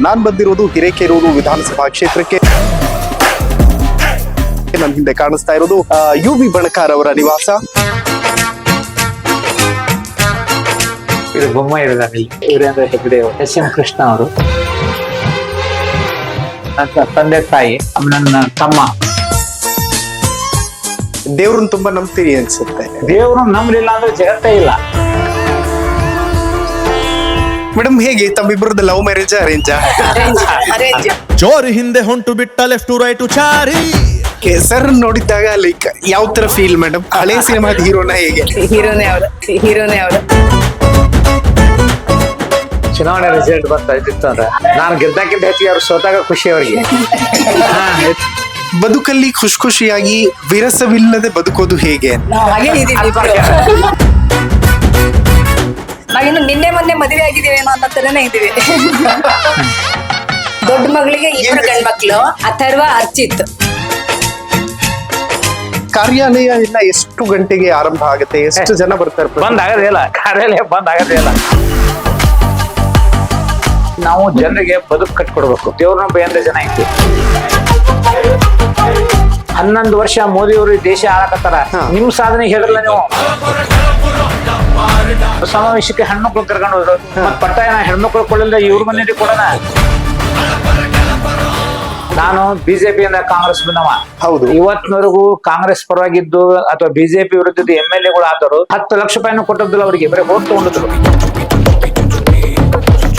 ನಾನ್ ಬಂದಿರೋದು ಹಿರೇಕೆರೂರು ವಿಧಾನಸಭಾ ಕ್ಷೇತ್ರಕ್ಕೆ. ನನ್ನ ಹಿಂದೆ ಕಾಣಿಸ್ತಾ ಇರೋದು UB ಬಣಕಾರ್ ಅವರ ನಿವಾಸ. ಇದು ಬೊಮ್ಮ ಇರೋದಲ್ಲಿ ವೀರೇಂದ್ರ ಹೆಗ್ಡೆ SM ಕೃಷ್ಣ ಅವರು, ನನ್ನ ತಂದೆ ತಾಯಿ, ನನ್ನ ತಮ್ಮ. ದೇವ್ರನ್ನ ತುಂಬಾ ನಂಬ್ತೀರಿ ಅನ್ಸುತ್ತೆ. ದೇವರು ನಂಬಲಿಲ್ಲ ಅಂದ್ರೆ ಜಗತ್ತೇ ಇಲ್ಲ. ಮೇಡಮ್, ಹೇಗೆ ತಮ್ಮಿಬ್ಬರದ್ದು ಲವ್ ಮ್ಯಾರೇಜ್ ಅರೇಂಜ್? ಜೋರಿ ಹಿಂದೆ ಹೊಂಟು ಬಿಟ್ಟ ಲೆಫ್ಟ್ ರೈಟ್ ಚಾರಿ. ಸರ್ ನೋಡಿದ್ದಾಗ ಲೈಕ್ ಯಾವ ತರ ಫೀಲ್ ಮೇಡಮ್? ಹಳೆ ಸಿನಿಮಾದ ಹೀರೋನ ಹೇಗೆ? ಹೀರೋನೇ ಅವ್ರು. ಚುನಾವಣೆ ರಿಸಲ್ಟ್ ಬರ್ತಾ ಇದ್ದಿತ್ತು ಅಂದ್ರೆ ನಾನು ಗೆದ್ದಕ್ಕಿಂತ ಹೆಚ್ಚಿಗೆ ಅವ್ರು ಸೋತಾಗ ಖುಷಿ ಅವರಿಗೆ. ಬದುಕಲ್ಲಿ ಖುಷಿಯಾಗಿ ವಿರಸವಿಲ್ಲದೆ ಬದುಕೋದು ಹೇಗೆ? ಹಾಗೆ ಇದೀವಿ. ನಾವಿನ್ನು ನಿನ್ನೆ ಮೊನ್ನೆ ಮದುವೆ ಆಗಿದ್ದೀವೇನೋ ಅನ್ನೋ ತರನೇ ಇದೀವಿ. ದೊಡ್ಡ ಮಗಳಿಗೆ 2 ಗಂಡ್ಮಕ್ಳು, ಅಥರ್ವ, ಅರ್ಚಿತ್. ಕಾರ್ಯಾಲಯ ಎಲ್ಲ ಎಷ್ಟು ಗಂಟೆಗೆ ಆರಂಭ ಆಗುತ್ತೆ? ಎಷ್ಟು ಜನ ಬರ್ತಾರೆ? ಬಂದ್ ಆಗದೇ ಇಲ್ಲ, ಕಾರ್ಯಾಲಯ ಬಂದ್ ಆಗದೇ ಇಲ್ಲ. ನಾವು ಜನರಿಗೆ ಬದುಕು ಕಟ್ಕೊಡ್ಬೇಕು. ದೇವ್ರನ್ನ ಬೇಂದ್ರೆ ಜನ ಐತಿ. 11 ವರ್ಷ ಮೋದಿಯವರು ದೇಶ ಆಳಕತ್ತಾರ. ನಿಮ್ ಸಾಧನೆ ಹೇಳಿರಲ್ಲ ನೀವು. ಸಮಾವೇಶಕ್ಕೆ ಹೆಣ್ಮಕ್ಳು ಕರ್ಕೊಂಡು ಹೋದ್ರು. ಪಟ್ಟಾಯನ ಹೆಣ್ಮಕ್ಳು ಕೊಡಲಿಲ್ಲ, ಇವ್ರ ಮನೇಲಿ ಕೊಡೋಣ. ನಾನು BJP ಇಂದ ಕಾಂಗ್ರೆಸ್ ಬಂದವ. ಹೌದು. ಇವತ್ತಿನವರೆಗೂ ಕಾಂಗ್ರೆಸ್ ಪರವಾಗಿದ್ದು ಅಥವಾ BJP ವಿರುದ್ಧದ MLA ಆದರು 10 ಲಕ್ಷ ರೂಪಾಯಿನೂ ಕೊಟ್ಟದಿಲ್ಲ ಅವರಿಗೆ. ಬರೀ ಓಟ್ ತಗೊಂಡಿದ್ರು.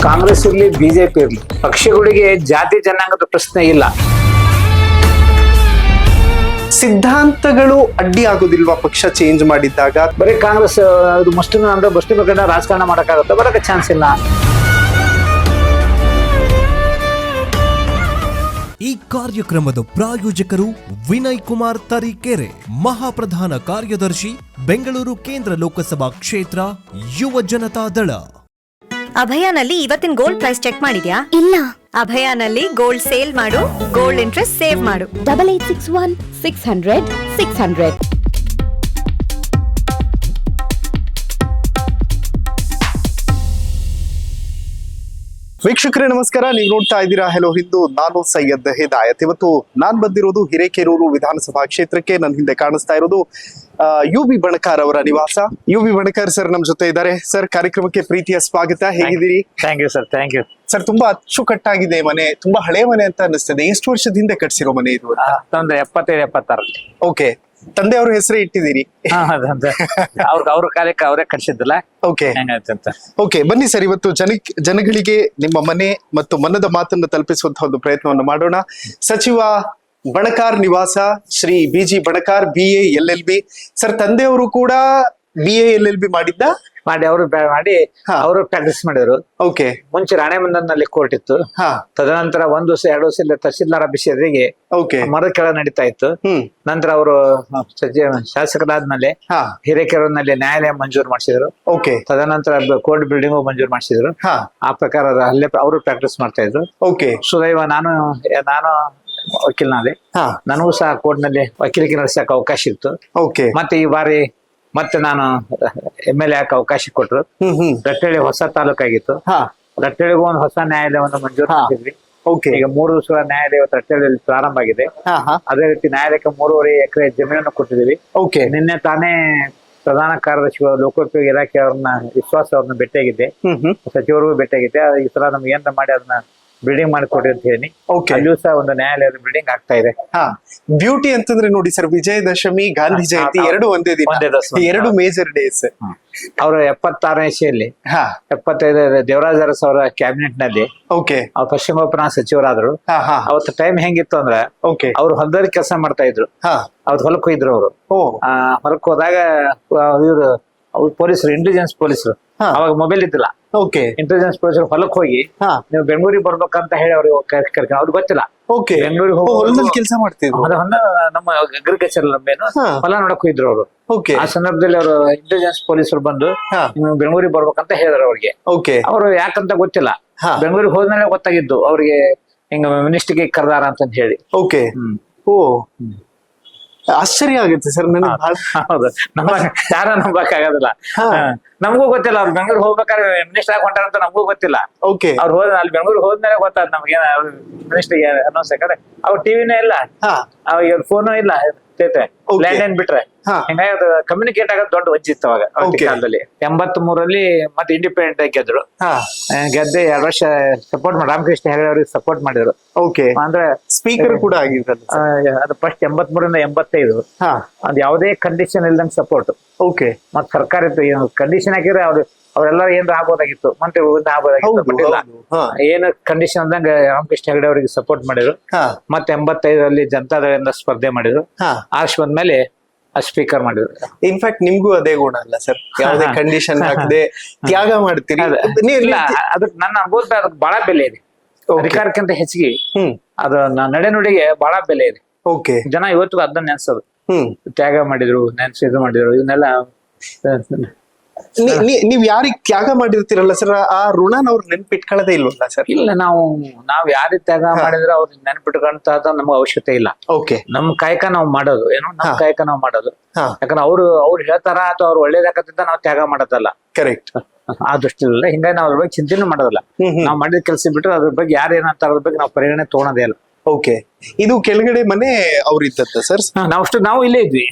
ಕಾಂಗ್ರೆಸ್ ಇರ್ಲಿ, BJP ಇರ್ಲಿ, ಪಕ್ಷಗಳಿಗೆ ಜಾತಿ ಜನಾಂಗದ ಪ್ರಶ್ನೆ ಇಲ್ಲ. ಸಿದ್ಧಾಂತಗಳು ಅಡ್ಡಿ ಆಗೋದಿಲ್ವಾ ಪಕ್ಷ ಚೇಂಜ್ ಮಾಡಿದ್ದಾಗ? ಬರೀ ಕಾಂಗ್ರೆಸ್ ಇದು ಮುಸ್ಲಿಂ ಅಂದ್ರೆ ಮುಸ್ಲಿಂ ಬಗ್ಗೆ ರಾಜಕಾರಣ ಮಾಡಕ್ಕಾಗುತ್ತೆ? ಬರಕ್ಕೆ ಚಾನ್ಸ್ ಇಲ್ಲ. ಈ ಕಾರ್ಯಕ್ರಮದ ಪ್ರಾಯೋಜಕರು ವಿನಯ್ ಕುಮಾರ್ ತರೀಕೆರೆ, ಮಹಾಪ್ರಧಾನ ಕಾರ್ಯದರ್ಶಿ, ಬೆಂಗಳೂರು ಕೇಂದ್ರ ಲೋಕಸಭಾ ಕ್ಷೇತ್ರ, ಯುವ ಜನತಾ ದಳ. ಅಭಯಾನಲ್ಲಿ ಇವತ್ತಿನ ಗೋಲ್ಡ್ ಪ್ರೈಸ್ ಚೆಕ್ ಮಾಡಿದ್ಯಾ? ಇಲ್ಲ. ಅಭಯಾನಲ್ಲಿ ಗೋಲ್ಡ್ ಸೇಲ್ ಮಾಡು, ಗೋಲ್ಡ್ ಇಂಟ್ರೆಸ್ಟ್ ಸೇವ್ ಮಾಡು. 8861 600 600. ವೀಕ್ಷಕರೇ ನಮಸ್ಕಾರ, ನೀವು ನೋಡ್ತಾ ಇದ್ದೀರಾ ಹೆಲೋ ಹಿಂದೂ. ನಾನು ಸೈಯದ್ ಹಿದಾಯತ್. ಇವತ್ತು ನಾನ್ ಬಂದಿರೋದು ಹಿರೇಕೆರೂರು ವಿಧಾನಸಭಾ ಕ್ಷೇತ್ರಕ್ಕೆ. ನನ್ನ ಹಿಂದೆ ಕಾಣಿಸ್ತಾ ಇರೋದು UB ಬಣಕಾರ್ ಅವರ ನಿವಾಸ. UB ಬಣಕಾರ್ ಸರ್ ನಮ್ ಜೊತೆ ಇದ್ದಾರೆ. ಸರ್, ಕಾರ್ಯಕ್ರಮಕ್ಕೆ ಪ್ರೀತಿಯ ಸ್ವಾಗತ. ಹೇಗಿದ್ದೀರಿ? Thank you sir. Thank you sir. ತುಂಬಾ ಅಚ್ಚುಕಟ್ಟಾಗಿದೆ ಮನೆ, ತುಂಬಾ ಹಳೆ ಮನೆ ಅಂತ ಅನಿಸ್ತದೆ. ಎಷ್ಟು ವರ್ಷದ ಹಿಂದೆ ಕಟ್ಸಿರೋ ಮನೆ ಇದು? 75-76. ಓಕೆ. ತಂದೆಯವ್ರ ಹೆಸರೇ ಇಟ್ಟಿದ್ದೀರಿ? ಅವ್ರ ಕಾಲಕ್ಕೆ ಅವರೇ ಕಟ್ಸಿದ್ದಲ್ಲ. ಓಕೆ. ಹೆಂಗಾಯ್ತಂತ. ಓಕೆ, ಬನ್ನಿ ಸರ್. ಇವತ್ತು ಜನಗಳಿಗೆ ನಿಮ್ಮ ಮನೆ ಮತ್ತು ಮನದ ಮಾತನ್ನು ತಲುಪಿಸುವಂತಹ ಒಂದು ಪ್ರಯತ್ನವನ್ನು ಮಾಡೋಣ. ಸಚಿವ ಬಣಕಾರ್ ನಿವಾಸ, Shri BG Banakar, BA LLB. Sir, ತಂದೆಯವರು ಕೂಡ BA LLB ಮಾಡಿದ್ದ? ಮಾಡಿ ಅವರು ಪ್ರಾಕ್ಟೀಸ್ ಮಾಡಿದ್ರು. ಓಕೆ. ಮುಂಚೆ ರಾಣೆಬಂಧನಲ್ಲಿ ಕೋರ್ಟ್ ಇತ್ತು. ತದನಂತರ 1 ವರ್ಷ 2 ವರ್ಷ ಇಲ್ಲ ತಹಶೀಲ್ದಾರ್ ಅಭಿಷೇಕಿಗೆ ಮರದ ಕೆಳ ನಡೀತಾ ಇತ್ತು. ನಂತರ ಅವರು ಶಾಸಕರಾದ್ಮೇಲೆ ಹಿರೇಕೆರೂರಿನಲ್ಲಿ ನ್ಯಾಯಾಲಯ ಮಂಜೂರು ಮಾಡಿಸಿದ್ರು. ಓಕೆ. ತದನಂತರ ಕೋರ್ಟ್ ಬಿಲ್ಡಿಂಗ್ ಮಂಜೂರು ಮಾಡಿಸಿದ್ರು. ಆ ಪ್ರಕಾರ ಅಲ್ಲೇ ಅವರು ಪ್ರಾಕ್ಟೀಸ್ ಮಾಡ್ತಾ ಇದ್ರು. ಓಕೆ. ಸುದೈವ ನಾನು ವಕೀಲನಾದೆ. ನನಗೂ ಸಹ ಕೋರ್ಟ್ ನಲ್ಲಿ ವಕೀಲಿಕೆ ನಡೆಸಕ್ಕೆ ಅವಕಾಶ ಇತ್ತು. ಓಕೆ. ಮತ್ತೆ ಈ ಬಾರಿ ನಾನು MLA ಯಾಕೆ ಅವಕಾಶ ಕೊಟ್ರು. ರಟ್ಟಳ್ಳಿ ಹೊಸ ತಾಲೂಕಾಗಿತ್ತು. ರಟ್ಟಳ್ಳಿಗೂ ಒಂದು ಹೊಸ ನ್ಯಾಯಾಲಯವನ್ನು ಮಂಜೂರು ಮಾಡಿದ್ವಿ. ಈಗ 3 ದಿವಸಗಳ ನ್ಯಾಯಾಲಯ ರಟ್ಟಳ್ಳಿಯಲ್ಲಿ ಪ್ರಾರಂಭ ಆಗಿದೆ. ಅದೇ ರೀತಿ ನ್ಯಾಯಾಲಯಕ್ಕೆ 3.5 ಎಕರೆ ಜಮೀನನ್ನು ಕೊಟ್ಟಿದ್ದೀವಿ. ಓಕೆ. ನಿನ್ನೆ ತಾನೇ ಪ್ರಧಾನ ಕಾರ್ಯದರ್ಶಿ ಲೋಕೋಪಯೋಗಿ ಇಲಾಖೆ ಅವ್ರನ್ನ ವಿಶ್ವಾಸ ಅವ್ರನ್ನ ಭೇಟಿಯಾಗಿದ್ದೆ. ಸಚಿವರಿಗೂ ಭೇಟಿಯಾಗಿದ್ದೆ. ಈ ಸಲ ನಮ್ಗೆ ಏನ್ ಮಾಡಿ ಅದನ್ನ ಬಿಲ್ಡಿಂಗ್ ಮಾಡಿಕೊಡಿ ಅಂತ ಹೇಳಿ. ಅಲ್ಲಿಯೂ ಸಹ ಒಂದು ನ್ಯಾಯಾಲಯದ ಬಿಲ್ಡಿಂಗ್ ಆಗ್ತಾ ಇದೆ. ಬ್ಯೂಟಿ ಅಂತಂದ್ರೆ ನೋಡಿ ಸರ್, ವಿಜಯದಶಮಿ, ಗಾಂಧಿ ಜಯಂತಿ 2 ಒಂದೇ ದಿನ, 2 ಮೇಜರ್ ಡೇಸ್. ಅವರು 76ನೇ ಇಸವಿಯಲ್ಲಿ 75 ದೇವರಾಜ ಅರಸು ಅವರ ಕ್ಯಾಬಿನೆಟ್ ನಲ್ಲಿ ಅವ್ರು ಪಶ್ಚಿಮ ಉಪನಾಯಕ ಸಚಿವರಾದ್ರು. ಅವತ್ತು ಟೈಮ್ ಹೆಂಗಿತ್ತು ಅಂದ್ರೆ ಅವ್ರು ಹೊಲದಲ್ಲಿ ಕೆಲಸ ಮಾಡ್ತಾ ಇದ್ರು. ಅವತ್ತು ಹೊಲಕ್ಕೆ ಹೋಗಿದ್ರು. ಅವರು ಹೊಲಕ್ಕೆ ಹೋದಾಗ ಇವ್ರು ಪೊಲೀಸರು, ಇಂಟೆಲಿಜೆನ್ಸ್ ಪೊಲೀಸರು, ಅವಾಗ ಮೊಬೈಲ್ ಇದ್ದಿಲ್ಲ. ಇಂಟೆಲಿಜೆನ್ಸ್ ಪೊಲೀಸರು ಹೊಲಕ್ಕೆ ಹೋಗಿ ನೀವು ಬೆಂಗಳೂರಿಗೆ ಬರ್ಬೇಕಂತ ಹೇಳಿ ಅವ್ರಿಗೆ ಅವ್ರಿಗೆ ಗೊತ್ತಿಲ್ಲ. ಬೆಂಗಳೂರಿಗೆ ಹೋಗಿ ಕೆಲಸ ಮಾಡ್ತಿದ್ರು. ನಮ್ಮ ಅಗ್ರಿಕಲ್ಚರ್ ಹೊಲ ನೋಡಕ್ ಹೋಗಿದ್ರು ಅವರು. ಆ ಸಂದರ್ಭದಲ್ಲಿ ಅವರು ಇಂಟೆಲಿಜೆನ್ಸ್ ಪೊಲೀಸರು ಬಂದು ನೀವು ಬೆಂಗಳೂರಿಗೆ ಬರ್ಬೇಕಂತ ಹೇಳಿದ್ರು ಅವ್ರಿಗೆ. ಅವರು ಯಾಕಂತ ಗೊತ್ತಿಲ್ಲ. ಬೆಂಗಳೂರಿಗೆ ಹೋದ್ಮೇಲೆ ಗೊತ್ತಾಗಿದ್ದು ಅವ್ರಿಗೆ ಹಿಂಗ ಮಿನಿಸ್ಟ್ರಿಗೆ ಕರ್ದಾರ ಅಂತ ಹೇಳಿ. ಆಶ್ಚರ್ಯ ಆಗುತ್ತೆ ಸರ್ ನನಗೆ ಬಹಳ. ಹೌದು, ಯಾರ ನಂಬಕ್ ಆಗೋದಿಲ್ಲ. ನಮಗೂ ಗೊತ್ತಿಲ್ಲ ಅವ್ರು ಬೆಂಗಳೂರು ಹೋಗ್ಬೇಕಾದ್ರೆ ಮಿನಿಸ್ಟರ್ ಆಗಿ ಹೊಂಟಾರಂತ ನಮಗೂ ಗೊತ್ತಿಲ್ಲ. ಓಕೆ, ಅವ್ರು ಹೋದ ಅಲ್ಲಿ ಬೆಂಗಳೂರು ಹೋದ್ಮೇಲೆ ಗೊತ್ತಾದ ನಮ್ಗೆ ಮಿನಿಸ್ಟರ್ ಅನ್ನೋಸ್ ಯಾಕಂದ್ರೆ ಅವ್ರ ಟಿವಿನೇ ಇಲ್ಲ, ಅವಾಗ ಫೋನು ಇಲ್ಲ, ಲ್ಯಾಂಡ್ ಲೈನ್ ಬಿಟ್ರೆ ಹಿಂಗಾಗಿ ಅದು ಕಮ್ಯುನಿಕೇಟ್ ಆಗೋದು ದೊಡ್ಡ ವಜ್ಜಿತ್ತು ಅವಾಗ ಕಾಲದಲ್ಲಿ. 83ರಲ್ಲಿ ಮತ್ತೆ ಇಂಡಿಪೆಂಡೆಂಟ್ ಆಗಿ ಗೆದ್ರು. ಗೆದ್ದೆ 2 ವರ್ಷ ಸಪೋರ್ಟ್ ಮಾಡಿ ರಾಮಕೃಷ್ಣ ಹೆಗಡೆ ಅವ್ರಿಗೆ ಸಪೋರ್ಟ್ ಮಾಡಿದ್ರು. ಓಕೆ, ಅಂದ್ರೆ ಸ್ಪೀಕರ್ ಕೂಡ ಆಗಿದ್ರು. ಅದು ಫಸ್ಟ್ 83ರಿಂದ 85 ಅದ್ ಯಾವುದೇ ಕಂಡೀಷನ್ ಇಲ್ದಂಗ್ ಸಪೋರ್ಟ್. ಓಕೆ, ಮತ್ ಸರ್ಕಾರ ಕಂಡೀಷನ್ ಹಾಕಿದ್ರೆ ಅವ್ರೆಲ್ಲರೂ ಏನ್ ಆಗ್ಬೋದಾಗಿತ್ತು, ಮಂತ್ರಿ ಆಗ್ಬೋದಾಗಿತ್ತು, ಬಟ್ ಇಲ್ಲ, ಏನು ಕಂಡೀಷನ್ ಅಂದಂಗ ರಾಮಕೃಷ್ಣ ಹೆಗಡೆ ಅವರಿಗೆ ಸಪೋರ್ಟ್ ಮಾಡಿದ್ರು. ಮತ್ತೆ 85ರಲ್ಲಿ ಜನತಾದಳದಿಂದ ಸ್ಪರ್ಧೆ ಮಾಡಿದ್ರು. ಆರ್ಶ್ ಬಂದ್ಮೇಲೆ ಸ್ಪೀಕರ್ ಮಾಡಿದ್ರು. ಇನ್ಫ್ಯಾಕ್ಟ್ ನಿಮ್ಗೂ ಅದೇ ಗುಣ ಅಲ್ಲ ಸರ್, ಯಾವುದೇ ಕಂಡೀಷನ್ ಹಾಕದೆ ತ್ಯಾಗ ಮಾಡ್ತೀರಿ. ಇಲ್ಲ, ಅದಕ್ಕೆ ನನ್ನ ಅನುಭವದ ಅದಕ್ಕೆ ಬಹಳ ಬೆಲೆ ಇದೆ. ಅಧಿಕಾರಕ್ಕಿಂತ ಹೆಚ್ಚಿಗೆ ಅದು ನಡೆನುಡಿಗೆ ಬಹಳ ಬೆಲೆ ಇದೆ. ಓಕೆ, ಜನ ಇವತ್ತು ಅದನ್ನ ನೆನ್ಸೋದು. ತ್ಯಾಗ ಮಾಡಿದ್ರು, ಇದು ಮಾಡಿದ್ರು, ಇವನ್ನೆಲ್ಲ. ನೀವ್ ಯಾರಿಗ್ ತ್ಯಾಗ ಮಾಡಿರ್ತೀರಲ್ಲ ಸರ್, ಆ ಋಣನ ಅವ್ರು ನೆನ್ಪಿಟ್ಕೊಳ್ಳೋದೇ ಇಲ್ವಲ್ಲ ಸರ್? ಇಲ್ಲ, ನಾವ್ ಯಾರಿಗೆ ತ್ಯಾಗ ಮಾಡಿದ್ರೆ ಅವ್ರ ನೆನ್ಪಿಟ್ಕೊಂತ ನಮ್ಗೆ ಅವಶ್ಯಕತೆ ಇಲ್ಲ. ಓಕೆ, ನಮ್ ಕಾಯಕ ನಾವ್ ಮಾಡೋದು, ಏನೋ ನಮ್ ಕಾಯಕ ನಾವ್ ಮಾಡೋದು. ಯಾಕಂದ್ರೆ ಅವ್ರು ಹೇಳ್ತಾರ ಅಥವಾ ಅವ್ರು ಒಳ್ಳೇದಾಗತ್ತಿದ್ದ ನಾವ್ ತ್ಯಾಗ ಮಾಡೋದಲ್ಲ. ಕರೆಕ್ಟ್, ಆ ದೃಷ್ಟಿಲ್ಲ. ಹಿಂಗಾಗಿ ನಾವ್ ಅದ್ರ ಬಗ್ಗೆ ಚಿಂತೆನೂ ಮಾಡೋದಲ್ಲ. ನಾವ್ ಮಾಡಿದ ಕೆಲಸ ಬಿಟ್ರೆ ಅದ್ರ ಬಗ್ಗೆ ಯಾರು ಏನಂತಾರ ಅದ್ರ ಬಗ್ಗೆ ನಾವ್ ಪರಿಗಣನೆ ತಗೊಳೋದೇ ಇಲ್ಲ. ಓಕೆ, ಇದು ಕೆಳಗಡೆ ಮನೆ ಅವ್ರಿದ್ದ ಸರ್? ನಾವು ಇಲ್ಲೇ ಇದ್ವಿ,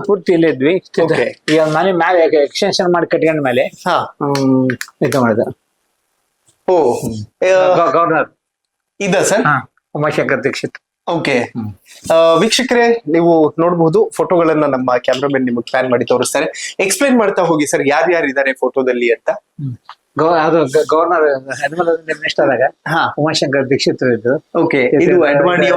ಪೂರ್ತಿ ಇಲ್ಲೇ ಇದ್ವಿ. ಈಗ ಮನೆ ಮ್ಯಾಲೆ ಎಕ್ಸ್ಟೆನ್ಷನ್ ಮಾಡಿ ಕಟ್ಕೊಂಡ ಮೇಲೆ ಇದು ಮಾಡಿದ. ಓ, ಗವರ್ನರ್ ಇದ ಸರ್ ಉಮಾಶಂಕರ್ ದೀಕ್ಷಿತ್. ಓಕೆ, ವೀಕ್ಷಕರೇ ನೀವು ನೋಡಬಹುದು ಫೋಟೋಗಳನ್ನ ನಮ್ಮ ಕ್ಯಾಮ್ರಾಮನ್ ನಿಮಗೆ ಪ್ಲಾನ್ ಮಾಡಿ ತೋರಿಸ್ತಾರೆ. ಎಕ್ಸ್ಪ್ಲೈನ್ ಮಾಡ್ತಾ ಹೋಗಿ ಸರ್, ಯಾರ್ಯಾರು ಇದ್ದಾರೆ ಫೋಟೋದಲ್ಲಿ ಅಂತ. ಅದು ಗವರ್ನರ್ ಮಿನಿಸ್ಟರ್ ಆಗ ಉಮಾಶಂಕರ್ ದೀಕ್ಷಿತ್ ಇದ್ದು. ಓಕೆ, ಇದು ಅಡ್ವಾಣಿ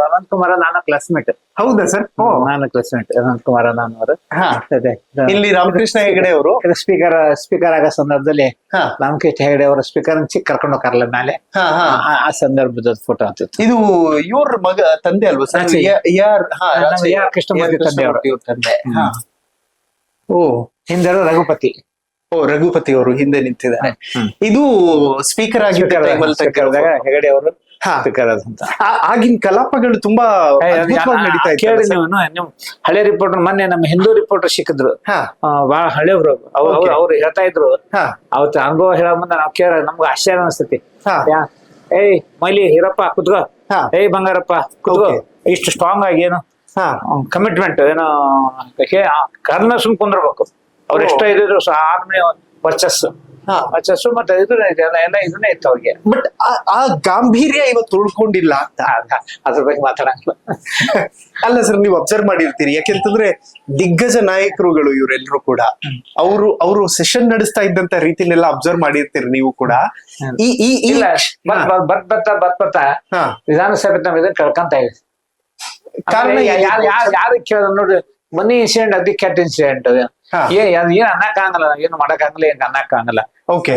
ಅನಂತ್ ಕುಮಾರ್ ನಾನು ಕ್ಲಾಸ್ಮೇಟ್. ಹೌದಾ ಸರ್? ನಾನು ಕ್ಲಾಸ್ಮೇಟ್ ಅನಂತ್ ಕುಮಾರ್ ಅವರು. ಇಲ್ಲಿ ರಾಮಕೃಷ್ಣ ಹೆಗಡೆ ಅವರು ಸ್ಪೀಕರ್ ಆಗೋ ಸಂದರ್ಭದಲ್ಲಿ ರಾಮಕೃಷ್ಣ ಹೆಗಡೆ ಅವರ ಸ್ಪೀಕರ್ ಚಿಕ್ಕ ಕರ್ಕೊಂಡು ಹೋಗ್ತಾರಲ್ಲ ಮೇಲೆ, ಆ ಸಂದರ್ಭದ ಫೋಟೋ ಆಗ್ತಿತ್ತು. ಇದು ಇವ್ರ ಮಗ ತಂದೆ ಅಲ್ವಾ ಸರ್? ಕೃಷ್ಣಮೂರ್ತಿ ತಂದೆ ಅವರು ತಂದೆ. ಓ, ಹಿಂದೆ ರಘುಪತಿ. ಓ, ರಘುಪತಿ ಅವರು ಹಿಂದೆ ನಿಂತಿದ್ದಾರೆ. ಇದು ಸ್ಪೀಕರ್ ಆಗಿದ್ದ ಹೆಗಡೆ ಅವರು ಸ್ಪೀಕರ್ ಅಂತ. ಆಗಿನ ಕಲಾಪಗಳು ತುಂಬಾ ನಡೀತಾ ಕೇಳಿ ನೀವು ಹಳೆ ರಿಪೋರ್ಟರ್ ಮೊನ್ನೆ ನಮ್ಮ ಹಿಂದೂ ರಿಪೋರ್ಟರ್ ಸಿಕ್ಕಿದ್ರು, ಬಹಳ ಹಳೆಯವರು. ಅವ್ರು ಹೇಳ್ತಾ ಇದ್ರು ಅವತ್ತು ಅನುಭವ ಹೇಳೋ ಮುಂದೆ ನಾವು ಕೇಳ ನಮ್ಗೆ ಆಶ್ಚರ್ಯ ಅನಿಸ್ತತಿ. ಏಯ್ ಮೈಲಿ ಹಿರಪ್ಪ ಕುತ್ಕೋ, ಏಯ್ ಬಂಗಾರಪ್ಪ ಕುತ್ಕೋ, ಇಷ್ಟು ಸ್ಟ್ರಾಂಗ್ ಆಗಿ ಏನು ಕಮಿಟ್ಮೆಂಟ್ ಏನೋ ಕರ್ನ ಸುಮ್ ಕುಂದ್ರಬೇಕು. ಅವ್ರು ಎಷ್ಟೋ ಇದ್ರು ಆರ್ಮಿ ವರ್ಚಸ್ಸು ಮತ್ತೆ ಎಲ್ಲ ಇದನ್ನೇ ಇತ್ತು ಅವ್ರಿಗೆ. ಬಟ್ ಆ ಗಾಂಭೀರ್ಯ ಇವತ್ತು ಉಳ್ಕೊಂಡಿಲ್ಲ ಅಂತ ಅದ್ರ ಬಗ್ಗೆ ಮಾತಾಡಂಗಿಲ್ಲ. ಅಲ್ಲ ಸರ್, ನೀವು ಅಬ್ಸರ್ವ್ ಮಾಡಿರ್ತೀರಿ, ಯಾಕೆಂತಂದ್ರೆ ದಿಗ್ಗಜ ನಾಯಕರುಗಳು ಇವರೆಲ್ಲರೂ ಕೂಡ ಅವರು ಸೆಷನ್ ನಡೆಸ್ತಾ ಇದ್ದಂತ ರೀತಿನೆಲ್ಲ ಅಬ್ಸರ್ವ್ ಮಾಡಿರ್ತೀರಿ ನೀವು ಕೂಡ. ಬರ್ತಾ ವಿಧಾನಸಭೆ ನಾವ್ ಇದನ್ನ ಕಳ್ಕೊಂತ ಇದ್ವಿ. ಕಾರಣ ಯಾರು ಕೇಳ ನೋಡ್ರಿ, ಮನಿ ಇನ್ಸಿಡೆಂಟ್ ಅತಿ ಕೆಟ್ಟ ಇನ್ಸಿಡೆಂಟ್. ಏನ್ ಅನ್ನಕ್ಕಾಗಲ್ಲ, ಏನು ಮಾಡಕ್ಕಾಗಲ್ಲ, ಏನ್ ಅನ್ನಕ್ಕಾಗಲ್ಲ. ಓಕೆ,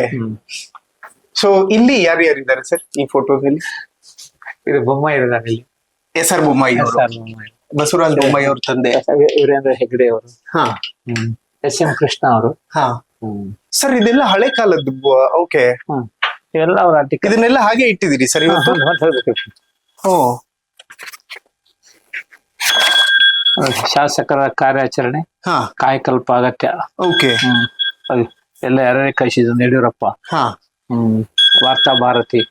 ಸೊ ಇಲ್ಲಿ ಯಾರ್ಯಾರಿದ್ದಾರೆ ಸರ್ ಈ ಫೋಟೋದಲ್ಲಿ? ಇದು ಬೊಮ್ಮಾಯಿ ಇದ್ದಾರೆ ಇಲ್ಲಿ. ಎಸ್ ಆರ್ ಬೊಮ್ಮಾಯಿ, ಬಸವರಾಜ ಬೊಮ್ಮಾಯಿ ಅವ್ರ ತಂದೆ ವೀರೇಂದ್ರ ಹೆಗ್ಡೆ ಅವರು, ಎಸ್ ಎಂ ಕೃಷ್ಣ ಅವರು. ಸರ್ ಇದೆಲ್ಲ ಹಳೆ ಕಾಲದ್ದು. ಓಕೆ, ಇವೆಲ್ಲ ಅವ್ರ ಆರ್ಟಿಕಲ್, ಇದನ್ನೆಲ್ಲ ಹಾಗೆ ಇಟ್ಟಿದ್ದೀರಿ ಸರ್ ಇವತ್ತು? ಓ, ಶಾಸಕರ ಕಾರ್ಯಾಚರಣೆ, ಕಾಯಕಲ್ಪ ಅಗತ್ಯ. ಓಕೆ, ಎಲ್ಲ ಯಾರೇ ಕಳಿಸಿದ್ರು. ಯಡಿಯೂರಪ್ಪ, ವಾರ್ತಾ ಭಾರತಿ,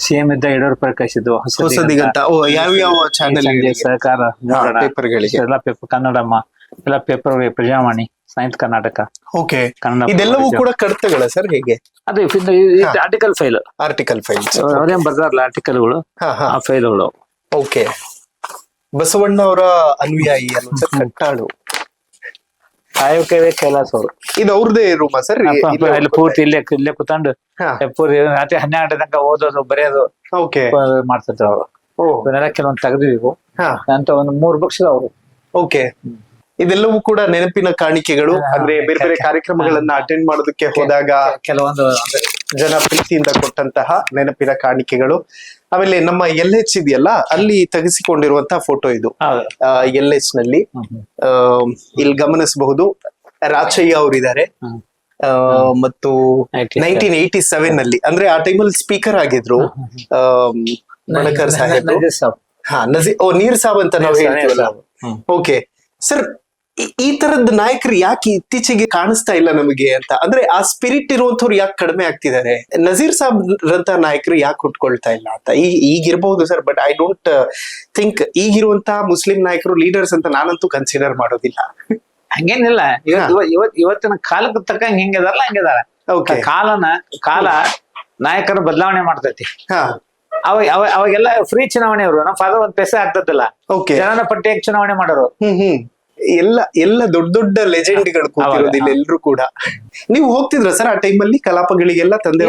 ಸಿಎಂ ಇದ್ದ ಯಡಿಯೂರಪ್ಪ ಕಳಿಸಿದ್ದು. ಹೊಸದಿಗಂತ ಯಾವ ಚಾನೆಲ್? ಸಹಕಾರ ಪೇಪರ್ಗಳಿಗೆ ಎಲ್ಲ ಪೇಪರ್, ಕನ್ನಡಮ್ಮ ಎಲ್ಲ paper, Prajavani, science Karnataka. Okay, ಇದೆಲ್ಲವೂ ಕೂಡ ಕಡತಗಳ ಸರ್ ಹೇಗೆ? ಅದು ಆರ್ಟಿಕಲ್ ಫೈಲ್, ಅವ್ರೇನ್ ಬರ್ದಾರಲ್ಲ ಆರ್ಟಿಕಲ್ಗಳು, ಆ ಫೈಲ್ಗಳು. ಓಕೆ, ಬಸವಣ್ಣ ಅವರ ಅನುಯಾಯಿ ಅಲ್ವ ಸರ್? ಕಟ್ಟಾಳು ಕಾಯೋಕವೇ ಕೈಲಾಸ ಅವರು. ಇದು ಅವ್ರದೇ ರೂಮಾ ಸರ್? ಇಲ್ಲಿ ಪೂರ್ತಿ ಇಲ್ಲೇ ಕುತ್ಕೊಂಡು ರಾತ್ರಿ 12 ತನಕ ಓದೋದು ಬರೆಯೋದು ಮಾಡ್ತಿದ್ರು ಅವರು. ಇವನ್ನೆಲ್ಲ ಕೆಲವೊಂದು ತೆಗೆದಿವು ಅಂತ ಒಂದು 3 ಬುಕ್ಸ್ ಅವರು. ಓಕೆ, ಇದೆಲ್ಲವೂ ಕೂಡ ನೆನಪಿನ ಕಾಣಿಕೆಗಳು. ಅಂದ್ರೆ ಬೇರೆ ಬೇರೆ ಕಾರ್ಯಕ್ರಮಗಳನ್ನ ಅಟೆಂಡ್ ಮಾಡೋದಕ್ಕೆ ಹೋದಾಗ ಕೆಲವೊಂದು ಜನ ಪ್ರೀತಿಯಿಂದ ಕೊಟ್ಟಂತಹ ನೆನಪಿನ ಕಾಣಿಕೆಗಳು. ಆಮೇಲೆ ನಮ್ಮ LH ಇದೆಯಲ್ಲ, ಅಲ್ಲಿ ತೆಗೆಸಿಕೊಂಡಿರುವಂತಹ ಫೋಟೋ ಇದು. LH ನಲ್ಲಿ ಇಲ್ಲಿ ಗಮನಿಸಬಹುದು ರಾಚಯ್ಯ ಅವರಿದ್ದಾರೆ. ಮತ್ತು 1987 ನಲ್ಲಿ, ಅಂದ್ರೆ ಆ ಟೈಮಲ್ಲಿ ಸ್ಪೀಕರ್ ಆಗಿದ್ರು ಬಣಕಾರ್ ಸಾಹೇಬ್. ಹಾ ನೀರ್ ಸಾಬ್ ಅಂತ ನಾವು ಹೇಳ್ತೀವಲ್ಲ. ಓಕೆ ಸರ್, ಈ ತರದ ನಾಯಕರು ಯಾಕೆ ಇತ್ತೀಚೆಗೆ ಕಾಣಿಸ್ತಾ ಇಲ್ಲ ನಮಗೆ ಅಂತ, ಅಂದ್ರೆ ಆ ಸ್ಪಿರಿಟ್ ಇರುವಂತವ್ರು ಯಾಕೆ ಕಡಿಮೆ ಆಗ್ತಿದ್ದಾರೆ? ನಜೀರ್ ಸಾಬ್ ರಂತ ನಾಯಕರು ಯಾಕೆ ಹುಟ್ಕೊಳ್ತಾ ಇಲ್ಲ ಅಂತ ಈಗಿರ್ಬಹುದು sir, but I don't think ಈಗಿರುವಂತಹ ಮುಸ್ಲಿಂ ನಾಯಕರು ಲೀಡರ್ಸ್ ಅಂತ ನಾನಂತೂ ಕನ್ಸಿಡರ್ ಮಾಡೋದಿಲ್ಲ. ಹಂಗೇನಿಲ್ಲ, ಇವತ್ತಿನ ಕಾಲಕ್ಕೆ ತಕ್ಕಂಗೆ ಹೆಂಗಿದಾರಲ್ಲ ಹಂಗಿದಾರ. ಕಾಲ ನಾಯಕರು ಬದಲಾವಣೆ ಮಾಡ್ತೈತಿ. ಅವಾಗೆಲ್ಲ ಫ್ರೀ ಚುನಾವಣೆ ಅವರು, ನಮ್ಮ ಫಾದರ್ ಒಂದ್ ಪೈಸೆ ಆಗ್ತದಲ್ಲ, ಜನನ ಪಟ್ಟಿಯಾಗಿ ಚುನಾವಣೆ ಮಾಡೋರು. ಎಲ್ಲ ದೊಡ್ಡ ದೊಡ್ಡ ಲೆಜೆಂಡ್ಗಳು ಕೂತಿರೋದಿಲ್ಲ ಎಲ್ರು ಕೂಡ. ನೀವು ಹೋಗ್ತಿದ್ರ ಸರ್ ಆ ಟೈಮಲ್ಲಿ ಕಲಾಪಗಳಿಗೆಲ್ಲ? ತಂದೆ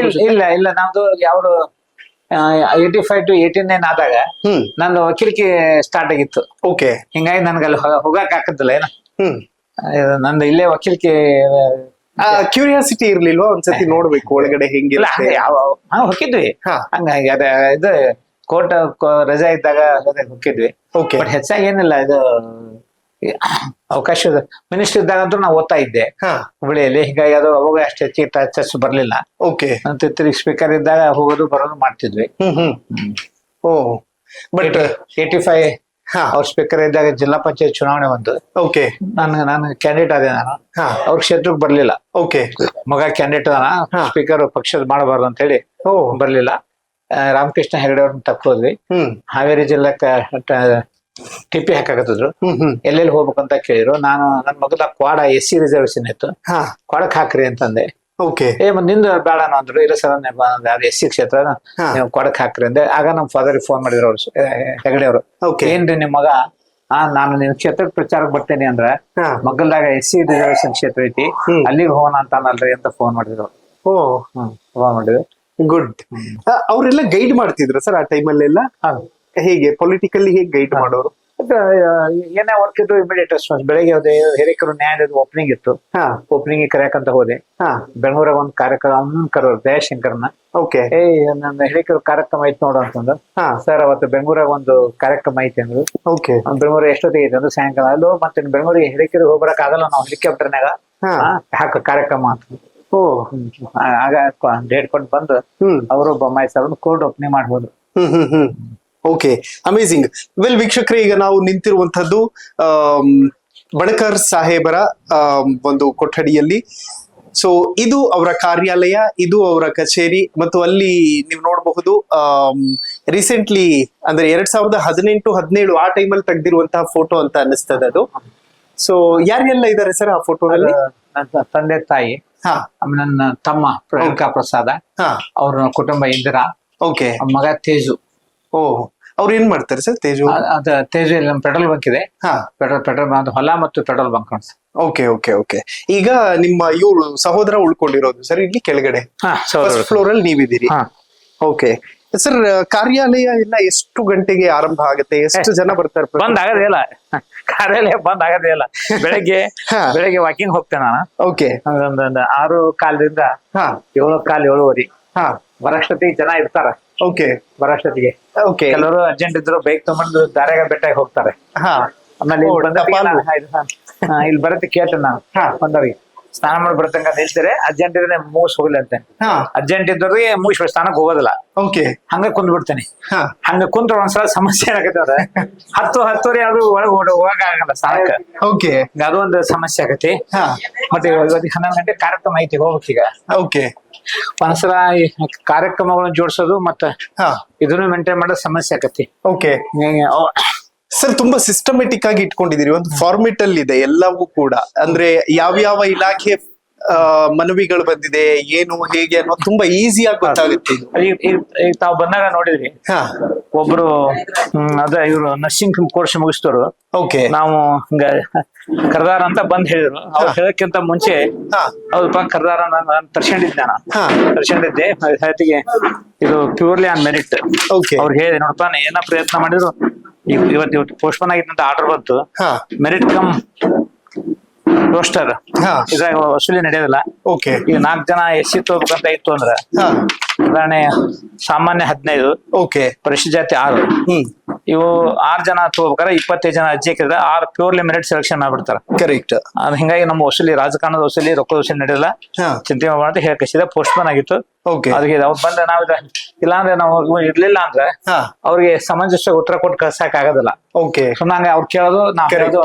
ಇಲ್ಲ ನಮ್ದು ಯಾವ್ದು 85 to 89 ಆದಾಗ ನಂದು ವಕೀಲಿಕೆ ಸ್ಟಾರ್ಟ್ ಆಗಿತ್ತು. ಓಕೆ. ಹಿಂಗಾಗಿ ನನ್ಗೆ ಅಲ್ಲಿ ಹೋಗಕ್ ಆಗ್ತದಿಲ್ಲ ಏನ. ನಂದು ಇಲ್ಲೇ ವಕೀಲಿಕೆ ಕ್ಯೂರಿಯಾಸಿಟಿ ಇರ್ಲಿಲ್ವಾ ಒಂದ್ಸತಿ ನೋಡ್ಬೇಕು ಒಳಗಡೆ ಹೆಂಗಿಲ್ಲ? ಹೋಗಿದ್ವಿ. ಹಂಗಾಗಿ ಇದು ಕೋರ್ಟ್ ರಜಾ ಇದ್ದಾಗ ಹೋಗಿದ್ವಿ. ಬಟ್ ಹೆಚ್ಚಾಗಿ ಏನಿಲ್ಲ, ಇದು ಅವಕಾಶ ಮಿನಿಸ್ಟರ್ ಇದ್ದಾಗಂತೂ ನಾವು ಓದ್ತಾ ಇದ್ದೆ ಹುಬ್ಳಿಯಲ್ಲಿ. ಹೀಗಾಗಿ ಅದು ಅವಾಗ ಅಷ್ಟು ಹೆಚ್ಚಿಗೆ ಟಚ್ ಬರ್ಲಿಲ್ಲ. ತಿರುಗಿ ಸ್ಪೀಕರ್ ಇದ್ದಾಗ ಹೋಗೋದು ಬರೋದು ಮಾಡ್ತಿದ್ವಿ. ಬಟ್ 85 ಅವ್ರ ಸ್ಪೀಕರ್ ಇದ್ದಾಗ ಜಿಲ್ಲಾ ಪಂಚಾಯತ್ ಚುನಾವಣೆ ಬಂತು. ನಾನು ಕ್ಯಾಂಡಿಡೇಟ್ ಆದೆ. ನಾನು ಅವ್ರ ಕ್ಷೇತ್ರಕ್ಕೆ ಬರ್ಲಿಲ್ಲ. ಮಗ ಕ್ಯಾಂಡಿಡೇಟ್ ಅದಾನ, ಸ್ಪೀಕರ್ ಪಕ್ಷದ ಮಾಡಬಾರ್ದು ಅಂತ ಹೇಳಿ ಬರ್ಲಿಲ್ಲ. ರಾಮಕೃಷ್ಣ ಹೆಗಡೆ ಅವ್ರನ್ನ ತಕ್ಕೋದ್ವಿ. ಹಾವೇರಿ ಜಿಲ್ಲಾಕ್ಕ ಟಿಪಿ ಹಾಕಾಕತ್ತಿದ್ರು. ಎಲ್ಲೆಲ್ಲಿ ಹೋಗ್ಬೇಕಂತ ಕೇಳಿದ್ರು. ನಾನು ನನ್ನ ಮಗದ ಕ್ವಾಡ SC ರಿಸರ್ವೇಶನ್ ಇತ್ತು, ಕ್ವಾಡಕ್ ಹಾಕ್ರಿ ಅಂತಂದೆ. ನಿಂದು ಬೇಡ ಅಂದ್ರು. ಇಲ್ಲ ಸರ್, SC ಕ್ಷೇತ್ರ ನೀವು ಕೊಡಕ್ ಹಾಕ್ರಿ ಅಂದೆ. ಆಗ ನಮ್ ಫಾದರ್ ಫೋನ್ ಮಾಡಿದ್ರು ಅವ್ರು, ಹೆಗಡೆ ಅವರು. ಏನ್ರಿ ನಿಮ್ ಮಗ ನಾನು ನಿನ್ ಕ್ಷೇತ್ರಕ್ಕೆ ಪ್ರಚಾರಕ್ಕೆ ಬರ್ತೇನೆ ಅಂದ್ರ ಮಗಲ್ದಾಗ SC ರಿಸರ್ವೇಶನ್ ಕ್ಷೇತ್ರ ಐತಿ, ಅಲ್ಲಿಗೆ ಹೋಗೋಣ ಅಂತಾನಲ್ರಿ ಅಂತ ಫೋನ್ ಮಾಡಿದ್ರು. ಫೋನ್ ಮಾಡಿದ್ರು. ಗುಡ್. ಅವ್ರೆಲ್ಲ ಗೈಡ್ ಮಾಡ್ತಿದ್ರು ಸರ್ ಆ ಟೈಮಲ್ಲೆಲ್ಲ? ಹೇಗೆ ಪೊಲಿಟಿಕಲಿ ಹೇಗೆ ಗೈಡ್ ಮಾಡೋರು? ಏನೇ ವರ್ಕ್ ಇದ್ರು ಇಮಿಡಿಯೇಟ್ ರೆಸ್ಪಾನ್ಸ್. ಬೆಳಗ್ಗೆ ಹೋದೆ, ಹಿರೇಕರು ನ್ಯಾಯದ ಓಪನಿಂಗ್ ಇತ್ತು, ಓಪನಿಂಗ್ ಕರೆಯಕಂತ ಹೋದೆ. ಬೆಂಗಳೂರಾಗ ಒಂದ್ ಕಾರ್ಯಕ್ರಮ ಕರೋರು ದಯಾಶಂಕರ್ನ. ನನ್ನ ಹಿರೇಕರು ಕಾರ್ಯಕ್ರಮ ಐತಿ ನೋಡು ಅಂತಂದ್ರು. ಸರ್ ಅವತ್ತು ಬೆಂಗಳೂರಾಗ ಒಂದು ಕಾರ್ಯಕ್ರಮ ಐತಿ ಅಂದ್ರು. ಬೆಂಗಳೂರು ಎಷ್ಟೊತ್ತಿಗೆ ಐತಿ ಅಂದ್ರೆ ಸಾಯಂಕಾಲ. ಅಲ್ಲೋ ಮತ್ತೆ ಬೆಂಗಳೂರಿಗೆ ಹಿರೇಕರು ಹೋಗ್ಬರಕ್ ಆಗಲ್ಲ, ನಾವು ಹೆಲಿಕಾಪ್ಟರ್ನಾಗ ಹಾಕ ಕಾರ್ಯಕ್ರಮ ಅಂತ. ಆಗ ಡೇಟ್ ಕೊಟ್ಟು ಬಂದು ಅವರು ಬೊಮ್ಮಾಯಿ ಸಾಹೇಬ್ರು ಕೋರ್ಟ್ ಓಪನಿಂಗ್ ಮಾಡ್ಬೋದು. Okay, amazing. ವೆಲ್ ವೀಕ್ಷಕರೇ, ಈಗ ನಾವು ನಿಂತಿರುವಂತದ್ದು ಬಣಕಾರ್ ಸಾಹೇಬರ ಒಂದು ಕೊಠಡಿಯಲ್ಲಿ. ಸೊ ಇದು ಅವರ ಕಾರ್ಯಾಲಯ, ಇದು ಅವರ ಕಚೇರಿ. ಮತ್ತು ಅಲ್ಲಿ ನೀವು ನೋಡಬಹುದು ರೀಸೆಂಟ್ಲಿ ಅಂದ್ರೆ 2018-17 ಆ ಟೈಮಲ್ಲಿ ತೆಗ್ದಿರುವಂತಹ ಫೋಟೋ ಅಂತ ಅನಿಸ್ತದೆ ಅದು. ಸೊ ಯಾರೆಲ್ಲ ಇದ್ದಾರೆ ಸರ್ ಆ ಫೋಟೋದಲ್ಲಿ? ನನ್ನ ತಂದೆ ತಾಯಿ, ನನ್ನ ತಮ್ಮ ಪ್ರಣಕ ಪ್ರಸಾದ, ಅವ್ರ ಕುಟುಂಬ ಇಂದಿರಾ, ಮಗ ತೇಜು. ಅವ್ರು ಏನ್ ಮಾಡ್ತಾರೆ ಸರ್ ತೇಜು? ತೇಜು ಇಲ್ಲಿ ನಮ್ಮ ಪೆಟ್ರೋಲ್ ಬಂಕ್ ಇದೆ. ಪೆಟ್ರೋಲ್ ಬಂಕ್, ಹೊಲ ಮತ್ತು ಪೆಟ್ರೋಲ್ ಬಂಕ್. ಓಕೆ. ಈಗ ನಿಮ್ಮ ಇವ್ರು ಸಹೋದರ ಉಳ್ಕೊಂಡಿರೋದು ಸರ್ ಇಲ್ಲಿ ಕೆಳಗಡೆ ಫಸ್ಟ್ ಫ್ಲೋರ್ ಅಲ್ಲಿ ನೀವಿದ್ದೀರಿ. ಓಕೆ ಸರ್, ಕಾರ್ಯಾಲಯ ಎಲ್ಲ ಎಷ್ಟು ಗಂಟೆಗೆ ಆರಂಭ ಆಗುತ್ತೆ? ಎಷ್ಟು ಜನ ಬರ್ತಾರೆ? ಬಂದ್ ಆಗದೇ ಇಲ್ಲ, ಕಾರ್ಯಾಲಯ ಬಂದ್ ಆಗದೇ ಇಲ್ಲ. ಬೆಳಗ್ಗೆ ವಾಕಿಂಗ್ ಹೋಗ್ತೇನೆ ನಾನು. ಒಂದೊಂದು 6:15 7:15 ಬರಷ್ಟೊತ್ತಿಗೆ ಜನ ಇರ್ತಾರ. ಬರಷ್ಟೊತ್ತಿಗೆ ಕೆಲವರು ಅರ್ಜೆಂಟ್ ಇದ್ರು ಬೈಕ್ ತಗೊಂಡು ದಾರ್ಯಾಗ ಬೆಟ್ಟಾಗಿ ಹೋಗ್ತಾರೆ. ಆಮೇಲೆ ಇಲ್ಲಿ ಬರತ್ತೆ ಕೇಳ್ತೇನೆ ನಾನು ಬಂದವ್ರಿಗೆ, ಸ್ನಾನ ಮಾಡಿ ಬರ್ತಂಗ ನಿಲ್ತಾರೆ. ಅರ್ಜೆಂಟ್ ಇದ್ರೆ ಮುಗಿಸ್ ಹೋಗ್ಲಿ ಅಂತ. ಅರ್ಜೆಂಟ್ ಇದ್ದವ್ರಿಗೆ ಮುಗಿಸ್ಬಿಟ್ಟು ಸ್ನಾನಕ್ಕೆ ಹೋಗೋದಿಲ್ಲ, ಹಂಗ ಕುಂದ್ ಬಿಡ್ತೇನೆ. ಹಂಗ ಕುಂತ್ರ ಒಂದ್ಸಲ ಸಮಸ್ಯೆ ಆಗತ್ತೆ. 10-10:30 ಯಾವ್ದು ಒಳಗೆ ಹೋಗಕ್ ಆಗಲ್ಲ ಸ್ನಾನಕ್ಕೆ. ಅದು ಒಂದು ಸಮಸ್ಯೆ ಆಗತ್ತೆ. ಮತ್ತೆ 11 ಗಂಟೆ ಕಾರ್ಯಕ್ರಮ ಐತಿ, ಹೋಗ್ಬೇಕೀಗ. ಒಂದ್ಸಲ ಕಾರ್ಯಕ್ರಮಗಳನ್ನ ಜೋಡಿಸೋದು ಮತ್ತೆ ಇದನ್ನು ಮೇಂಟೈನ್ ಮಾಡೋ ಸಮಸ್ಯೆ ಆಗತ್ತೆ. ಸರ್, ತುಂಬಾ ಸಿಸ್ಟಮೆಟಿಕ್ ಆಗಿ ಇಟ್ಕೊಂಡಿದೀರಿ, ಒಂದು ಫಾರ್ಮೆಟ್ ಅಲ್ಲಿ ಇದೆ ಎಲ್ಲವೂ ಕೂಡ. ಅಂದ್ರೆ ಯಾವ ಇಲಾಖೆ ಮನವಿಗಳು ಬಂದಿದೆ, ಏನು ಹೇಗೆ ಅನ್ನೋದು ತುಂಬಾ ಈಸಿಯಾಗಿ ಗೊತ್ತಾಗುತ್ತೆ. ಈಗ ತಾವು ಬಂದಾಗ ನೋಡಿದ್ರಿ, ಒಬ್ರು ಅದ ಇವ್ರು ನರ್ಸಿಂಗ್ ಕೋರ್ಸ್ ಮುಗಿಸ್ತವ್ರು. ನಾವು ಹಿಂಗ ಕರ್ದಾರ ಅಂತ ಬಂದ್ ಹೇಳಿದ್ರು. ಅವ್ರು ಹೇಳಕ್ಕಿಂತ ಮುಂಚೆ ಹೌದಪ್ಪ ಕರ್ದಾರ ನಾನು ತರ್ಸ್ಕೊಂಡಿದ್ದೆ ಹೇಳ್ತಿಗೆ, ಇದು ಪ್ಯೂರ್ಲಿ ಆನ್ ಮೆರಿಟ್. ಅವ್ರಿಗೆ ಹೇಳಿದೆ, ನೋಡಪ್ಪ ಏನ ಪ್ರಯತ್ನ ಮಾಡಿದ್ರು ಇವತ್ತು ಪೋಸ್ಟ್ಪೋನ್ ಆಗಿದ್ದಂತ ಆರ್ಡರ್ ಬಂತು. ಮೆರಿಟ್ ಕಮ್ ರೋಸ್ಟರ್ ಇದ್ರಾಗ ವಸೂಲಿ ನಡೆಯೋದಿಲ್ಲ. ಈಗ 4 ಜನ SC ತಗೋಬೇಕಂತ ಇತ್ತು ಅಂದ್ರ ಉದಾಹರಣೆ ಸಾಮಾನ್ಯ 15, ಪರಿಶಿಷ್ಟ ಜಾತಿ 6, ಇವು 6 ಜನ ತಗೋಬೇಕಾದ್ರೆ 25 ಜನ ಅರ್ಜಿ ಹಾಕಿದ್ರೆ 6 ಪ್ಯೂರ್ಲಿ ಮೆರಿಟ್ ಸೆಲೆಕ್ಷನ್ ಮಾಡ್ಬಿಡ್ತಾರ. ಕರೆಕ್ಟ್. ಹಿಂಗಾಗಿ ನಮ್ಮ ವಸೂಲಿ, ರಾಜಕಾರಣದ ವಸೂಲಿ, ರೊಕ್ಕದ ವಸೂಲಿ ನಡೆಯಲ್ಲ. ಚಿಂತೆ ಮಾಡ್ತಾ ಹೇಳಕಸಿದ ಪೋಸ್ಟ್ಪೋನ್ ಆಗಿತ್ತು. ಓಕೆ ಅವ್ರಿಗೆ ಅವ್ರು ಬಂದ ನಾವ್ ಇಲ್ಲಾಂದ್ರೆ ನಾವು ಇರ್ಲಿಲ್ಲ ಅಂದ್ರೆ ಅವ್ರಿಗೆ ಸಮಂಜಸ ಉತ್ತರ ಕೊಟ್ಟು ಕಳ್ಸಕ್ ಆಗೋದಿಲ್ಲ. ಓಕೆ ಸುಮ್ಮನೆ ಅವ್ರು ಕೇಳೋದು ನಾವ್ ಹೇಳೋದು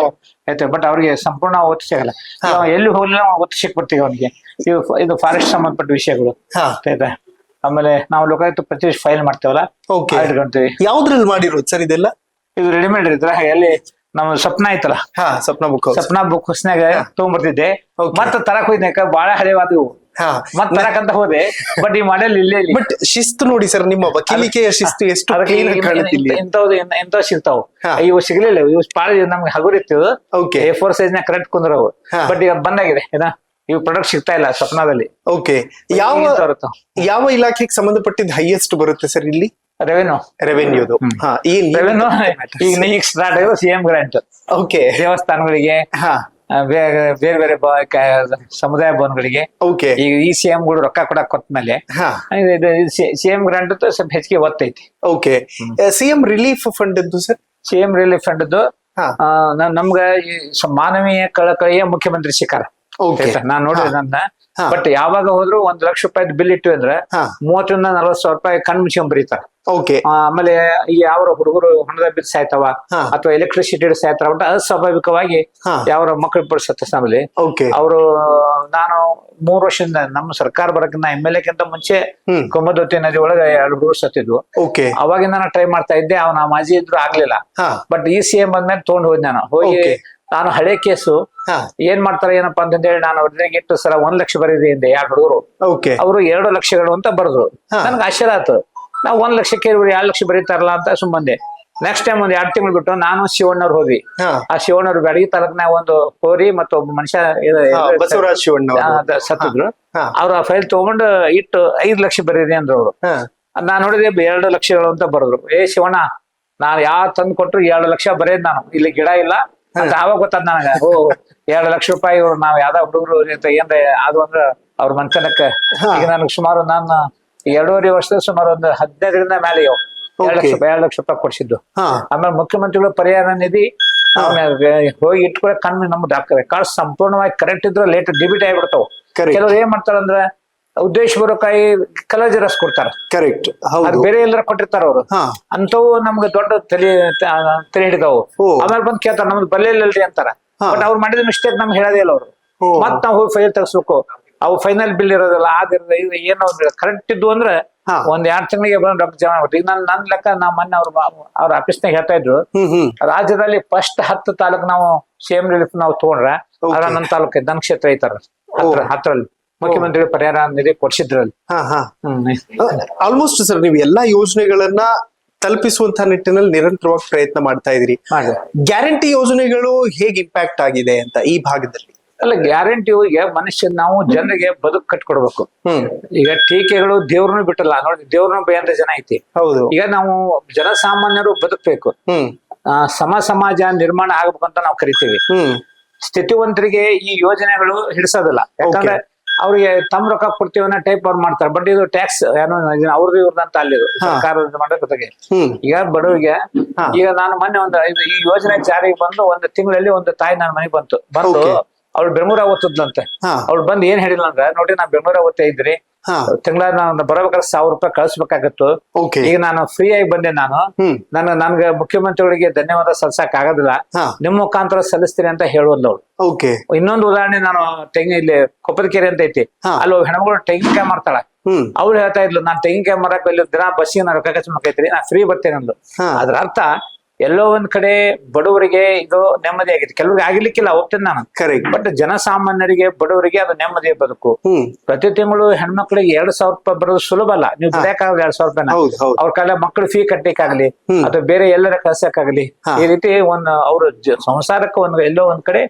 ಐತೆ, ಬಟ್ ಅವ್ರಿಗೆ ಸಂಪೂರ್ಣ ಒತ್ತು ಸಿಗಲ್ಲ. ಎಲ್ಲಿ ಹೋಗ್ಲಿಲ್ಲ ಒತ್ತು ಸಿಕ್ಬಿಡ್ತೀವಿ ಅವ್ನಿಗೆ. ಇದು ಫಾರೆಸ್ಟ್ ಸಂಬಂಧಪಟ್ಟ ವಿಷಯಗಳು ಆಯ್ತಾ. ಆಮೇಲೆ ನಾವು ಲೋಕಾಯುಕ್ತ ಪ್ರತಿ ಫೈಲ್ ಮಾಡ್ತೇವಲ್ಲ, ಇಟ್ಕೊಂತೀವಿ. ಯಾವ್ದ್ರಲ್ಲಿ ಮಾಡಿರೋದು ಸರ್ ಇದೆಲ್ಲ? ಇದು ರೆಡಿಮೇಡ್ ಇದ್ರ ಎಲ್ಲಿ ನಮ್ಮ ಸ್ವಪ್ನ ಐತಲ್ಲ, ಸ್ವಪ್ನ ಬುಕ್ಸ್ನಾಗ ತಗೊಂಡ್ಬರ್ತಿದ್ದೆ. ಮತ್ತ ತರಕ್ ಹೋಯ್ತು, ಬಾಳ ಹಳೆವಾದವು ಮತ್ ತರಕಂತ ಹೋದೆ. ಬಟ್ ಈ ಮಾಡೆಲ್ ಇಲ್ಲೇ ಇಲ್ಲ. ಬಟ್ ಶಿಸ್ತು ನೋಡಿ ಸರ್, ನಿಮ್ಮ ವಕೀಲಿಕೆಯ ಶಿಸ್ತು ಎಷ್ಟು ಎಂತವ್ ಸಿಗ್ತಾವ್. ಇವು ಸಿಗ್ಲಿಲ್ಲ, ಇವು ಬಾಳ ನಮ್ಗೆ ಹಗುರಿತ್ತು. A4 ಸೈಜ್ ನ ಕರೆಕ್ಟ್ ಕುಂದ್ರವು. ಬಟ್ ಈಗ ಬಂದಾಗಿದೆ ಇವು ಪ್ರಾಡಕ್ಟ್ ಸಿಗ್ತಾ ಇಲ್ಲ ಸ್ವಪ್ನದಲ್ಲಿ. ಓಕೆ, ಯಾವ ಇಲಾಖೆಗೆ ಸಂಬಂಧಪಟ್ಟಿದ್ದು ಹೈಯೆಸ್ಟ್ ಬರುತ್ತೆ ಸರ್ ಇಲ್ಲಿ? ರೆವೆನ್ಯೂದು. ಈಗ ಸ್ಟಾರ್ಟ್ ಆಗಿರೋ CM ಗ್ರಾಂಟ್. ಓಕೆ, ದೇವಸ್ಥಾನಗಳಿಗೆ, ಬೇರೆ ಬೇರೆ ಸಮುದಾಯ ಭವನಗಳಿಗೆ. ಈಗ ಈ CM ಗಳು ರೊಕ್ಕ ಕೊಡಕ್ ಕೊಟ್ಮೇಲೆ CM ಗ್ರಾಂಟ್ ಸ್ವಲ್ಪ ಹೆಚ್ಚಿಗೆ ಒತ್ತೈತಿ. Okay, CM relief fund sir? CM relief fund ನಮ್ಗ ಮಾನವೀಯ ಕಳಕಳಿಯ ಮುಖ್ಯಮಂತ್ರಿ ಶಿಖರ. ನಾನ್ ನೋಡಿದೆ ನನ್ನ. ಬಟ್ ಯಾವಾಗ ಹೋದ್ರು 1 ಲಕ್ಷ ರೂಪಾಯಿ ಬಿಲ್ ಇಟ್ಟು ಅಂದ್ರೆ 30 ರಿಂದ 40 ಸಾವಿರ ರೂಪಾಯಿ ಕಣ್ ಮುಚ್ಕೊಂಡ್ ಬರೀತಾರ. ಆಮೇಲೆ ಈ ಯಾವ ಹುಡುಗರು ಹೊಣದ ಬಿದ್ದು ಸಾಯ್ತಾವ ಅಥವಾ ಎಲೆಕ್ಟ್ರಿಸಿಟಿ ಸಾಯ್ತಾರ ಅಂತ ಅಸ್ವಾಭಾವಿಕವಾಗಿ ಯಾವ ಮಕ್ಕಳು ಪಡಿಸತ್ತೆ ನಮ್ಮಲ್ಲಿ. ಅವರು ನಾನು 3 ವರ್ಷದಿಂದ ನಮ್ಮ ಸರ್ಕಾರ ಬರಕ್ಕಿಂತ MLA ಗಿಂತ ಮುಂಚೆ ಕುಮದೊತ್ತಿ ನದಿ ಒಳಗೆ 2 ಹುಡುಗರು ಸತ್ತಿದ್ವು. ಅವಾಗಿಂದ ನಾನು ಟ್ರೈ ಮಾಡ್ತಾ ಇದ್ದೆ. ಅವನ ಮಾಜಿ ಇದ್ರು ಆಗ್ಲಿಲ್ಲ. ಬಟ್ ಈ CM ಬಂದ್ಮೇಲೆ ತಗೊಂಡ್ ಹೋದ್ ಹೋಗಿ ನಾನು ಹಳೆ ಕೇಸು ಏನ್ ಮಾಡ್ತಾರೆ ಏನಪ್ಪಾ ಅಂತಂದೇಳಿ ನಾನು ಅವ್ರಿಗೆ ಇಟ್ಟು ಸರ 1 ಲಕ್ಷ ಬರೀರಿ ಅಂದೆ. 2 ಹುಡುಗರು ಅವರು 2 ಲಕ್ಷಗಳು ಅಂತ ಬರೆದ್ರು. ನನ್ಗೆ ಆಶ್ಚರ್ಯ ಆಯ್ತು. ನಾವು 1 ಲಕ್ಷಕ್ಕೆ 2 ಲಕ್ಷ ಬರೀತಾರಲ್ಲ ಅಂತ ಸುಮ್ಮನೆ. ನೆಕ್ಸ್ಟ್ ಟೈಮ್ 1 2 ತಿಂಗಳು ಬಿಟ್ಟು ನಾನು ಶಿವಣ್ಣವ್ರು ಹೋದ್ವಿ. ಆ ಶಿವಣ್ಣವ್ರು ಬ್ಯಾಡಗಿ ತಾಲೂಕ್ನಾಗ ಒಂದು ಹೋರಿ ಮತ್ತು ಒಬ್ಬ ಮನುಷ್ಯ ಬಸವರಾಜ್ ಶಿವಣ್ಣ ಸತ್ತಿದ್ರು. ಅವ್ರು ಆ ಫೈಲ್ ತಗೊಂಡು ಇಟ್ಟು 5 ಲಕ್ಷ ಬರೀರಿ ಅಂದ್ರು ಅವ್ರು. ನಾನ್ ನೋಡಿದೆ 2 ಲಕ್ಷಗಳು ಅಂತ ಬರೆದ್ರು. ಶಿವಣ್ಣ, ನಾನು ಯಾವ ತಂದು ಕೊಟ್ರು 2 ಲಕ್ಷ ಬರೇದ್ ನಾನು, ಇಲ್ಲಿ ಗಿಡ ಇಲ್ಲ ಅಂತ ಆವಾಗ ಗೊತ್ತಾದ್ ನನಗ. 2 ಲಕ್ಷ ರೂಪಾಯಿ ಇವ್ರು ನಾವ್ ಯಾವ್ದೋ ಹುಡುಗರು ಏನ್ರ ಅದು ಅಂದ್ರ ಅವ್ರ ಮಂಚನಕ್ಕ. ಈಗ ನನಗೆ ಸುಮಾರು ನಾನು 2.5 ವರ್ಷದ ಸುಮಾರು ಒಂದು 15ರಿಂದ ಮೇಲೆ 2 ಲಕ್ಷ ರೂಪಾಯಿ ಕೊಡ್ಸಿದ್ದು. ಆಮೇಲೆ ಮುಖ್ಯಮಂತ್ರಿಗಳ ಪರಿಹಾರ ನಿಧಿ ಹೋಗಿ ಇಟ್ಕೊಳ ಕಣ್ಣು ನಮ್ದು ರೆಕಾರ್ಡ್ ಸಂಪೂರ್ಣವಾಗಿ ಕರೆಕ್ಟ್ ಇದ್ರೆ ಲೇಟ್ ಡಿಬಿಟ್ ಆಗಿಬಿಡ್ತಾವ. ಕೆಲವ್ರು ಏನ್ ಮಾಡ್ತಾರಂದ್ರ ಉದ್ದೇಶಪೂರ್ವಕಾಯಿ ಕಲರ್ ಜೆರಾಕ್ಸ್ ಕೊಡ್ತಾರ. ಕರೆಕ್ಟ್, ಬೇರೆ ಎಲ್ಲರ ಕೊಟ್ಟಿರ್ತಾರ ಅವ್ರು. ಅಂತವು ನಮ್ಗೆ ದೊಡ್ಡ ತಲೆ ಹಿಡಿದವು. ಆಮೇಲೆ ಬಂದ್ ಕೇಳ್ತಾರ ನಮ್ದು ಬಲ್ಲೆಲ್ಲಲ್ರಿ ಅಂತಾರ. ಬಟ್ ಅವ್ರು ಮಾಡಿದ ಮಿಸ್ಟೇಕ್ ನಮ್ಗೆ ಹೇಳೋದೇ ಇಲ್ಲ ಅವ್ರು. ಮತ್ ನಾವು ಹೋಗಿ ಫೈಲ್ ತಗ್ಸ್ಬೇಕು. ಅವು ಫೈನಲ್ ಬಿಲ್ ಇರೋದಿಲ್ಲ, ಆಗಿರೋದ ಏನೋ ಕರೆಕ್ಟ್ ಇದ್ವು ಅಂದ್ರೆ 1-2 ತಿಂಗಳಿಗೆ ಬಂದ್ ರೊಕ್ಕ ಜಮಾ ಮಾಡ್ತೀವಿ. ಈಗ ನನ್ ಲೆಕ್ಕ ನಾವ್ ಮೊನ್ನೆ ಅವ್ರ ಆಫೀಸ್ನಾಗ ಹೇಳ್ತಾ ಇದ್ರು, ರಾಜ್ಯದಲ್ಲಿ ಫಸ್ಟ್ 10 ತಾಲೂಕ್ ನಾವು CM ರಿಲೀಫ್ ನಾವು ತಗೊಂಡ್ರ ಅದ್ರ ನನ್ನ ತಾಲೂಕು ದನ್ ಕ್ಷೇತ್ರ ಐತಾರ ಹತ್ರಲ್ಲಿ ಮುಖ್ಯಮಂತ್ರಿ ಪರಿಹಾರ ನಿಧಿ ಕೊಡ್ಸಿದ್ರಲ್ಲಿ. ಆಲ್ಮೋಸ್ಟ್ ಸರ್ ನೀವು ಎಲ್ಲಾ ಯೋಜನೆಗಳನ್ನ ತಲುಪಿಸುವಂತಹ ನಿಟ್ಟಿನಲ್ಲಿ ನಿರಂತರವಾಗಿ ಪ್ರಯತ್ನ ಮಾಡ್ತಾ ಇದ್ರಿ. ಗ್ಯಾರಂಟಿ ಯೋಜನೆಗಳು ಹೇಗೆ ಇಂಪ್ಯಾಕ್ಟ್ ಆಗಿದೆ ಅಂತ ಈ ಭಾಗದಲ್ಲಿ? ಅಲ್ಲ, ಗ್ಯಾರಂಟಿ ಈಗ ಮನುಷ್ಯ ನಾವು ಜನರಿಗೆ ಬದುಕು ಕಟ್ಕೊಡ್ಬೇಕು. ಈಗ ಟೀಕೆಗಳು ದೇವ್ರನ್ನು ಬಿಟ್ಟಲ್ಲ ನೋಡಿ, ದೇವ್ರನ್ನ ಬೇಂದ್ರೆ ಜನ ಐತಿ. ಹೌದು, ಈಗ ನಾವು ಜನಸಾಮಾನ್ಯರು ಬದುಕಬೇಕು, ಸಮಾಜ ನಿರ್ಮಾಣ ಆಗ್ಬೇಕಂತ ನಾವು ಕರಿತೀವಿ. ಸ್ಥಿತಿವಂತರಿಗೆ ಈ ಯೋಜನೆಗಳು ಹಿಡಿಸೋದಿಲ್ಲ. ಯಾಕಂದ್ರೆ ಅವ್ರಿಗೆ ತಮ್ಮ ರೊಕ್ಕ ಕೊಡ್ತೀವಿ ಅನ್ನೋ ಟೈಪ್ ಅವ್ರು ಮಾಡ್ತಾರೆ. ಬಟ್ ಇದು ಟ್ಯಾಕ್ಸ್ ಏನೋ ಅವ್ರದ್ದು ಇವ್ರದಂತ ಅಲ್ಲಿದು ಸರ್ಕಾರದ ಮಾಡೋ ಜೊತೆಗೆ. ಈಗ ಬಡವರಿಗೆ ಈಗ ನಾನು ಮೊನ್ನೆ ಈ ಯೋಜನೆ ಜಾರಿಗೆ ಬಂದು 1 ತಿಂಗಳಲ್ಲಿ ಒಂದು ತಾಯಿ ನನ್ನ ಮನೆಗೆ ಬಂತು. ಅವ್ಳು ಬೆಂಗಳೂರ ಓದ್ತಿದ್ಲಂತೆ. ಅವ್ಳು ಬಂದ್ ಏನ್ ಹೇಳಿಲ್ಲ ಅಂದ್ರೆ, ನೋಡಿ ನಾ ಬೆಂಗಳೂರ ಓದ್ತಾ ಇದ್ರಿ, ತಿಂಗಳ ನಾನು ಬರಬೇಕಾದ್ರೆ 1000 ರೂಪಾಯಿ ಕಳಿಸ್ಬೇಕಾಗತ್ತು. ಈಗ ನಾನು ಫ್ರೀ ಆಗಿ ಬಂದೆ. ನನ್ಗೆ ಮುಖ್ಯಮಂತ್ರಿಗಳಿಗೆ ಧನ್ಯವಾದ ಸಲ್ಸಕ್ ಆಗೋದಿಲ್ಲ, ನಿಮ್ ಮುಖಾಂತರ ಸಲ್ಲಿಸ್ತೀನಿ ಅಂತ ಹೇಳುವಲ್ಲ ಅವಳು. ಇನ್ನೊಂದು ಉದಾಹರಣೆ, ನಾನು ಇಲ್ಲಿ ಕೊಪ್ಪದಕೆರೆ ಅಂತ ಐತಿ, ಅಲ್ಲಿ ಹೆಣ್ಮಗಳು ತೆಂಗಿನಕಾಯಿ ಮಾಡ್ತಾಳ. ಅವ್ಳು ಹೇಳ್ತಾ ಇದ್ಲು, ನಾನ್ ತೆಂಗಿನಕಾಯಿ ಮರಕ್ ಇಲ್ಲಿ ದಿನ ಬಸ್ಸಿಗೆ ನಾನು ರೊಕ್ಕ ಖರ್ಚು ಮಾಡ್ಕೈತ್ರಿ, ನಾ ಫ್ರೀ ಬರ್ತೇನೆ ಅಂದ್ಲು. ಅದ್ರ ಅರ್ಥ ಎಲ್ಲೋ ಒಂದ್ ಕಡೆ ಬಡವರಿಗೆ ಇದು ನೆಮ್ಮದಿ ಆಗಿದೆ. ಕೆಲವ್ರಿಗೆ ಆಗಿರ್ಲಿಕ್ಕಿಲ್ಲ, ಹೋಗ್ತೇನೆ ನಾನು. ಬಟ್ ಜನಸಾಮಾನ್ಯರಿಗೆ ಬಡವರಿಗೆ ಅದು ನೆಮ್ಮದಿ ಬದುಕು. ಪ್ರತಿ ತಿಂಗಳು ಹೆಣ್ಮಕ್ಳಿಗೆ 2,000 ರೂಪಾಯಿ ಬರೋದು ಸುಲಭ ಅಲ್ಲ. ನೀವು ದುಡಿಯಕ್ಕಾಗಲ್ಲ 2,000 ರೂಪಾಯಿನ. ಅವ್ರ ಕಾಲ ಮಕ್ಕಳು ಫೀ ಕಟ್ಟಲಿಕ್ಕಾಗ್ಲಿ ಅಥವಾ ಬೇರೆ ಎಲ್ಲರ ಕಳ್ಸಕ್ಕಾಗ್ಲಿ, ಈ ರೀತಿ ಅವ್ರ ಸಂಸಾರಕ್ಕೆ ಎಲ್ಲೋ ಒಂದ್ ಕಡೆ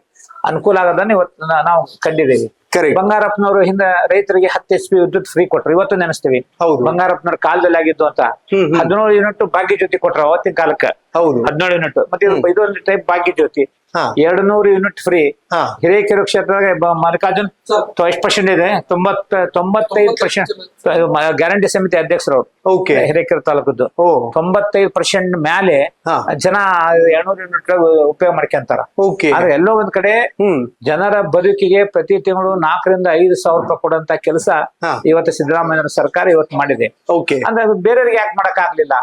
ಅನುಕೂಲ ಆಗೋದನ್ನ ಇವತ್ತು ನಾವು ಕಂಡಿದ್ದೀವಿ. ಬಂಗಾರಪ್ಪನವರು ಹಿಂದೆ ರೈತರಿಗೆ 10 HP ವಿದ್ಯುತ್ ಫ್ರೀ ಕೊಟ್ರು, ಇವತ್ತು ನೆನೆಸ್ತೀವಿ. ಬಂಗಾರಪ್ಪನವ್ರ ಕಾಲದಲ್ಲಿ ಆಗಿದ್ದು ಅಂತ 17 ಯೂನಿಟ್ ಭಾಗ್ಯ ಜ್ಯೋತಿ ಕೊಟ್ರ ಅವತ್ತಿನ ಕಾಲಕ್ಕೆ. 17 ಯೂನಿಟ್. ಮತ್ತೆ ಇದೊಂದು ಟೈಪ್ ಭಾಗ್ಯ ಜ್ಯೋತಿ. ಹಾ. 200 ಯೂನಿಟ್ ಫ್ರೀ. ಹಾ. ಹಿರೇಕೆರೂರು ಕ್ಷೇತ್ರದಾಗ ಮಲ್ಲಿಕಾರ್ಜುನ್ ಎಷ್ಟು ಪರ್ಸೆಂಟ್ ಇದೆ? 95% ಗ್ಯಾರಂಟಿ ಸಮಿತಿ ಅಧ್ಯಕ್ಷರು ಓಕೆ. ಹಿರೇಕೆರೂರು ತಾಲೂಕದ್ದು. ಓ 95% ಮ್ಯಾಲೆ ಹಾ. ಜನ 200 ಯೂನಿಟ್ ಉಪಯೋಗ ಮಾಡ್ಕೊಂತಾರ. ಓಕೆ. ಆದ್ರೆ ಎಲ್ಲೋ ಒಂದ್ ಕಡೆ ಜನರ ಬದುಕಿಗೆ ಪ್ರತಿ ತಿಂಗಳು 4,000 ರಿಂದ 5,000 ರೂಪಾಯಿ ಕೊಡುವಂತ ಕೆಲಸ ಹಾ. ಇವತ್ತು ಸಿದ್ದರಾಮಯ್ಯ ಸರ್ಕಾರ ಇವತ್ತು ಮಾಡಿದೆ. ಓಕೆ. ಅಂದ್ರೆ ಅದು ಬೇರೆಯವ್ರಿಗೆ ಯಾಕೆ ಮಾಡಕ್ ಆಗ್ಲಿಲ್ಲ?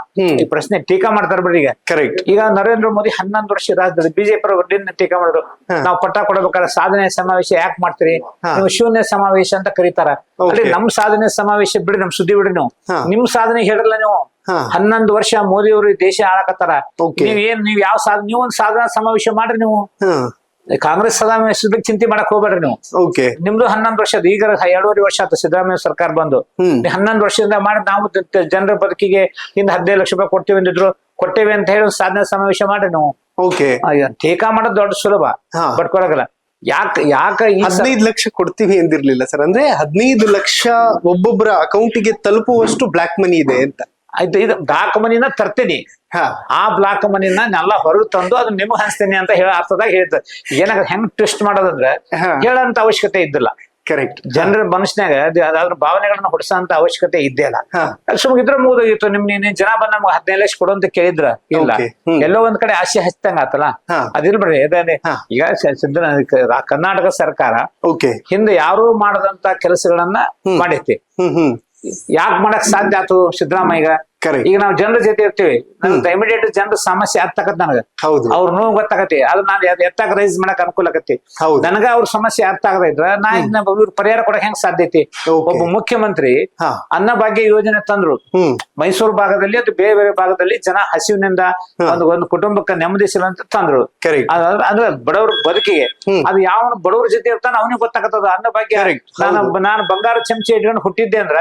ಈ ಪ್ರಶ್ನೆ ಟೀಕಾ ಮಾಡ್ತಾರ ಬಿಡಿ. ಈಗ ಕರೆಕ್ಟ್. ಈಗ ನರೇಂದ್ರ ಮೋದಿ 11 ವರ್ಷ ರಾಜ್ಯದಲ್ಲಿ ಬಿಜೆಪಿ ಒಡ್ಡಿನ ಟೀಕಾ ಮಾಡಿದ್ರು. ನಾವು ಪಟ್ಟ ಕೊಡಬೇಕಾದ್ರೆ ಸಾಧನೆ ಸಮಾವೇಶ ಯಾಕೆ ಮಾಡ್ತೀರಿ ನೀವು? ಶೂನ್ಯ ಸಮಾವೇಶ ಅಂತ ಕರೀತಾರ. ಅಲ್ಲಿ ನಮ್ ಸಾಧನೆ ಸಮಾವೇಶ ಬಿಡ್ರಿ, ನಮ್ ಸುದ್ದಿ ಬಿಡ್ರಿ. ನೀವು ನಿಮ್ ಸಾಧನೆ ಹೇಳಿರಲ್ಲ. ನೀವು 11 ವರ್ಷ ಮೋದಿ ಅವರು ದೇಶ ಆಳಕತ್ತಾರ. ನೀವ್ ಯಾವ ಸಾಧನೆ, ನೀವು ಒಂದ್ ಸಾಧನಾ ಸಮಾವೇಶ ಮಾಡ್ರಿ. ನೀವು ಕಾಂಗ್ರೆಸ್ ಸಮಾವೇಶದ ಬಗ್ಗೆ ಚಿಂತೆ ಮಾಡಕ್ ಹೋಗ್ಬೇಡ್ರಿ ನೀವು. ನಿಮ್ದು 11 ವರ್ಷದ, ಈಗ 2.5 ವರ್ಷ ಆಯ್ತು ಸಿದ್ದರಾಮಯ್ಯ ಸರ್ಕಾರ ಬಂದು. 11 ವರ್ಷದಿಂದ ಮಾಡಿ ನಾವು ಜನರ ಬದುಕಿಗೆ ಇಂದ 15 ಲಕ್ಷ ರೂಪಾಯಿ ಕೊಡ್ತೀವಿ ಅಂದಿದ್ರು. ಕೊಟ್ಟೇವಿ ಅಂತ ಹೇಳಿ ಸಾಧನೆ ಸಮಾವೇಶ ಮಾಡ್ರಿ ನೀವು. ಟೀಕಾ ಮಾಡೋದು ದೊಡ್ಡ ಸುಲಭ, ಬಟ್ ಕೊಡಗಲ್ಲ. ಯಾಕೆ 15 ಲಕ್ಷ ಕೊಡ್ತೀವಿ ಎಂದಿರ್ಲಿಲ್ಲ ಸರ್. ಅಂದ್ರೆ 15 ಲಕ್ಷ ಒಬ್ಬೊಬ್ಬರ ಅಕೌಂಟಿಗೆ ತಲುಪುವಷ್ಟು ಬ್ಲಾಕ್ ಮನಿ ಇದೆ ಅಂತ. ಆಯ್ತು, ಇದು ಬ್ಲಾಕ್ ಮನಿನ ತರ್ತೀನಿ. ಆ ಬ್ಲಾಕ್ ಮನಿನ ನೆಲ್ಲ ಹೊರಗೆ ತಂದು ಅದನ್ನ ನಿಮ್ಗೆ ಹಂಚ್ತೇನೆ ಅಂತ ಹೇಳ ಅರ್ಥದಾಗ ಹೇಳ್ತಾರೆ. ಏನಾಗ ಹೆಂಗ್ ಟ್ವಿಸ್ಟ್ ಮಾಡೋದಂದ್ರೆ ಹೇಳಂತ ಅವಶ್ಯಕತೆ ಇದ್ದಿಲ್ಲ. ಕರೆಕ್ಟ್. ಜನರ ಮನಸ್ಸಿನಾಗ ಅದ್ರ ಭಾವನೆಗಳನ್ನ ಹೊಡ್ಸಂತ ಅವಶ್ಯಕತೆ ಇದ್ದೇ ಇಲ್ಲ. ಸುಮ್ಗೆ ಇದ್ರ ಮುಗಿದೋಗಿತ್ತು. ನೀನ್ ಜನ ಬಂದ್ ನಮ್ಗೆ 15 ಲಕ್ಷ ಕೊಡು ಅಂತ ಕೇಳಿದ್ರ ಇಲ್ಲ. ಎಲ್ಲೋ ಒಂದ್ ಕಡೆ ಆಸೆ ಹಚ್ತಂಗ ಆತಲ್ಲ, ಅದಿಲ್ ಬಿಡ್ರಿ. ಈಗ ಕರ್ನಾಟಕ ಸರ್ಕಾರ ಹಿಂದೆ ಯಾರು ಮಾಡದಂತ ಕೆಲಸಗಳನ್ನ ಮಾಡೈತಿ. ಯಾಕೆ ಮಾಡಕ್ ಸಾಧ್ಯ ಆಯ್ತು ಸಿದ್ದರಾಮಯ್ಯ? ಈಗ ನಾವು ಜನರ ಜೊತೆ ಇರ್ತೀವಿ, ಇಮಿಡಿಯೇಟ್ ಜನರ ಸಮಸ್ಯೆ ಆಗ್ತಕತ್ ನನಗ. ಅವ್ರ ನೋವು ಗೊತ್ತಾಗತಿ, ಅದು ನಾನು ಎತ್ತಾಗ ರೈಸ್ ಮಾಡಕ್ ಅನುಕೂಲ ಆಗತಿ. ನನಗ ಅವ್ರ ಸಮಸ್ಯೆ ಅರ್ಥ ಆಗದ ಇದ್ರ ನಾ ಇವ್ರ ಪರಿಹಾರ ಕೊಡಕ್ ಹೆಂಗ್ ಸಾಧ್ಯ ಐತಿ? ಒಬ್ಬ ಮುಖ್ಯಮಂತ್ರಿ ಅನ್ನಭಾಗ್ಯ ಯೋಜನೆ ತಂದ್ರು. ಮೈಸೂರು ಭಾಗದಲ್ಲಿ ಅದು ಬೇರೆ ಬೇರೆ ಭಾಗದಲ್ಲಿ ಜನ ಹಸಿವಿನಿಂದ ಒಂದು ಕುಟುಂಬಕ್ಕೆ ನೆಮ್ಮದಿ ಸಿಗಂತ ತಂದ್ರು. ಅಂದ್ರೆ ಬಡವ್ರ ಬದುಕಿಗೆ ಅದು ಯಾವ ಬಡವ್ರ ಜೊತೆ ಇರ್ತಾನ ಅವನಿಗೆ ಗೊತ್ತಾಗತ್ತದ ಅನ್ನಭಾಗ್ಯ. ನಾನು ಬಂಗಾರ ಚಮಚಿ ಇಟ್ಕೊಂಡು ಹುಟ್ಟಿದ್ದೆ ಅಂದ್ರ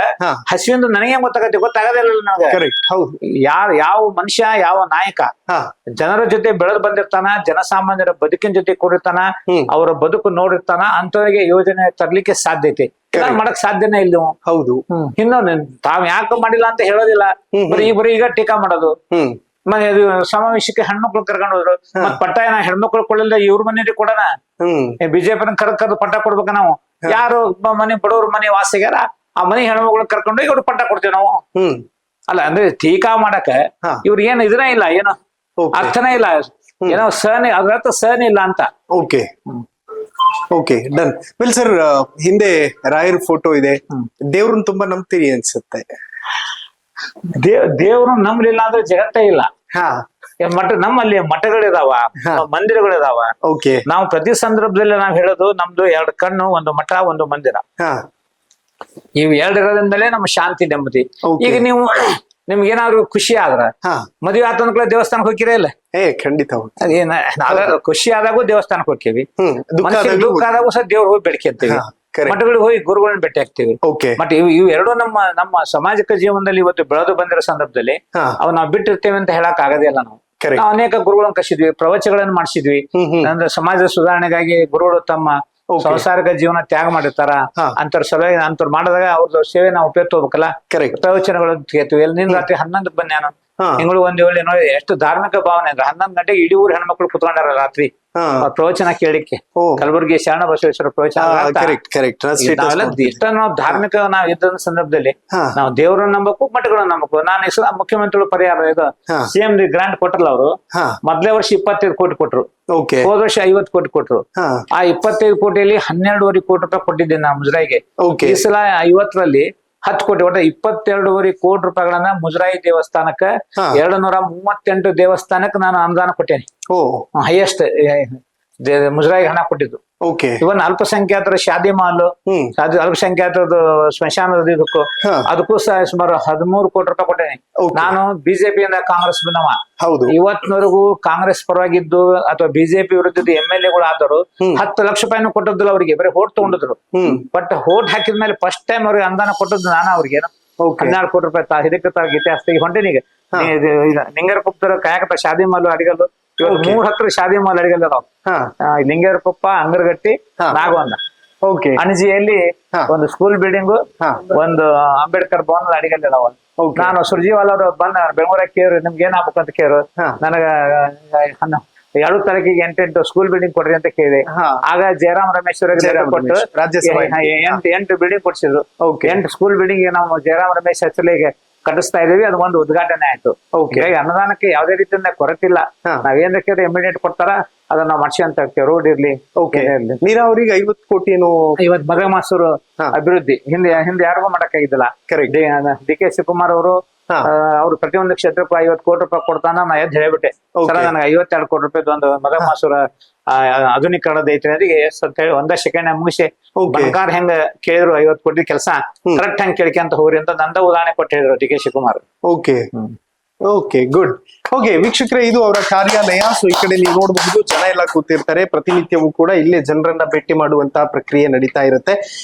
ಹಸಿವಿಂದ ನನಗೆ ಗೊತ್ತಾಗತ್ತೆ, ಗೊತ್ತಾಗದಿಲ್ಲ ನನಗೆ. ಯಾವ ಮನುಷ್ಯ, ಯಾವ ನಾಯಕ ಜನರ ಜೊತೆ ಬೆಳೆದು ಬಂದಿರ್ತಾನ, ಜನಸಾಮಾನ್ಯರ ಬದುಕಿನ ಜೊತೆ ಕೂಡಿರ್ತಾನ, ಅವರ ಬದುಕು ನೋಡಿರ್ತಾನ, ಅಂತವರಿಗೆ ಯೋಜನೆ ತರ್ಲಿಕ್ಕೆ ಸಾಧ್ಯತೆ ಮಾಡಕ್ ಸಾಧ್ಯನೇ ಇಲ್ಲ. ಹೌದು. ಇನ್ನೊಂದು ತಾವ್ ಯಾಕೆ ಮಾಡಿಲ್ಲ ಅಂತ ಹೇಳೋದಿಲ್ಲ, ಬರೀ ಈಗ ಟೀಕಾ ಮಾಡೋದು. ಸಮಾವೇಶಕ್ಕೆ ಹೆಣ್ಮಕ್ಳು ಕರ್ಕೊಂಡು ಹೋದ್ರು. ಮತ್ ಪಟ್ಟ ಏನ ಹೆಣ್ಮಕ್ಳು ಕೊಡಲಿಲ್ಲ, ಇವ್ರ ಮನೇಲಿ ಕೊಡೋಣ. ಬಿಜೆಪಿ ಕರ್ದು ಪಟ್ಟ ಕೊಡ್ಬೇಕ ನಾವು. ಯಾರು ಮನೆ ಬಡವ್ರ ಮನೆ ವಾಸಿಗ್ಯಾರ ಆ ಮನೆ ಹೆಣ್ಮಕ್ಳು ಕರ್ಕೊಂಡು ಇವ್ರು ಪಟ್ಟ ಕೊಡ್ತೀವಿ ನಾವು. ಅಲ್ಲ ಅಂದ್ರೆ ಟೀಕಾ ಮಾಡಕ ಇವ್ರ ಏನ್ ಇದನ್ನ ಇಲ್ಲ, ಏನೋ ಅರ್ಥನೇ ಇಲ್ಲ, ಏನೋ ಸಹನೆ, ಅದ್ರ ಅರ್ಥ ಸಹನೆ ಇಲ್ಲ ಅಂತ. Okay done. ವೆಲ್ ಸರ್, ಹಿಂದೆ ರಾಯರ್ ಫೋಟೋ ಇದೆ. ದೇವ್ರನ್ನ ತುಂಬಾ ನಂಬ್ತೀರಿ ಅನ್ಸುತ್ತೆ. ದೇವ್ರು ನಂಬಲಿಲ್ಲ ಅಂದ್ರೆ ಜಗತ್ತೇ ಇಲ್ಲ. ನಮ್ಮಲ್ಲಿ ಮಠಗಳಿದಾವ, ಮಂದಿರಗಳಿದಾವ. ನಾವು ಪ್ರತಿ ಸಂದರ್ಭದಲ್ಲಿ ನಾವ್ ಹೇಳೋದು ನಮ್ದು 2 ಕಣ್ಣು, 1 ಮಠ, 1 ಮಂದಿರ. ಇವ್ 2 ಇರೋದ್ರಿಂದಲೇ ನಮ್ಮ ಶಾಂತಿ, ನೆಮ್ಮದಿ. ಈಗ ನೀವು ನಿಮ್ಗೆ ಏನಾದ್ರು ಖುಷಿ ಆದ್ರ ಮದ್ವೆ ಆತಂದ್ಕೂಡ ದೇವಸ್ಥಾನಕ್ಕೆ ಹೋಗಿರೇ ಇಲ್ಲ? ಖಂಡಿತ. ಖುಷಿ ಆದಾಗೂ ದೇವಸ್ಥಾನಕ್ಕೆ ಹೋಗ್ತೀವಿ, ದುಃಖ ಆದಾಗೂ ಸಹ ದೇವ್ರ ಹೋಗಿ ಬೆಳಕಿರ್ತೀವಿ, ಮಠಗಳಿಗೆ ಹೋಗಿ ಗುರುಗಳನ್ನ ಭೇಟಿ ಆಗ್ತೀವಿ. ಬಟ್ ಇವು ಎರಡು ನಮ್ಮ ಸಾಮಾಜಿಕ ಜೀವನದಲ್ಲಿ ಇವತ್ತು ಬೆಳೆದು ಬಂದಿರೋ ಸಂದರ್ಭದಲ್ಲಿ ಅವ್ ನಾವ್ ಬಿಟ್ಟಿರ್ತೇವೆ ಅಂತ ಹೇಳಕ್ ಆಗದೇ ಇಲ್ಲ. ನಾವು ಅನೇಕ ಗುರುಗಳನ್ನ ಕಸಿದ್ವಿ, ಪ್ರವಚನಗಳನ್ನ ಮಾಡಿಸಿದ್ವಿ. ಅಂದ್ರೆ ಸಮಾಜದ ಸುಧಾರಣೆಗಾಗಿ ಗುರುಗಳು ತಮ್ಮ ಸಂಸಾರಿಕ ಜೀವನ ತ್ಯಾಗ ಮಾಡಿರ್ತಾರ. ಅಂತವ್ರ ಸಲಹೆ ಅಂತವ್ರು ಮಾಡಿದಾಗ ಅವ್ರದ್ದು ಸೇವೆ ನಾವು ಉಪಯೋಗ ತಗೋಬೇಕಲ್ಲ. ಪ್ರವಚನಗಳು ಕೇಳ್ತೀವಿ. ನಿನ್ನ ರಾತ್ರಿ 11ಕ್ಕೆ ಬಂದೆ ನಾನು. ತಿಂಗಳು 1 ವೇಳೆ ನೋಡಿ ಎಷ್ಟು ಧಾರ್ಮಿಕ ಭಾವನೆ ಅಂದ್ರೆ 11 ಗಂಟೆಗೆ ಇಡೀ ಊರ್ ಹೆಣ್ಮಕ್ಳು ಕುತ್ಕೊಂಡಾರ ರಾತ್ರಿ ಪ್ರವಚನ ಕೇಳಿಕ್ಕೆ. ಕಲಬುರಗಿ ಶರಣ ಬಸವೇಶ್ವರ ಪ್ರವಚನ. ಇಷ್ಟ ನಾವು ಧಾರ್ಮಿಕ ನಾವ್ ಇದ್ದ ಸಂದರ್ಭದಲ್ಲಿ ನಾವು ದೇವ್ರನ್ನ ನಂಬಬೇಕು, ಮಠಗಳನ್ನ ನಂಬಬೇಕು. ನಾನು ಮುಖ್ಯಮಂತ್ರಿಗಳು ಪರಿಹಾರ ಇದು ಸಿಎಂ ಗ್ರಾಂಟ್ ಕೊಟ್ರಲ್ಲ ಅವರು. ಮೊದಲೇ ವರ್ಷ 25 ಕೋಟಿ ಕೊಟ್ರು, ಹೋದ ವರ್ಷ 50 ಕೋಟಿ ಕೊಟ್ರು. ಆ 25 ಕೋಟಿಯಲ್ಲಿ 12.5 ಕೋಟಿ ರೂಪಾಯಿ ಕೊಟ್ಟಿದ್ದೆ ನಾನು ಮುಜರಾಯಿಗೆ. ಈ ಸಲ 50ರಲ್ಲಿ 10 ಕೋಟಿ, ಒಟ್ಟು 22.5 ಕೋಟಿ ರೂಪಾಯಿಗಳನ್ನ ಮುಜರಾಯಿ ದೇವಸ್ಥಾನಕ್ಕ 238 ದೇವಸ್ಥಾನಕ್ಕೆ ನಾನು ಅನುದಾನ ಕೊಟ್ಟೇನೆ. ಹೈಯೆಸ್ಟ್ ಮುಜರಾಯಿ ಹಣ ಕೊಟ್ಟಿದ್ದು. ಇವನ್ ಅಲ್ಪಸಂಖ್ಯಾತರ ಶಾದಿ ಮಾಲ್, ಅಲ್ಪಸಂಖ್ಯಾತರದ್ದು ಸ್ಮಶಾನದ ಇದಕ್ಕೂ ಅದಕ್ಕೂ ಸಹ ಸುಮಾರು 13 ಕೋಟಿ ರೂಪಾಯಿ ಕೊಟ್ಟೇನೆ. ನಾನು ಬಿಜೆಪಿಯಿಂದ ಕಾಂಗ್ರೆಸ್ ಬಂದವ. ಇವತ್ತಿನವರೆಗೂ ಕಾಂಗ್ರೆಸ್ ಪರವಾಗಿದ್ದು ಅಥವಾ ಬಿಜೆಪಿ ವಿರುದ್ಧದ MLA ಗಳು ಆದರು 10 ಲಕ್ಷ ರೂಪಾಯಿನೂ ಕೊಟ್ಟದಿಲ್ಲ ಅವ್ರಿಗೆ, ಬರೀ ಹೋಟ್ ತಗೊಂಡಿದ್ರು. ಬಟ್ ಹೋಟ್ ಹಾಕಿದ್ಮೇಲೆ ಫಸ್ಟ್ ಟೈಮ್ ಅವ್ರಿಗೆ ಅನುದಾನ ಕೊಟ್ಟದ್ದು ನಾನು ಅವ್ರಿಗೆ 12 ಕೋಟಿ ರೂಪಾಯಿ ಇದಕ್ಕೆ ಗೀತೆ ಅಸ್ತಿಗೆ ಹೊಂಟೇನಿಗೆ. ನಿಂಗರ ಕುಪ್ತರ ಕಾಯಕತ್ತ ಶಾದಿ ಮಾಲು ಅಡಿಗಲ್ಲು ಇವತ್ತು 3 ಹತ್ರ ಶಾದಿ ಮಾಲ್ ಅಡಿಗಲ್ಲ ನಾವು. ಲಿಂಗೇರ ಕೊಪ್ಪ, ಅಂಗರಗಟ್ಟಿ, ನಾಗವಂದ, ಅಣಜಿಯಲ್ಲಿ ಒಂದು ಸ್ಕೂಲ್ ಬಿಲ್ಡಿಂಗು, ಒಂದು ಅಂಬೇಡ್ಕರ್ ಭವನ ಅಡಿಗಲ್ಲ ನಾವು. ನಾನು ಸುರ್ಜಿವಾಲ ಅವರು ಬಂದ ಬೆಂಗಳೂರಾಗ ಕೇರು ನಿಮ್ಗೆ ಏನ್ ಆಗ್ಬೇಕು ಅಂತ ಕೇರು. ನನಗ 2 ತಾರೀಕಿಗೆ 8 ಸ್ಕೂಲ್ ಬಿಲ್ಡಿಂಗ್ ಕೊಡ್ರಿ ಅಂತ ಕೇಳಿದೆ. ಆಗ ಜಯರಾಮ್ ರಮೇಶ್ ಕೊಟ್ಟು ರಾಜ್ಯಸಭಾ 8 ಬಿಲ್ಡಿಂಗ್ ಕೊಡ್ಸಿದ್ರು. 8 ಸ್ಕೂಲ್ ಬಿಲ್ಡಿಂಗ್ ನಾವು ಜಯರಾಮ್ ರಮೇಶ್ ಹೆಸರಿಗೆ ಕಟ್ಟಿಸ್ತಾ ಇದೀವಿ. ಅದು ಒಂದು ಉದ್ಘಾಟನೆ ಆಯ್ತು. ಅನುದಾನಕ್ಕೆ ಯಾವುದೇ ರೀತಿಯಿಂದ ಕೊರತಿಲ್ಲ. ನಾವೇನ್ ಬೇಕಾದ್ರೆ ಇಮಿಡಿಯೇಟ್ ಕೊಡ್ತಾರ ಅದನ್ನ ನಾವು ಮಾಡ್ಸಿ ಅಂತ ಹೇಳ್ತೇವೆ. ರೋಡ್ ಇರ್ಲಿ, ನೀರಾವರಿಗೆ 50 ಕೋಟಿ ಏನು ಇವತ್ತು ಮಗಮಾಸೂರು ಅಭಿವೃದ್ಧಿ ಹಿಂದೆ ಯಾರಿಗೂ ಮಾಡಕ್ಕಾಗಿದ್ದಿಲ್ಲ. ಡಿ ಕೆ ಶಿವಕುಮಾರ್ ಅವರು ಅವ್ರು ಪ್ರತಿಯೊಂದು ಕ್ಷೇತ್ರಕ್ಕೂ 50 ಕೋಟಿ ರೂಪಾಯಿ ಕೊಡ್ತಾನ. ನಾ ಎದ್ದು ಹೇಳ್ಬಿಟ್ಟೆ, ಸರ ನನಗೆ 52 ಕೋಟಿ ರೂಪಾಯಿ ಒಂದು ಮಗಮಾಸೂರ ಆಧುನೀಕರಣದ ಐತಿ ಅಂತ ಹೇಳಿ 1 ಸೆಕೆಂಡ್ ಮುಗಿಸಿ ಬಂಗಾರ ಹೆಂಗ ಕೇಳಿದ್ರು 50 ಕೋಟಿ ಕೆಲಸ ಕರೆಕ್ಟ್ ಹೆಂಗ್ ಕೇಳ್ಕೊಂತ ಹೋಗ್ರಿ ಅಂತ ನಂದ ಉದಾಹರಣೆ ಕೊಟ್ಟು ಹೇಳಿದ್ರು D K Shivakumar. Okay good. Okay ವೀಕ್ಷಕರೇ, ಇದು ಅವರ ಕಾರ್ಯಾಲಯ. ಸೊ ಈ ಕಡೆ ನೀವು ನೋಡಬಹುದು, ಜನ ಎಲ್ಲ ಕೂತಿರ್ತಾರೆ. ಪ್ರತಿನಿತ್ಯವೂ ಕೂಡ ಇಲ್ಲೇ ಜನರನ್ನ ಭೇಟಿ ಮಾಡುವಂತಹ ಪ್ರಕ್ರಿಯೆ ನಡೀತಾ ಇರುತ್ತೆ.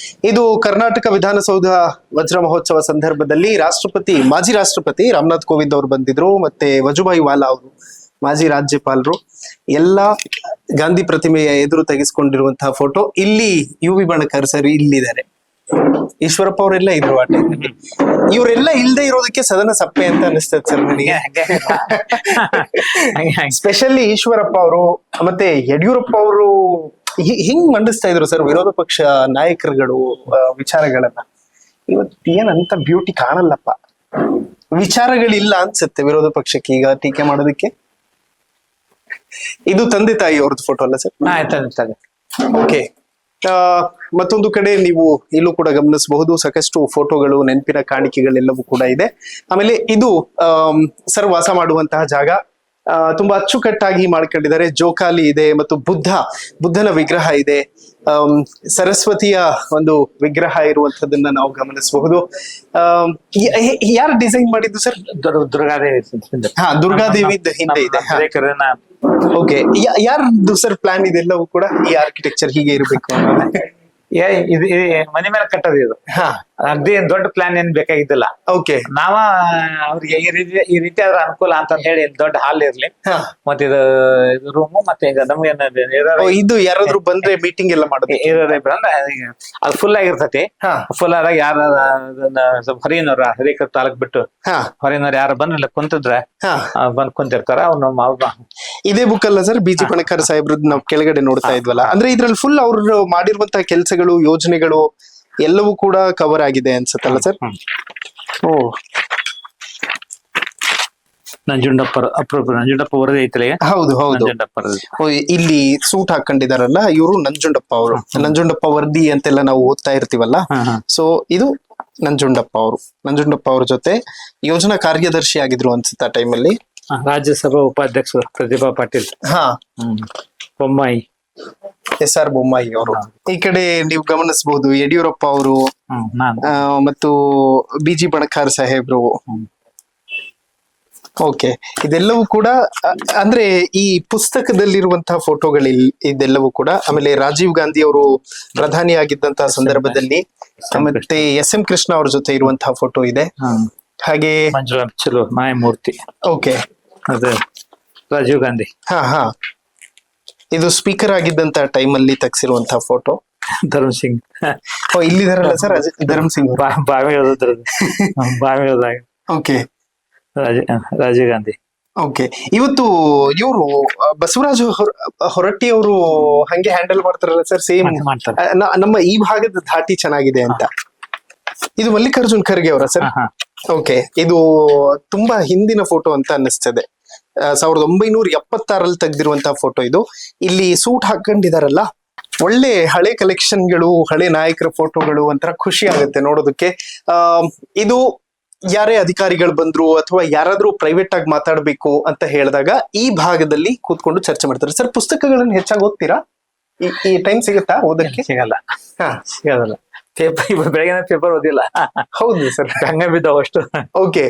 ಇದು ಕರ್ನಾಟಕ ವಿಧಾನಸೌಧ ವಜ್ರ ಮಹೋತ್ಸವ ಸಂದರ್ಭದಲ್ಲಿ ಮಾಜಿ ರಾಷ್ಟ್ರಪತಿ ರಾಮನಾಥ್ ಕೋವಿಂದ್ ಅವರು ಬಂದಿದ್ರು, ಮತ್ತೆ ವಜುಭಾಯಿ ವಾಲಾ ಅವರು ಮಾಜಿ ರಾಜ್ಯಪಾಲರು ಎಲ್ಲ ಗಾಂಧಿ ಪ್ರತಿಮೆಯ ಎದುರು ತೆಗೆಸ್ಕೊಂಡಿರುವಂತಹ ಫೋಟೋ. ಇಲ್ಲಿ ಯು ವಿ ಬಣಕಾರ್ ಸರ್ ಇಲ್ಲಿದ್ದಾರೆ, ಈಶ್ವರಪ್ಪ ಅವರೆಲ್ಲ ಇದ್ರು ಆ ಟೈಮಲ್ಲಿ. ಇವರೆಲ್ಲ ಇಲ್ಲದೆ ಇರೋದಕ್ಕೆ ಸದನ ಸಪ್ಪೆ ಅಂತ ಅನಿಸ್ತದೆ ಸರ್ ನನಗೆ. ಸ್ಪೆಷಲಿ ಈಶ್ವರಪ್ಪ ಅವರು ಮತ್ತೆ ಯಡಿಯೂರಪ್ಪ ಅವರು ಹಿಂಗ್ ಮಂಡಿಸ್ತಾ ಇದ್ರು ಸರ್ ವಿರೋಧ ಪಕ್ಷ ನಾಯಕರುಗಳು ವಿಚಾರಗಳನ್ನ. ಇವತ್ತು ಏನಂತ ಬ್ಯೂಟಿ ಕಾಣಲ್ಲಪ್ಪ, ವಿಚಾರಗಳಿಲ್ಲ ಅನ್ಸುತ್ತೆ ವಿರೋಧ ಪಕ್ಷಕ್ಕೆ ಈಗ ಟೀಕೆ ಮಾಡೋದಕ್ಕೆ. ಇದು ತಂದೆ ತಾಯಿ ಅವ್ರದ್ದು ಫೋಟೋ ಅಲ್ಲ ಸರ್? ಓಕೆ. ಮತ್ತೊಂದು ಕಡೆ ನೀವು ಇಲ್ಲೂ ಕೂಡ ಗಮನಿಸಬಹುದು, ಸಾಕಷ್ಟು ಫೋಟೋಗಳು, ನೆನಪಿನ ಕಾಣಿಕೆಗಳೆಲ್ಲವೂ ಕೂಡ ಇದೆ. ಆಮೇಲೆ ಇದು ಸರ್ ವಾಸ ಮಾಡುವಂತಹ ಜಾಗ. ತುಂಬಾ ಅಚ್ಚುಕಟ್ಟಾಗಿ ಮಾಡ್ಕೊಂಡಿದ್ದಾರೆ. ಜೋಕಾಲಿ ಇದೆ ಮತ್ತು ಬುದ್ಧನ ವಿಗ್ರಹ ಇದೆ. ಸರಸ್ವತಿಯ ಒಂದು ವಿಗ್ರಹ ಇರುವಂತದನ್ನ ನಾವು ಗಮನಿಸಬಹುದು. ಯಾರು ಡಿಸೈನ್ ಮಾಡಿದ್ದು ಸರ್? ದುರ್ಗಾದೇವಿ. ದುರ್ಗಾದೇವಿ ಹಿಂದೆ ಇದೆ. ಓಕೆ, ಯಾರ್ದು ಸರ್ ಪ್ಲಾನ್ ಇದೆಲ್ಲವೂ ಕೂಡ? ಈ ಆರ್ಕಿಟೆಕ್ಚರ್ ಹೀಗೆ ಇರಬೇಕು ಇದು ಮನೆ ಮೇಲೆ ಕಟ್ಟೋದು. ಇದು ಅಗ್ದಿ ದೊಡ್ಡ ಪ್ಲಾನ್ ಏನ್ ಬೇಕಾಗಿದ್ದಿಲ್ಲ. ಓಕೆ, ನಾವ ಅವ್ರಿಗೆ ಈ ರೀತಿ ಆದ್ರ ಅನುಕೂಲ ಅಂತ ಹೇಳಿ ದೊಡ್ಡ ಹಾಲ್ ಇರ್ಲಿ, ಮತ್ತೆ ಇದು ರೂಮು, ಮತ್ತೆ ಈಗ ನಮ್ಗೆ ಇದು ಯಾರಾದ್ರೂ ಬಂದ್ರೆ ಮೀಟಿಂಗ್ ಎಲ್ಲ ಮಾಡೋದು ಅದು ಫುಲ್ ಆಗಿರ್ತತಿ. ಫುಲ್ ಆದಾಗ ಯಾರ ಹೊರಗಿನವ್ರ ಹರಿಕರ್ ತಾಲೂಕ್ ಬಿಟ್ಟು ಹೊರಗಿನವ್ರು ಯಾರು ಬಂದ್ರಲ್ಲ ಕುಂತಿದ್ರೆ ಬಂದ್ ಕುಂತಿರ್ತಾರ. ಅವ್ನು ಇದೇ ಬುಕ್ ಅಲ್ಲ ಸರ್ ಬಿಜಿ ಬಣಕಾರ್ ಸಾಹೇಬ್ರದ್ದು ನಾವು ಕೆಳಗಡೆ ನೋಡ್ತಾ ಇದ್ವಲ್ಲ, ಅಂದ್ರೆ ಇದ್ರಲ್ಲಿ ಫುಲ್ ಅವ್ರು ಮಾಡಿರುವಂತಹ ಕೆಲಸಗಳು, ಯೋಜನೆಗಳು ಎಲ್ಲವೂ ಕೂಡ ಕವರ್ ಆಗಿದೆ ಅನ್ಸುತ್ತಲ್ಲ ಸರ್? ನಂಜುಂಡಪ್ಪ ವರದಿ ಐತಲ್ಲ? ಹೌದು. ಇಲ್ಲಿ ಸೂಟ್ ಹಾಕೊಂಡಿದಾರಲ್ಲ ಇವರು ನಂಜುಂಡಪ್ಪ ಅವರು. ನಂಜುಂಡಪ್ಪ ವರದಿ ಅಂತೆಲ್ಲ ನಾವು ಓದ್ತಾ ಇರ್ತೀವಲ್ಲ, ಸೊ ಇದು ನಂಜುಂಡಪ್ಪ ಅವ್ರ ಜೊತೆ ಯೋಜನಾ ಕಾರ್ಯದರ್ಶಿ ಆಗಿದ್ರು ಅನ್ಸುತ್ತೆ ಆ ಟೈಮಲ್ಲಿ. ರಾಜ್ಯಸಭಾ ಉಪಾಧ್ಯಕ್ಷರು ಪ್ರತಿಭಾ ಪಾಟೀಲ್, ಬೊಮ್ಮಾಯಿ, SR ಬೊಮ್ಮಾಯಿ ಅವರು. ಈ ಕಡೆ ನೀವು ಗಮನಿಸಬಹುದು ಯಡಿಯೂರಪ್ಪ ಅವರು ಮತ್ತು ಬಿಜಿ ಬಣಕಾರ್ ಸಾಹೇಬ್ರು. ಓಕೆ, ಇದೆಲ್ಲವೂ ಕೂಡ ಅಂದ್ರೆ ಈ ಪುಸ್ತಕದಲ್ಲಿರುವಂತಹ ಫೋಟೋಗಳು ಇದೆಲ್ಲವೂ ಕೂಡ. ಆಮೇಲೆ ರಾಜೀವ್ ಗಾಂಧಿ ಅವರು ಪ್ರಧಾನಿ ಆಗಿದ್ದಂತಹ ಸಂದರ್ಭದಲ್ಲಿ ಮತ್ತೆ SM ಕೃಷ್ಣ ಅವ್ರ ಜೊತೆ ಇರುವಂತಹ ಫೋಟೋ ಇದೆ. ಹಾಗೆ ನ್ಯಾಯಮೂರ್ತಿ. ಓಕೆ, ಅದೇ ರಾಜೀವ್ ಗಾಂಧಿ. ಇದು ಸ್ಪೀಕರ್ ಆಗಿದ್ದಂತ ಟೈಮ್ ಅಲ್ಲಿ ತೆಗ್ಸಿರುವಂತಹ ಫೋಟೋ. ಧರ್ಮ್ ಸಿಂಗ್ ಇಲ್ಲಿದಾರಲ್ಲ sir, Dharam Singh okay, Rajiv Gandhi. Okay, ಇವತ್ತು ಇವರು ಬಸವರಾಜ ಹೊರಟ್ಟಿ ಅವರು ಹಂಗೆ ಹ್ಯಾಂಡಲ್ ಮಾಡ್ತಾರಲ್ಲ ಸರ್, ಸೇಮ್ ನಮ್ಮ ಈ ಭಾಗದ ಧಾಟಿ ಚೆನ್ನಾಗಿದೆ ಅಂತ. ಇದು ಮಲ್ಲಿಕಾರ್ಜುನ್ ಖರ್ಗೆ ಅವರ ಸರ್? ಓಕೆ, ಇದು ತುಂಬಾ ಹಿಂದಿನ ಫೋಟೋ ಅಂತ ಅನ್ನಿಸ್ತದೆ. 1976 ತೆಗ್ದಿರುವಂತಹ ಫೋಟೋ ಇದು. ಇಲ್ಲಿ ಸೂಟ್ ಹಾಕೊಂಡಿದಾರಲ್ಲ, ಒಳ್ಳೆ ಹಳೆ ಕಲೆಕ್ಷನ್ಗಳು, ಹಳೆ ನಾಯಕರ ಫೋಟೋಗಳು, ಒಂಥರ ಖುಷಿ ಆಗುತ್ತೆ ನೋಡೋದಕ್ಕೆ. ಇದು ಯಾರೇ ಅಧಿಕಾರಿಗಳು ಬಂದ್ರು ಅಥವಾ ಯಾರಾದ್ರೂ ಪ್ರೈವೇಟ್ ಆಗಿ ಮಾತಾಡ್ಬೇಕು ಅಂತ ಹೇಳಿದಾಗ ಈ ಭಾಗದಲ್ಲಿ ಕೂತ್ಕೊಂಡು ಚರ್ಚೆ ಮಾಡ್ತಾರೆ. ಸರ್, ಪುಸ್ತಕಗಳನ್ನು ಹೆಚ್ಚಾಗಿ ಓದ್ತೀರಾ? ಈ ಟೈಮ್ ಸಿಗುತ್ತಾ ಓದಕ್ಕೆ? ಸಿಗಲ್ಲ. ಬೆಳಗ್ಗೆ ಪೇಪರ್ ಓದಿಲ್ಲ. ಹೌದು ಸರ್, ಹಂಗ ಬಿದ್ದಾವ ಅಷ್ಟು. ಓಕೆ,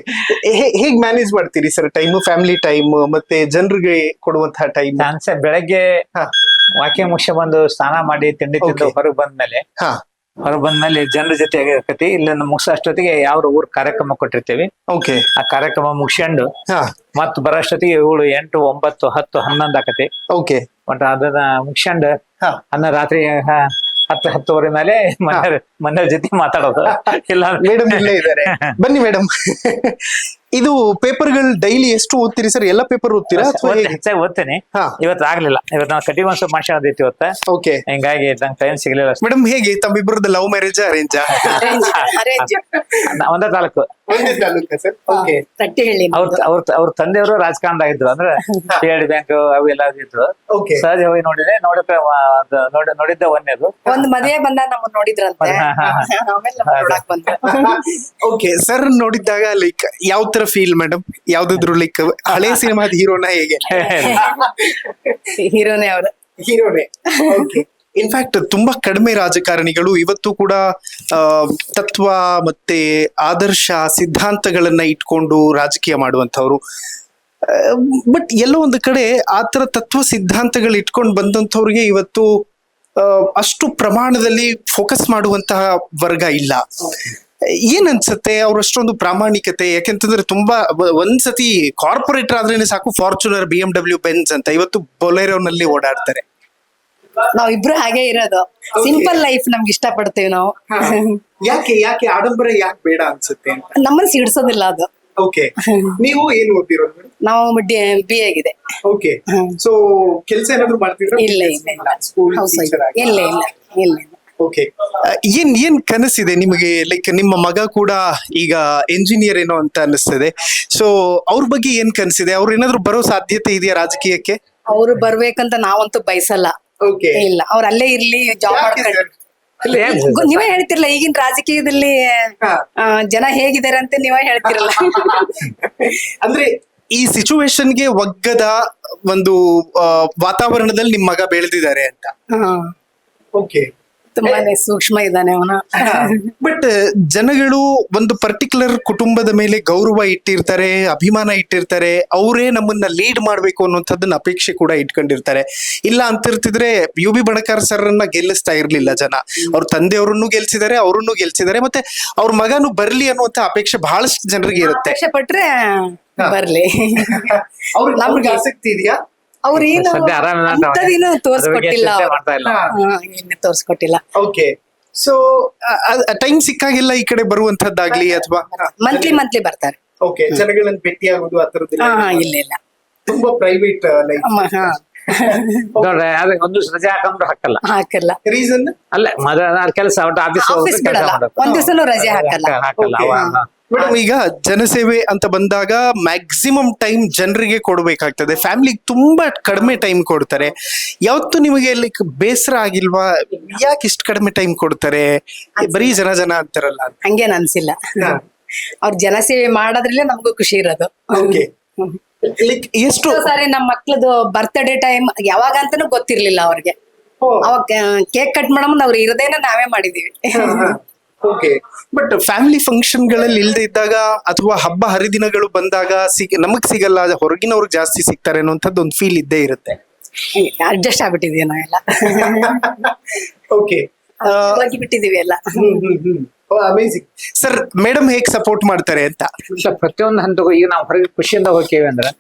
ಹೇಗ್ ಮ್ಯಾನೇಜ್ ಮಾಡ್ತೀರಿ ಸರ್ ಟೈಮ್, ಫ್ಯಾಮಿಲಿ ಟೈಮ್ ಮತ್ತೆ ಜನರಿಗೆ ಕೊಡುವಂತಹ ಟೈಮ್? ಬೆಳಗ್ಗೆ ವಾಕ್ಯ ಮುಖ್ಯ ಬಂದು ಸ್ನಾನ ಮಾಡಿ ತಿಂಡಿ ತಿಂದು ಹೊರಗೆ ಬಂದ್ಮೇಲೆ ಜನರ ಜೊತೆ ಆಗತಿ. ಇಲ್ಲ ಮುಗಿಸೋ ಅಷ್ಟೊತ್ತಿಗೆ ಯಾವ ಊರ್ ಕಾರ್ಯಕ್ರಮ ಕೊಟ್ಟಿರ್ತೀವಿ. ಓಕೆ, ಆ ಕಾರ್ಯಕ್ರಮ ಮುಗಿಸ್ಕೊಂಡು ಮತ್ ಬರೋ ಅಷ್ಟೊತ್ತಿಗೆ 7, 8, 9, 10, 11 ಆಕತಿ. ಓಕೆ, ಬಟ್ ಅದನ್ನ ಮುಗಿಸ್ಕೊಂಡು ರಾತ್ರಿ 10-10:30 ಮೇಲೆ ಮನೆಯವ್ರ ಜೊತೆ ಮಾತಾಡೋದು. ಇಲ್ಲ ಮೇಡಮ್ ಇಲ್ಲೇ ಇದ್ದಾರೆ, ಬನ್ನಿ ಮೇಡಮ್. ಇದು ಪೇಪರ್ಗಳು ಡೈಲಿ ಎಷ್ಟು ಓದ್ತೀರಿ ಸರ್? ಎಲ್ಲ ಪೇಪರ್ ಓದ್ತೀರಾ ಅಥವಾ ಹೇಗೆ? ಹೆಚ್ಚಾಗಿ ಓದ್ತೇನೆ. ಹಾ. ಇವತ್ತು ಆಗ್ಲಿಲ್ಲ, ಇವತ್ತು ನಾವು ಕಟಿಂಗ್ ಒಂದು ಸ್ವಲ್ಪ ಮಾಡ್ಸೋದೈತಿ ಇವತ್ತ. ಓಕೆ ಹಿಂಗಾಗಿ ನಂಗೆ ಟೈಮ್ ಸಿಗ್ಲಿಲ್ಲ ಅಷ್ಟೇ. ಮೇಡಮ್, ಹೇಗೆ ತಮ್ಮಿಬ್ಬರದ್ದು ಲವ್ ಮ್ಯಾರೇಜ್ ಅರೇಂಜ್? ಅರೇಂಜ್ ಒಂದೇ ತಾಲೂಕು. Sir okay. ತಟ್ಟಿಹಳ್ಳಿ ಅವ್ರ ತಂದೆಯವರು ರಾಜಕಾರಣದಾಗ ಇದ್ರು, ಅಂದ್ರೆ PLD ಬ್ಯಾಂಕ್ ಅವು ಎಲ್ಲ ಇದ್ರು. Okay. ಸಹಜ ಹೋಗಿ ನೋಡಿದೆ, ನೋಡಿದ್ದೆ ಒಂದೇದು. ಒಂದ್ ಮದುವೆ ಬಂದಾಗ ನಮ್ಮನ್ನ ನೋಡಿದ್ರಂತೆ, ಆಮೇಲೆ ನಮ್ಮನ್ನ ನೋಡಾಕ್ ಬಂದ್ರು. ಓಕೆ ಸರ್, ನೋಡಿದ್ದಾಗ ಲೈಕ್ ಯಾವ ತರ ಫೀಲ್ ಮೇಡಮ್? ಯಾವ್ದಾದ್ರು ಲೈಕ್ ಹಳೆ ಸಿನಿಮಾದ ಹೀರೋನ ಹೇಗೆ? ಹೀರೋನೇ ಅವ್ರು. ಹೀರೋನೇ. ಓಕೆ. ಇನ್ಫ್ಯಾಕ್ಟ್ ತುಂಬಾ ಕಡಿಮೆ ರಾಜಕಾರಣಿಗಳು ಇವತ್ತು ಕೂಡ ತತ್ವ ಮತ್ತೆ ಆದರ್ಶ ಸಿದ್ಧಾಂತಗಳನ್ನ ಇಟ್ಕೊಂಡು ರಾಜಕೀಯ ಮಾಡುವಂತವ್ರು. ಬಟ್ ಎಲ್ಲೋ ಒಂದು ಕಡೆ ಆತರ ತತ್ವ ಸಿದ್ಧಾಂತಗಳು ಇಟ್ಕೊಂಡು ಬಂದಂಥವ್ರಿಗೆ ಇವತ್ತು ಅಷ್ಟು ಪ್ರಮಾಣದಲ್ಲಿ ಫೋಕಸ್ ಮಾಡುವಂತಹ ವರ್ಗ ಇಲ್ಲ. ಏನ್ ಅನ್ಸುತ್ತೆ ಅವ್ರ ಅಷ್ಟೊಂದು ಪ್ರಾಮಾಣಿಕತೆ? ಯಾಕೆಂತಂದ್ರೆ ತುಂಬಾ ಒಂದ್ಸತಿ ಕಾರ್ಪೊರೇಟರ್ ಆದ್ರೇನೆ ಸಾಕು, ಫಾರ್ಚುನರ್, BMW, ಬೆನ್ಸ್ ಅಂತ, ಇವತ್ತು ಬೊಲೆರೋನಲ್ಲಿ ಓಡಾಡ್ತಾರೆ. ನಾವಿಬ್ರು ಹಾಗೆ ಇರೋದು, ಸಿಂಪಲ್ ಲೈಫ್ ನಮ್ಗೆ ಇಷ್ಟ ಪಡ್ತೀವಿ ನಾವು. ಯಾಕೆ ಆಡಂಬರ ಯಾಕೆ ಬೇಡ ಅನ್ಸುತ್ತೆ ಅಂತ? ನಮ್ಮನ್ನ ಸಿಡ್ಸೋದಿಲ್ಲ ಅದು. ಓಕೆ. ನೀವು ಏನು ಓದ್ತಿರೋದು? ನಾವು BA ಆಗಿದೆ. ಓಕೆ. ಸೊ ಕೆಲಸ ಏನಾದ್ರು ಮಾಡ್ತಿದ್ರ? ಇಲ್ಲ ಹೌಸ್ ವೈಫ್. ಇಲ್ಲ ಓಕೆ. ಏನ್ ಕನಸಿದೆ ನಿಮಗೆ? ಲೈಕ್ ನಿಮ್ಮ ಮಗ ಕೂಡ ಈಗ ಎಂಜಿನಿಯರ್ ಏನೋ ಅಂತ ಅನಿಸ್ತದೆ. ಸೊ ಅವ್ರ ಬಗ್ಗೆ ಏನ್ ಕನಸಿದೆ? ಅವ್ರು ಏನಾದ್ರು ಬರೋ ಸಾಧ್ಯತೆ ಇದೆಯಾ ರಾಜಕೀಯಕ್ಕೆ? ಅವ್ರು ಬರ್ಬೇಕಂತ ನಾವಂತೂ ಬಯಸಲ್ಲ. ಓಕೆ. ಇಲ್ಲ, ಅವ್ರ ಅಲ್ಲೇ ಇರ್ಲಿ, ಜಾಬ್ ಮಾಡ್ಕೊಂಡು. ನೀವೇ ಹೇಳ್ತಿರಲ್ಲ ಈಗಿನ ರಾಜಕೀಯದಲ್ಲಿ ಜನ ಹೇಗಿದ್ದಾರೆ ಅಂತ ನೀವೇ ಹೇಳ್ತಿರಲ್ಲ. ಅಂದ್ರೆ ಈ ಸಿಚುವೇಶನ್ಗೆ ಒಗ್ಗದ ಒಂದು ವಾತಾವರಣದಲ್ಲಿ ನಿಮ್ ಮಗ ಬೆಳೆದಿದ್ದಾರೆ ಅಂತ. ಓಕೆ. ತುಂಬಾನೇ ಸೂಕ್ಷ್ಮ ಇದ್ದಾನೆ ಅವನ. ಬಟ್ ಜನಗಳು ಒಂದು ಪರ್ಟಿಕ್ಯುಲರ್ ಕುಟುಂಬದ ಮೇಲೆ ಗೌರವ ಇಟ್ಟಿರ್ತಾರೆ, ಅಭಿಮಾನ ಇಟ್ಟಿರ್ತಾರೆ, ಅವರೇ ನಮ್ಮನ್ನ ಲೀಡ್ ಮಾಡ್ಬೇಕು ಅನ್ನುವಂಥದ್ದನ್ನ ಅಪೇಕ್ಷೆ ಕೂಡ ಇಟ್ಕೊಂಡಿರ್ತಾರೆ. ಇಲ್ಲ ಅಂತಿರ್ತಿದ್ರೆ UB ಬಣಕಾರ್ ಸರ್ ಅನ್ನ ಗೆಲ್ಲಿಸ್ತಾ ಇರ್ಲಿಲ್ಲ ಜನ. ಅವ್ರ ತಂದೆಯವ್ರನ್ನು ಗೆಲ್ಸಿದ್ದಾರೆ, ಅವ್ರನ್ನು ಗೆಲ್ಸಿದ್ದಾರೆ, ಮತ್ತೆ ಅವ್ರ ಮಗನು ಬರ್ಲಿ ಅನ್ನುವಂತ ಅಪೇಕ್ಷೆ ಬಹಳಷ್ಟು ಜನರಿಗೆ ಇರುತ್ತೆ. ಅಪೇಕ್ಷೆ ಪಟ್ರೆ ಬರ್ಲಿ. ನಮ್ಗೆ ಆಸಕ್ತಿ ಇದೆಯಾ? ಅವ್ರೇನು ಅಂತದೇನು ತೋರ್ಸ್ಕೊಟ್ಟಿಲ್ಲ, ತೋರ್ಸ್ಕೊಟ್ಟಿಲ್ಲ. ಓಕೆ. ಸೊ ಟೈಮ್ ಸಿಕ್ಕಾಗೆಲ್ಲ ಈ ಕಡೆ ಬರುವಂತದ್ದಾಗ್ಲಿ ಅಥವಾ ಮಂತ್ಲಿ ಬರ್ತಾರೆ. ಓಕೆ. ಜನಗಳನ್ನ ಭೇಟಿ ಆಗೋದು ಆ ತರದ್ದು? ಇಲ್ಲ. ತುಂಬಾ ಪ್ರೈವೇಟ್ ಲೈಫ್. ನೋಡ್ರಿ, ಒಂದು ರಜೆ ಹಾಕಲ್ಲ. ರೀಸನ್? ಅಲ್ಲ, ಕೆಲಸ ಆಫೀಸ್ ಬಿಡಲ್ಲ, ಒಂದ್ ದಿವಸನೂ ರಜೆ ಹಾಕಲ್ಲ. ಮೇಡಮ್, ಈಗ ಜನಸೇವೆ ಅಂತ ಬಂದಾಗ ಮ್ಯಾಕ್ಸಿಮಮ್ ಟೈಮ್ ಜನರಿಗೆ ಕೊಡ್ಬೇಕಾಗ್ತದೆ, ಫ್ಯಾಮಿಲಿಗೆ ತುಂಬಾ ಕಡಿಮೆ ಟೈಮ್ ಕೊಡ್ತಾರೆ. ಯಾವತ್ತು ನಿಮಗೆ ಲೈಕ್ ಬೇಸರ ಆಗಿಲ್ವಾ? ಯಾಕೆ ಇಷ್ಟು ಕಡಿಮೆ ಟೈಮ್ ಕೊಡ್ತಾರೆ, ಬರೀ ಜನ ಅಂತಾರಲ್ಲ? ಹಂಗೇನ್ ಅನ್ಸಿಲ್ಲ. ಅವ್ರ ಜನಸೇವೆ ಮಾಡೋದ್ರಲ್ಲೇ ನಮಗೂ ಖುಷಿ ಇರೋದು. ಎಷ್ಟು ಸಾರಿ ನಮ್ಮ ಮಕ್ಳದು ಬರ್ತ್ಡೇ ಟೈಮ್ ಯಾವಾಗ ಅಂತಾನು ಗೊತ್ತಿರ್ಲಿಲ್ಲ ಅವ್ರಿಗೆ. ಅವಾಗ ಕೇಕ್ ಕಟ್ ಮಾಡಮ್ ಅವ್ರು ಇರದೇನ ನಾವೇ ಮಾಡಿದೀವಿ. ಓಕೆ. ಬಟ್ ಫ್ಯಾಮಿಲಿ ಫಂಕ್ಷನ್ ಗಳಲ್ಲಿ ಇಲ್ದೇ ಇದ್ದಾಗ ಅಥವಾ ಹಬ್ಬ ಹರಿದಿನಗಳು ಬಂದಾಗ ನಮಗ್ ಸಿಗಲ್ಲ, ಹೊರಗಿನವ್ರಿಗೆ ಜಾಸ್ತಿ ಸಿಗ್ತಾರೆ ಅನ್ನೋಂಥದ್ದು ಒಂದು ಫೀಲ್ ಇದ್ದೇ ಇರುತ್ತೆ. ಅಡ್ಜಸ್ಟ್ ಆಗ್ಬಿಟ್ಟಿದೀವಿ ನಾವೆಲ್ಲ. ಓಕೆ. ಹೋಗಿ ಬಿಟ್ಟಿದೀವಿ ಎಲ್ಲ. Amazing sir. ಮೇಡಮ್ ಹೇಗ್ ಸಪೋರ್ಟ್ ಮಾಡ್ತಾರೆ ಅಂತ? ಪ್ರತಿಯೊಂದು ಹಂತಕ್ಕೂ ಈಗ ನಾವು ಹೊರಗೆ ಖುಷಿಯಿಂದ ಹೋಗ್ತೇವೆ ಅಂದ್ರೆ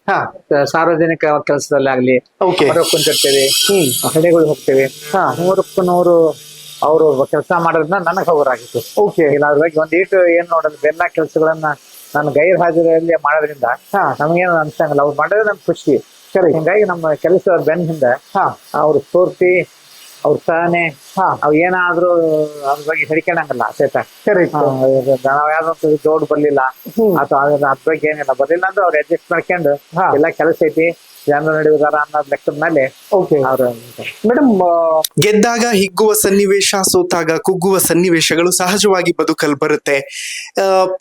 ಸಾರ್ವಜನಿಕ ಕೆಲಸದಲ್ಲಾಗ್ಲಿ ಕುಂತಿರ್ತೇವೆ, ಹಳ್ಳಿಗಳಿಗೆ ಹೋಗ್ತೇವೆ, 100ಕ್ಕೂ 100 ಅವರು ಕೆಲಸ ಮಾಡೋದ್ರಿಂದ ನನಗೆ ಖಬರಾಗಿತ್ತು. ಓಕೆ. ಇಲ್ಲ ಅದ್ರ ಬಗ್ಗೆ ಒಂದೀಟು ಏನ್ ನೋಡೋದು, ಎಲ್ಲಾ ಕೆಲಸಗಳನ್ನ ನಾನು ಗೈರ್ ಹಾಜರಿಯಲ್ಲಿ ಮಾಡೋದ್ರಿಂದ ನಮ್ಗೇನು ಅನ್ಸಂಗಿಲ್ಲ. ಅವ್ರು ಮಾಡೋದೇ ನಮ್ಗೆ ಖುಷಿ. ಹಿಂಗಾಗಿ ನಮ್ಮ ಕೆಲಸ ಬೆನ್ನ ಹಿಂದೆ ಅವ್ರ ಸ್ಫೂರ್ತಿ, ಅವ್ರ ಸಹನೆ, ಅವ್ ಏನಾದ್ರೂ ಅದ್ರ ಬಗ್ಗೆ ಹಿಡ್ಕೊಂಡಂಗಲ್ಲ. ನಾವ್ ಯಾವ್ದು ಜೋಡ್ ಬರ್ಲಿಲ್ಲ ಅಥವಾ ಅದ್ರ ಬಗ್ಗೆ ಏನಿಲ್ಲ, ಬರ್ಲಿಲ್ಲ ಅಂದ್ರೆ ಅವ್ರು ಅಡ್ಜಸ್ಟ್ ಮಾಡ್ಕೊಂಡು ಎಲ್ಲ ಕೆಲಸ ಐತಿ, ಜನರು ನಡೆಯುವುದಾರ ಅನ್ನೋದ್ ಲೆಕ್ಕದ ಮೇಲೆ ಅವ್ರು. ಮೇಡಮ್, ಗೆದ್ದಾಗ ಹಿಗ್ಗುವ ಸನ್ನಿವೇಶ, ಸೋತಾಗ ಕುಗ್ಗುವ ಸನ್ನಿವೇಶಗಳು ಸಹಜವಾಗಿ ಬದುಕಲ್ಲಿ ಬರುತ್ತೆ.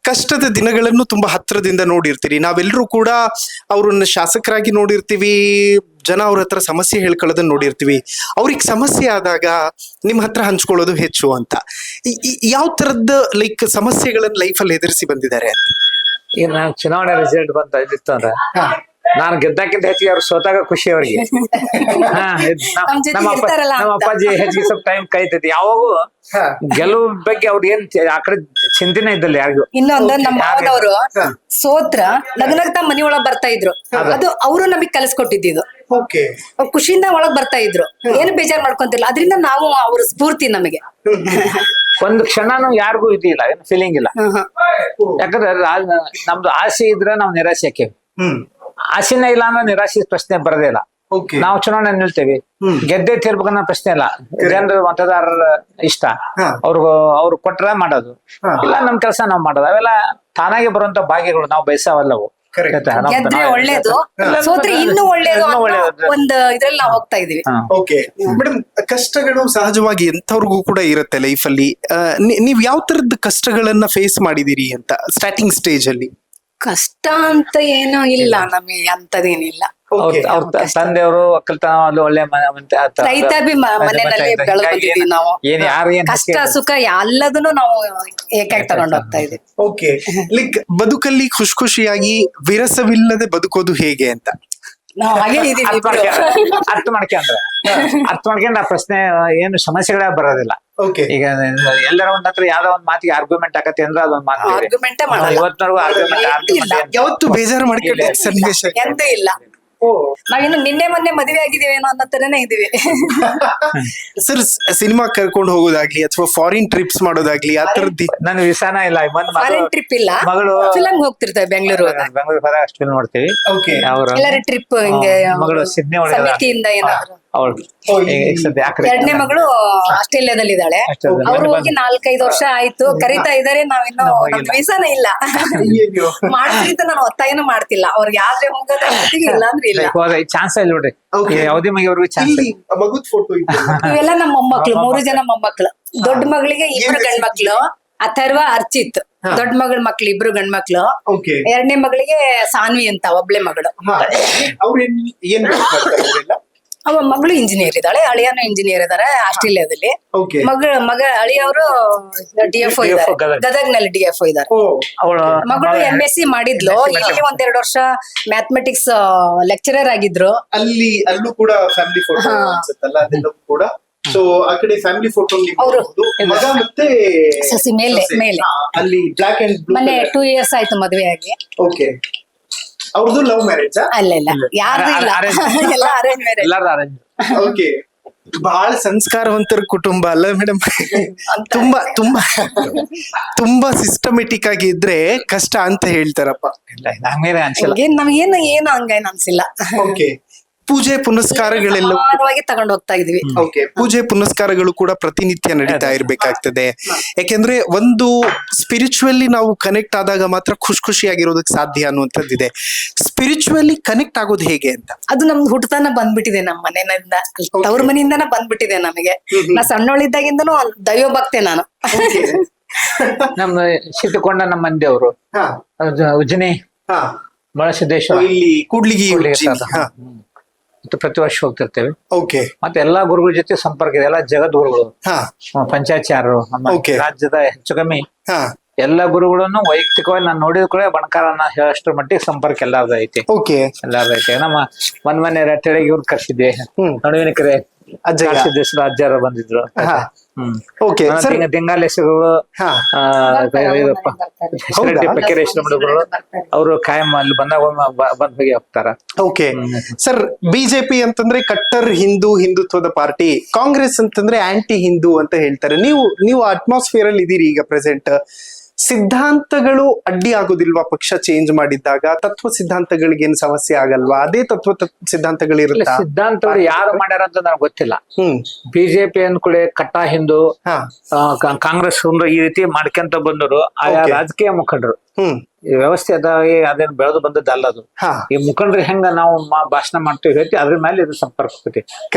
ಕಷ್ಟದ ದಿನಗಳನ್ನು ತುಂಬಾ ಹತ್ರದಿಂದ ನೋಡಿರ್ತೀರಿ. ನಾವೆಲ್ಲರೂ ಕೂಡ ಅವ್ರನ್ನ ಶಾಸಕರಾಗಿ ನೋಡಿರ್ತೀವಿ, ಜನ ಅವ್ರ ಹತ್ರ ಸಮಸ್ಯೆ ಹೇಳ್ಕೊಳ್ಳೋದನ್ನ ನೋಡಿರ್ತೀವಿ. ಅವ್ರಿಗೆ ಸಮಸ್ಯೆ ಆದಾಗ ನಿಮ್ ಹತ್ರ ಹಂಚ್ಕೊಳ್ಳೋದು ಹೆಚ್ಚು ಅಂತ. ಯಾವ ತರದ್ದು ಲೈಕ್ ಸಮಸ್ಯೆಗಳನ್ನ ಲೈಫಲ್ಲಿ ಎದುರಿಸಿ ಬಂದಿದ್ದಾರೆ? ಈಗ ನಾನು ಚುನಾವಣೆ ರಿಸಲ್ಟ್ ಬಂದಿತ್ತು ಅಂದ್ರೆ ನಾನು ಗೆದ್ದಕ್ಕಿಂತ ಹೆಚ್ಚಿಗೆ ಅವ್ರು ಸೋತಾಗ ಖುಷಿ ಅವ್ರಿಗೆ. ನಮ್ಮ ಅಪ್ಪಾಜಿ ಹೆಚ್ಚಿಗೆ ಸ್ವಲ್ಪ ಟೈಮ್ ಕೈತೈತಿ. ಯಾವಾಗೂ ಗೆಲುವು ಬಗ್ಗೆ ಅವ್ರು ಏನ್ ಆ ಕಡೆ ಚಿಂತನೆ ಇದ್ದಲ್ಲ ಯಾರಿಗೂ. ಇನ್ನೊಂದು ನಮ್ಮ ಮಾವನವರು ಸೋತ್ರ ನಗನಗ್ತಾ ಮನಿ ಒಳಗ್ ಬರ್ತಾ ಇದ್ರು. ಅದು ಅವರು ನಮಗ್ ಕಲಿಸ್ಕೊಟ್ಟಿದ್ದು. ಖುಷಿಯಿಂದ ಒಳಗ್ ಬರ್ತಾ ಇದ್ರು, ಏನು ಬೇಜಾರ್ ಮಾಡ್ಕೊಂತಿಲ್ಲ. ಅದರಿಂದ ನಾವು ಅವ್ರ ಸ್ಫೂರ್ತಿ ನಮಗೆ. ಒಂದು ಕ್ಷಣನು ಯಾರಿಗೂ ಇದಿಲ್ಲ, ಏನು ಫೀಲಿಂಗ್ ಇಲ್ಲ. ಯಾಕಂದ್ರೆ ನಮ್ದು ಆಸೆ ಇದ್ರೆ ನಾವು ನಿರಾಸೆ ಹಾಕೇವಿ. ಹ್ಮ್ ಆಸೆನೇ ಇಲ್ಲ ಅಂದ್ರೆ ನಿರಾಶೆ ಪ್ರಶ್ನೆ ಬರದೇ ಇಲ್ಲ. ಓಕೆ ನಾವು ಚುನಾವಣೆ ನಿಲ್ತೇವಿ, ಗೆದ್ದೆ ತೀರ್ಬೇಕನ್ನೋ ಪ್ರಶ್ನೆ ಇಲ್ಲ. ಜನರ ಮತದಾರರ ಇಷ್ಟ, ಅವ್ರು ಕೊಟ್ರ ಮಾಡೋದು, ಇಲ್ಲ ನಮ್ ಕೆಲಸ ನಾವ್ ಮಾಡೋದು. ಅವೆಲ್ಲ ತಾನಾಗೆ ಬರುವಂತ ಭಾಗ್ಯಗಳು, ನಾವು ಬಯಸವಲ್ಲವು. ಗೆದ್ರೆ ಒಳ್ಳೇದು, ಸೋತ್ರೆ ಇನ್ನೂ ಒಳ್ಳೇದು ಒಂದು ಇದ್ರಲ್ಲಿ ನಾವು ಹೋಗ್ತಾ ಇದೀವಿ. ಓಕೆ ಮೇಡಮ್, ಕಷ್ಟಗಳು ಸಹಜವಾಗಿ ಎಂಥವ್ರಿಗೂ ಕೂಡ ಇರುತ್ತೆ ಲೈಫ್ ಅಲ್ಲಿ. ನೀವ್ ಯಾವ ತರದ ಕಷ್ಟಗಳನ್ನ ಫೇಸ್ ಮಾಡಿದೀರಿ ಅಂತ ಸ್ಟಾರ್ಟಿಂಗ್ ಸ್ಟೇಜ್ ಅಲ್ಲಿ? ಕಷ್ಟ ಅಂತ ಏನೋ ಇಲ್ಲ ನಮಗೆ, ಅಂತದೇನಿಲ್ಲ. ಅವ್ರ ತಂದೆಯವರು ಒಕ್ಕಲ್ತನ ಅಲ್ಲಿ ಒಳ್ಳೆ ರೈತಾಪಿ ಮನೆಯಲ್ಲಿ ಬೆಳೆದು ಬಂದಿದೀವಿ ನಾವು. ಕಷ್ಟ ಸುಖ ಎಲ್ಲದನ್ನು ನಾವು ಏಕಾಗಿ ತಗೊಂಡು ಹೋಗ್ತಾ ಇದೀವಿ. ಓಕೆ, ಲೈಕ್ ಬದುಕಲ್ಲಿ ಖುಷಿಯಾಗಿ ವಿರಸವಿಲ್ಲದೆ ಬದುಕೋದು ಹೇಗೆ ಅಂತ ನಾವು ಹಾಗೆ ಇದೀವಿ. ಅರ್ಥ ಮಾಡ್ಕೊಂಡ್ರೆ ಆ ಪ್ರಶ್ನೆ ಏನು ಸಮಸ್ಯೆಗಳೇ ಬರೋದಿಲ್ಲ. ಈಗ ಎಲ್ಲರ ಒಂದ್ ಹತ್ರ ಯಾವ್ದೋ ಒಂದ್ ಮಾತಿಗೆ ಆರ್ಗ್ಯುಮೆಂಟ್ ಆಗತ್ತೆ ಅಂದ್ರೆ ಅದೊಂದ್ ಮಾತು ಆರ್ಗ್ಯುಮೆಂಟೇ ಮಾಡಲ್ಲ. ಇವತ್ತಿನವರೆಗೂ ಆರ್ಗ್ಯುಮೆಂಟ್ ಯಾವತ್ತು ಬೇಜಾರು ಮಾಡ್ಕೊಂಡ ಸನ್ನಿವೇಶ ಎಂತ ಇಲ್ಲ. ನಾವಿನ್ನು ನಿನ್ನೆ ಮೊನ್ನೆ ಮದುವೆ ಆಗಿದ್ದೀವಿ ಏನೋ ಅನ್ನೋ ತರನೇ ಇದೀವಿ. ಸರ್, ಸಿನಿಮಾ ಕರ್ಕೊಂಡು ಹೋಗೋದಾಗ್ಲಿ ಅಥವಾ ಫಾರಿನ್ ಟ್ರಿಪ್ಸ್ ಮಾಡೋದಾಗ್ಲಿ ಆ ತರದ್ದು ನನ್ ವಿಸಾನ ಇಲ್ಲ. ಫಾರಿನ್ ಟ್ರಿಪ್ ಇಲ್ಲ, ಮಗಳು ಫಿಲಂ ಹೋಗ್ತಿರ್ತೇವೆ ಬೆಂಗಳೂರು ಹೋದಾಗ ಅಷ್ಟು ಫಿಲ್ಮ್ ನೋಡ್ತೀವಿ. ಎಲ್ಲರ ಟ್ರಿಪ್ ಹಿಂಗೆ ಮಗಳು ಸಿಡ್ನಿ ಒಳಗೆ ಸಮಿತಿಯಿಂದ ಏನಾದ್ರು. ಅವಳು ಎರಡನೇ ಮಗಳು ಆಸ್ಟ್ರೇಲಿಯಾದಲ್ಲಿ ಇದ್ದಾಳೆ. ಅವ್ರು ಹೋಗಿ 4-5 ವರ್ಷ ಆಯ್ತು, ಕರಿತಾ ಇದಾರೆ. ನಾವಿನ್ನು ನಮ್ದು ವೀಸಾನೇ ಇಲ್ಲ. ಮಾಡ್ತೀನಿ ಅಂತ ನಾನು ಒತ್ತಾಯನೂ ಮಾಡ್ತಿಲ್ಲ. ಅವ್ರಿಗೆ ಯಾವ್ದೇ ಹೋಗೋದ ಇಲ್ಲ ಅಂದ್ರೆ ಇಲ್ಲ. ಚಾನ್ಸ್ ಇಲ್ಲ ನೋಡ್ರಿ, ಯಾವುದೇ ಮಗಿಯವ್ರಿಗೂ ಚಾನ್ಸ್. ಮಗುದ್ ಫೋಟೋ ಇವೆಲ್ಲ ನಮ್ಮ ಮೊಮ್ಮಕ್ಳು, 3 ಜನ ಮೊಮ್ಮಕ್ಳು. ದೊಡ್ಡ ಮಗಳಿಗೆ 2 ಗಂಡ್ಮಕ್ಳು, ಅಥರ್ವ, ಅರ್ಚಿತ್. ದೊಡ್ಡ ಮಗಳ ಮಕ್ಳು 2 ಗಂಡ್ಮಕ್ಳು. ಎರಡನೇ ಮಗಳಿಗೆ ಸಾನ್ವಿ ಅಂತ ಒಬ್ಳೆ ಮಗಳು. ಅವ ಮಗಳು ಇಂಜಿನಿಯರ್ ಇದ್ದಾಳೆ, ಅಳಿಯನು ಇಂಜಿನಿಯರ್ ಇದಾರೆ ಆಸ್ಟ್ರೇಲಿಯಾದಲ್ಲಿ. ಅಳಿಯವರು DFO ಇದ್ದಾರೆ, ಗದಗ್ನಲ್ಲಿ DFO ಇದ್ದಾರೆ. ಮಗಳು MSc ಮಾಡಿದ್ಲು, ಇಲ್ಲಿ 1-2 ವರ್ಷ ಮ್ಯಾಥಮೆಟಿಕ್ಸ್ ಲೆಕ್ಚರರ್ ಆಗಿದ್ರು. ಅಲ್ಲೂ ಕೂಡ ಫ್ಯಾಮಿಲಿ ಫೋಟೋ ಅನ್ಸುತ್ತಲ್ಲ, ಅದೆಲ್ಲವೂ ಕೂಡ. ಸೊ ಆ ಕಡೆ ಫ್ಯಾಮಿಲಿ ಫೋಟೋ ಮಗ ಮತ್ತೆ ಸಸಿ ಮೇಲೆ ಅಲ್ಲಿ ಬ್ಲಾಕ್ ಅಂಡ್ ಬ್ಲೂ. ಮೊನ್ನೆ 2 years ಆಯ್ತು ಮದುವೆ ಆಗಿ. ಓಕೆ, ಅವ್ರದ್ದು ಲವ್ ಮ್ಯಾರೇಜ್? ಅಲ್ಲ, ಯಾರ್ದು ಇಲ್ಲ, ಎಲ್ಲ ಅರೇಂಜ್ ಮ್ಯಾರೇಜ್. ಓಕೆ, ಬಹಳ ಸಂಸ್ಕಾರವಂತರ ಕುಟುಂಬ ಅಲ್ಲ ಮೇಡಮ್? ತುಂಬಾ ಸಿಸ್ಟಮೆಟಿಕ್ ಆಗಿ ಇದ್ರೆ ಕಷ್ಟ ಅಂತ ಹೇಳ್ತಾರಪ್ಪ. ನಮ್ಗೇನು ಹಂಗೇನು ಅನ್ಸಿಲ್ಲ. ಓಕೆ, ಪೂಜೆ ಪುನಸ್ಕಾರಗಳೆಲ್ಲ ತಗೊಂಡು ಹೋಗ್ತಾ ಇದೀವಿ. ಓಕೆ, ಪೂಜೆ ಪುನಸ್ಕಾರಗಳು ಕೂಡ ಪ್ರತಿನಿತ್ಯ ನಡೀತಾ ಇರ್ಬೇಕಾಗ್ತದೆ. ಯಾಕೆಂದ್ರೆ ಒಂದು ಸ್ಪಿರಿಚುವಲಿ ನಾವು ಕನೆಕ್ಟ್ ಆದಾಗ ಮಾತ್ರ ಖುಷಿಯಾಗಿರೋದಕ್ಕೆ ಸಾಧ್ಯ ಅನ್ನುವಂಥದ್ದಿದೆ. ಸ್ಪಿರಿಚುವಲಿ ಕನೆಕ್ಟ್ ಆಗೋದು ಹೇಗೆ ಅಂತ? ಅದು ನಮ್ದು ಹುಟ್ಟತನ ಬಂದ್ಬಿಟ್ಟಿದೆ, ನಮ್ಮ ಮನೆಯಿಂದ, ಅವ್ರ ಮನೆಯಿಂದನ ಬಂದ್ಬಿಟ್ಟಿದೆ ನಮಗೆ. ನಾ ಸಣ್ಣವಳಿದ್ದಾಗಿಂದನೂ ದೈವ ಭಕ್ತೆ ನಾನು. ನಮ್ಮ ಸಿಟ್ಟುಕೊಂಡ ನಮ್ಮ ಮಂದಿಯವರು ಉಜ್ಜನಿ ಮಳಸಿದ್ದೇಶ್ವರ, ಇಲ್ಲಿ ಕೂಡ್ಲಿಗಿ ಪ್ರತಿ ವರ್ಷ ಹೋಗ್ತಿರ್ತೇವೆ. ಓಕೆ, ಮತ್ತೆ ಎಲ್ಲಾ ಗುರುಗಳ ಜೊತೆ ಸಂಪರ್ಕ ಇದೆ. ಎಲ್ಲ ಜಗದ್ಗುರುಗಳು, ಪಂಚಾಚಾರ್ಯರು, ನಮ್ಮ ರಾಜ್ಯದ ಹೆಚ್ಚು ಕಮ್ಮಿ ಎಲ್ಲಾ ಗುರುಗಳನ್ನು ವೈಯಕ್ತಿಕವಾಗಿ ನಾನು ನೋಡಿದ ಕೂಡ ಬಣಕಾರನ್ನ ಹೇಳಷ್ಟರ ಮಟ್ಟಿಗೆ ಸಂಪರ್ಕ ಎಲ್ಲಾರ್ದು ಐತಿ. ಎಲ್ಲಾರ್ದು ಐತಿ. ನಮ್ಮ ಮೊನ್ನೆ ರಟ್ಟೆಗೆ ಇವ್ರು ಕರ್ಸಿದ್ದೆ, ನಡುವಿನ ಕರೆ ಅಜ್ಜಾರ ಬಂದಿದ್ರು. ದಿಂಗಾಲೇಶ್ವರಗಳು, ಪಕ್ಕೇಶ್ವರ ಅವರು ಕಾಯಂ ಅಲ್ಲಿ ಬಂದಾಗ ಬಂದ್ ಹೋಗಿ ಹೋಗ್ತಾರ. ಓಕೆ ಸರ್, ಬಿಜೆಪಿ ಅಂತಂದ್ರೆ ಕಟ್ಟರ್ ಹಿಂದುತ್ವದ ಪಾರ್ಟಿ, ಕಾಂಗ್ರೆಸ್ ಅಂತಂದ್ರೆ ಆಂಟಿ ಹಿಂದೂ ಅಂತ ಹೇಳ್ತಾರೆ. ನೀವು ಅಟ್ಮಾಸ್ಫಿಯರ್ ಅಲ್ಲಿ ಇದೀರಿ ಈಗ ಪ್ರೆಸೆಂಟ್. ಸಿದ್ಧಾಂತಗಳು ಅಡ್ಡಿ ಆಗೋದಿಲ್ವಾ ಪಕ್ಷ ಚೇಂಜ್ ಮಾಡಿದ್ದಾಗ? ತತ್ವ ಸಿದ್ಧಾಂತಗಳಿಗೆ ಏನ್ ಸಮಸ್ಯೆ ಆಗಲ್ವಾ? ಅದೇ ತತ್ವ ಸಿದ್ಧಾಂತಗಳಿರುತ್ತೆ. ಸಿದ್ಧಾಂತಗಳು ಯಾರು ಮಾಡ್ಯಾರ ಅಂತ ನನಗೆ ಗೊತ್ತಿಲ್ಲ. ಬಿಜೆಪಿ ಅಂದ್ಕೂಡೆ ಕಟ್ಟ ಹಿಂದೂ, ಕಾಂಗ್ರೆಸ್ ಈ ರೀತಿ ಮಾಡ್ಕೊಂತ ಬಂದರು ಆಯಾ ರಾಜಕೀಯ ಮುಖಂಡರು. ಈ ವ್ಯವಸ್ಥೆ ಅದೇನು ಬೆಳೆದು ಬಂದದ್ದಲ್ಲ ಅದು. ಈ ಮುಖಂಡ್ರಿ ಹೆಂಗ ನಾವು ಭಾಷಣ ಮಾಡ್ತೀವಿ ಹೇಳ್ತಿ, ಅದ್ರ ಮೇಲೆ ಇದು ಸಂಪರ್ಕ ಹೋಗ್ತಿ.